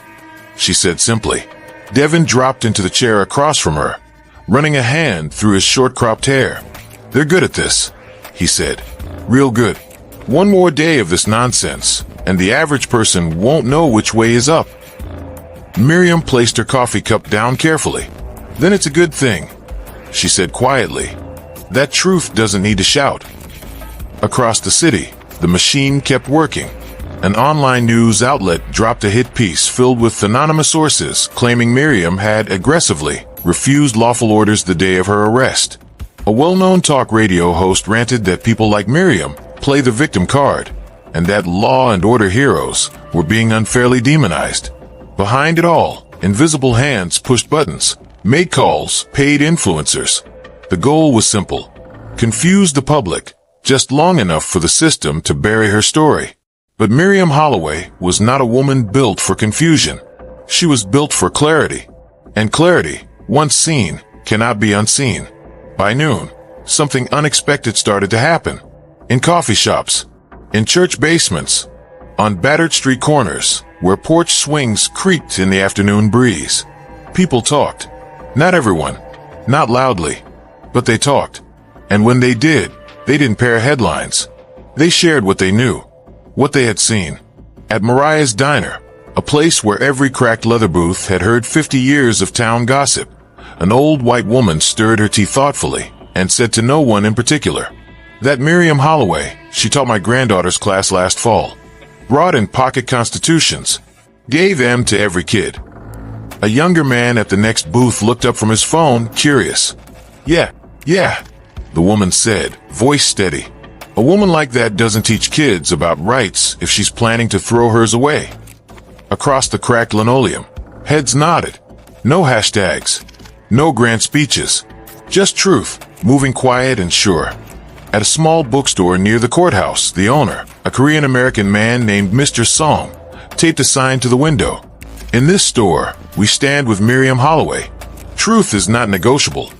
she said simply. Devin dropped into the chair across from her, running a hand through his short-cropped hair. They're good at this, he said. Real good. One more day of this nonsense, and the average person won't know which way is up. Miriam placed her coffee cup down carefully. Then it's a good thing, she said quietly. That truth doesn't need to shout. Across the city, the machine kept working. An online news outlet dropped a hit piece filled with anonymous sources claiming Miriam had aggressively refused lawful orders the day of her arrest. A well-known talk radio host ranted that people like Miriam play the victim card, and that law and order heroes were being unfairly demonized. Behind it all, invisible hands pushed buttons, made calls, paid influencers. The goal was simple. Confuse the public, just long enough for the system to bury her story. But Miriam Holloway was not a woman built for confusion. She was built for clarity. And clarity, once seen, cannot be unseen. By noon, something unexpected started to happen. In coffee shops, in church basements, on battered street corners, where porch swings creaked in the afternoon breeze. People talked. Not everyone, not loudly, but they talked. And when they did, they didn't pair headlines. They shared what they knew. What they had seen. At Mariah's Diner, a place where every cracked leather booth had heard 50 years of town gossip, an old white woman stirred her tea thoughtfully and said to no one in particular, "That Miriam Holloway, she taught my granddaughter's class last fall. Brought in pocket constitutions. Gave them to every kid." A younger man at the next booth looked up from his phone, curious. Yeah, the woman said, voice steady. A woman like that doesn't teach kids about rights if she's planning to throw hers away. Across the cracked linoleum, heads nodded. No hashtags. No grand speeches. Just truth, moving quiet and sure. At a small bookstore near the courthouse, the owner, a Korean-American man named Mr. Song, taped a sign to the window. In this store, we stand with Miriam Holloway. Truth is not negotiable.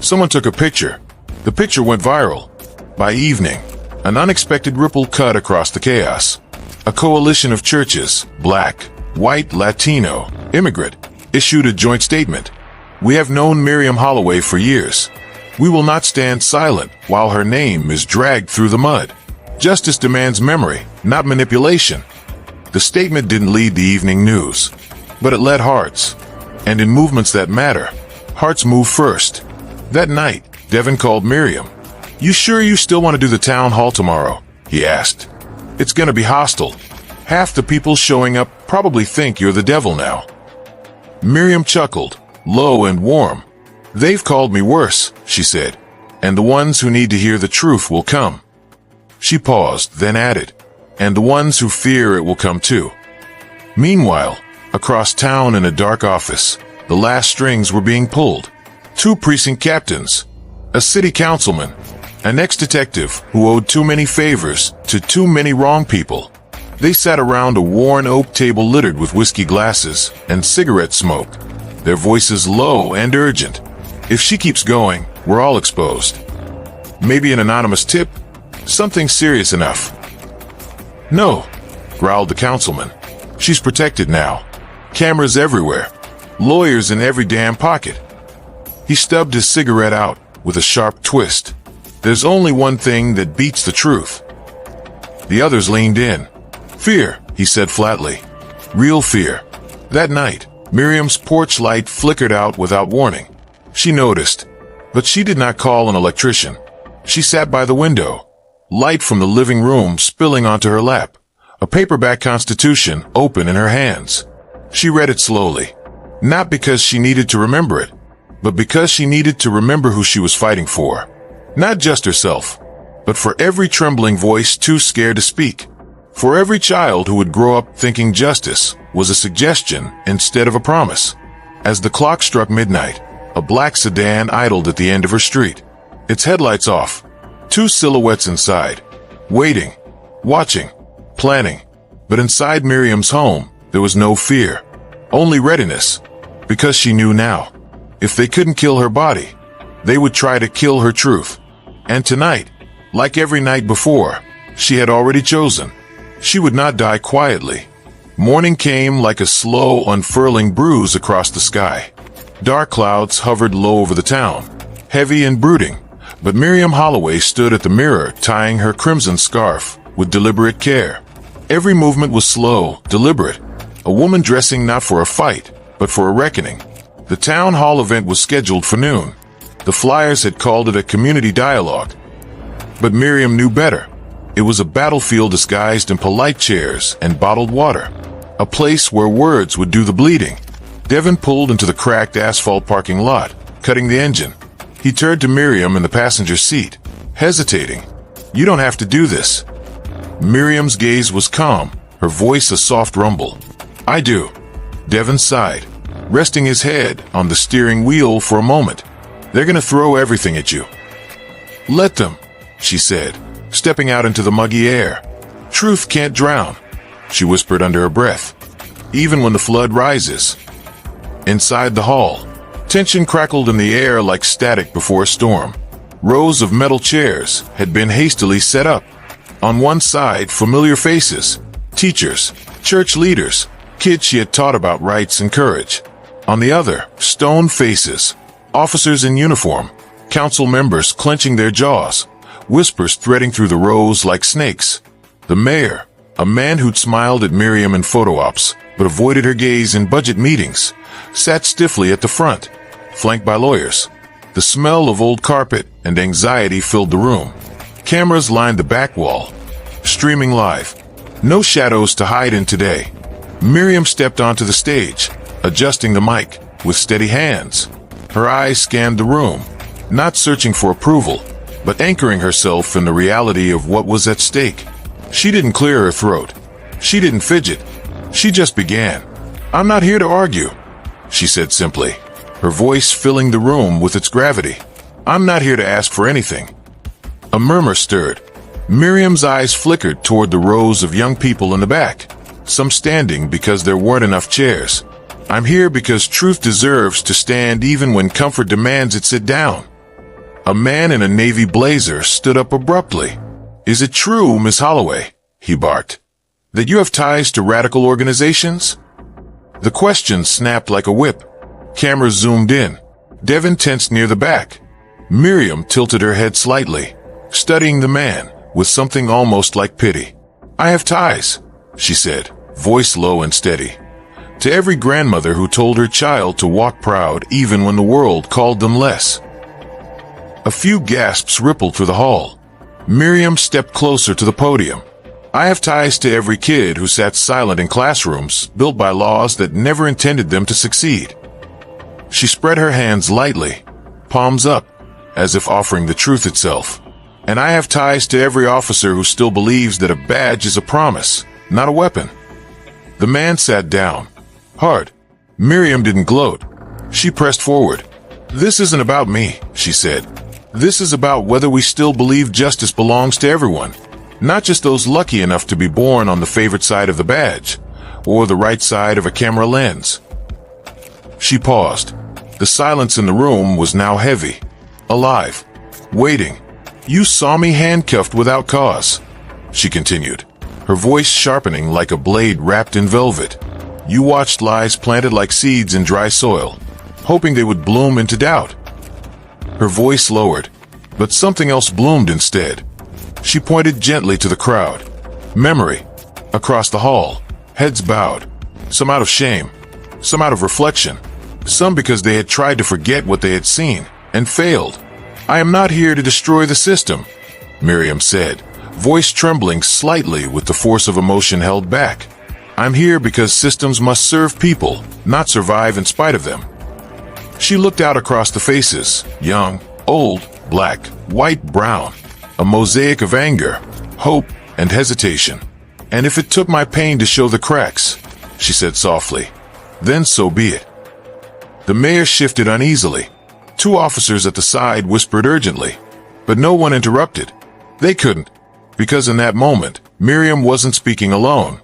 Someone took a picture. The picture went viral. By evening, an unexpected ripple cut across the chaos. A coalition of churches, black, white, Latino, immigrant, issued a joint statement. We have known Miriam Holloway for years. We will not stand silent while her name is dragged through the mud. Justice demands memory, not manipulation. The statement didn't lead the evening news, but it led hearts. And in movements that matter, hearts move first. That night, Devin called Miriam. "You sure you still want to do the town hall tomorrow?" he asked. "It's gonna be hostile. Half the people showing up probably think you're the devil now." Miriam chuckled, low and warm. "They've called me worse," she said, "and the ones who need to hear the truth will come." She paused, then added, "And the ones who fear it will come too." Meanwhile, across town in a dark office, the last strings were being pulled. 2 precinct captains, a city councilman, an ex-detective who owed too many favors to too many wrong people. They sat around a worn oak table littered with whiskey glasses and cigarette smoke, their voices low and urgent. "If she keeps going, we're all exposed. Maybe an anonymous tip? Something serious enough." "No," growled the councilman. "She's protected now. Cameras everywhere. Lawyers in every damn pocket." He stubbed his cigarette out with a sharp twist. "There's only one thing that beats the truth." The others leaned in. "Fear," he said flatly. "Real fear." That night, Miriam's porch light flickered out without warning. She noticed, but she did not call an electrician. She sat by the window, light from the living room spilling onto her lap, a paperback Constitution open in her hands. She read it slowly, not because she needed to remember it, but because she needed to remember who she was fighting for. Not just herself, but for every trembling voice too scared to speak. For every child who would grow up thinking justice was a suggestion instead of a promise. As the clock struck midnight, a black sedan idled at the end of her street, its headlights off. 2 silhouettes inside, waiting, watching, planning. But inside Miriam's home, there was no fear, only readiness, because she knew now, if they couldn't kill her body, they would try to kill her truth. And tonight, like every night before, she had already chosen. She would not die quietly. Morning came like a slow, unfurling bruise across the sky. Dark clouds hovered low over the town, heavy and brooding, but Miriam Holloway stood at the mirror tying her crimson scarf with deliberate care. Every movement was slow, deliberate, a woman dressing not for a fight, but for a reckoning. The town hall event was scheduled for noon. The flyers had called it a community dialogue. But Miriam knew better. It was a battlefield disguised in polite chairs and bottled water, a place where words would do the bleeding. Devin pulled into the cracked asphalt parking lot, cutting the engine. He turned to Miriam in the passenger seat, hesitating. "You don't have to do this." Miriam's gaze was calm, her voice a soft rumble. "I do." Devin sighed, resting his head on the steering wheel for a moment. "They're gonna throw everything at you." "Let them," she said, stepping out into the muggy air. "Truth can't drown," she whispered under her breath, "even when the flood rises." Inside the hall, tension crackled in the air like static before a storm. Rows of metal chairs had been hastily set up. On one side, familiar faces, teachers, church leaders, kids she had taught about rights and courage. On the other, stone faces, officers in uniform, council members clenching their jaws, whispers threading through the rows like snakes. The mayor, a man who'd smiled at Miriam in photo ops, but avoided her gaze in budget meetings, sat stiffly at the front, flanked by lawyers. The smell of old carpet and anxiety filled the room. Cameras lined the back wall, streaming live. No shadows to hide in today. Miriam stepped onto the stage, adjusting the mic with steady hands. Her eyes scanned the room, not searching for approval, but anchoring herself in the reality of what was at stake. She didn't clear her throat. She didn't fidget. She just began. "I'm not here to argue," she said simply, her voice filling the room with its gravity. "I'm not here to ask for anything." A murmur stirred. Miriam's eyes flickered toward the rows of young people in the back, some standing because there weren't enough chairs. "I'm here because truth deserves to stand even when comfort demands it sit down." A man in a navy blazer stood up abruptly. "Is it true, Miss Holloway," he barked, "that you have ties to radical organizations?" The question snapped like a whip. Cameras zoomed in. Devin tensed near the back. Miriam tilted her head slightly, studying the man with something almost like pity. "I have ties," she said, voice low and steady, "to every grandmother who told her child to walk proud even when the world called them less." A few gasps rippled through the hall. Miriam stepped closer to the podium. "I have ties to every kid who sat silent in classrooms built by laws that never intended them to succeed." She spread her hands lightly, palms up, as if offering the truth itself. "And I have ties to every officer who still believes that a badge is a promise, not a weapon." The man sat down, hard. Miriam didn't gloat. She pressed forward. "This isn't about me," she said. "This is about whether we still believe justice belongs to everyone, not just those lucky enough to be born on the favorite side of the badge, or the right side of a camera lens." She paused. The silence in the room was now heavy, alive, waiting. "You saw me handcuffed without cause," she continued, her voice sharpening like a blade wrapped in velvet. "You watched lies planted like seeds in dry soil, hoping they would bloom into doubt." Her voice lowered, but something else bloomed instead. She pointed gently to the crowd. Memory. Across the hall, heads bowed, some out of shame, some out of reflection, some because they had tried to forget what they had seen, and failed. "I am not here to destroy the system," Miriam said, voice trembling slightly with the force of emotion held back. "I'm here because systems must serve people, not survive in spite of them." She looked out across the faces, young, old, black, white, brown, a mosaic of anger, hope, and hesitation. "And if it took my pain to show the cracks," she said softly, "then so be it." The mayor shifted uneasily. Two officers at the side whispered urgently, but no one interrupted. They couldn't, because in that moment, Miriam wasn't speaking alone.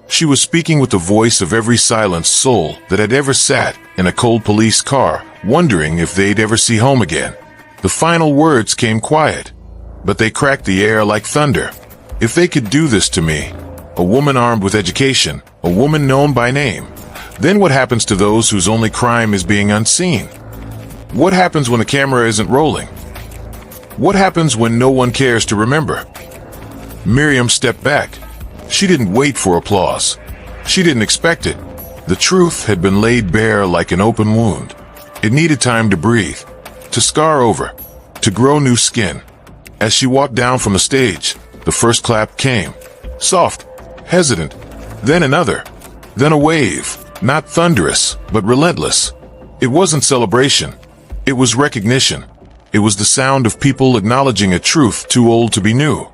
She was speaking with the voice of every silenced soul that had ever sat in a cold police car, wondering if they'd ever see home again. The final words came quiet, but they cracked the air like thunder. "If they could do this to me, a woman armed with education, a woman known by name, then what happens to those whose only crime is being unseen? What happens when the camera isn't rolling? What happens when no one cares to remember?" Miriam stepped back. She didn't wait for applause. She didn't expect it. The truth had been laid bare like an open wound. It needed time to breathe, to scar over, to grow new skin. As she walked down from the stage, the first clap came. Soft, hesitant, then another, then a wave, not thunderous, but relentless. It wasn't celebration. It was recognition. It was the sound of people acknowledging a truth too old to be new,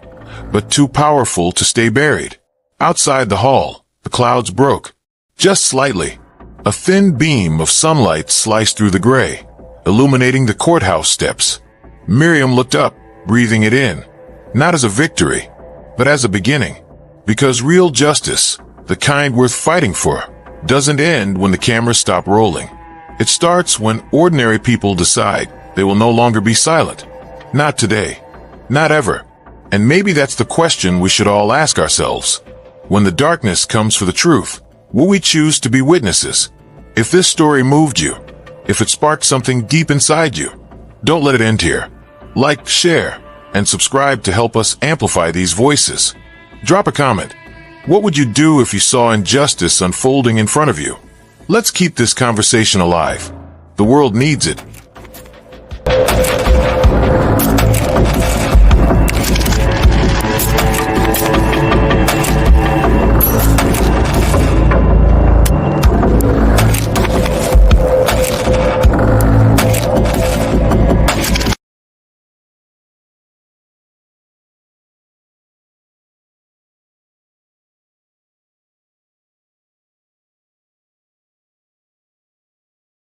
but too powerful to stay buried. Outside the hall, the clouds broke. Just slightly. A thin beam of sunlight sliced through the gray, illuminating the courthouse steps. Miriam looked up, breathing it in, not as a victory, but as a beginning. Because real justice, the kind worth fighting for, doesn't end when the cameras stop rolling. It starts when ordinary people decide they will no longer be silent. Not today. Not ever. And maybe that's the question we should all ask ourselves. When the darkness comes for the truth, will we choose to be witnesses? If this story moved you, if it sparked something deep inside you, don't let it end here. Like, share, and subscribe to help us amplify these voices. Drop a comment. What would you do if you saw injustice unfolding in front of you? Let's keep this conversation alive. The world needs it.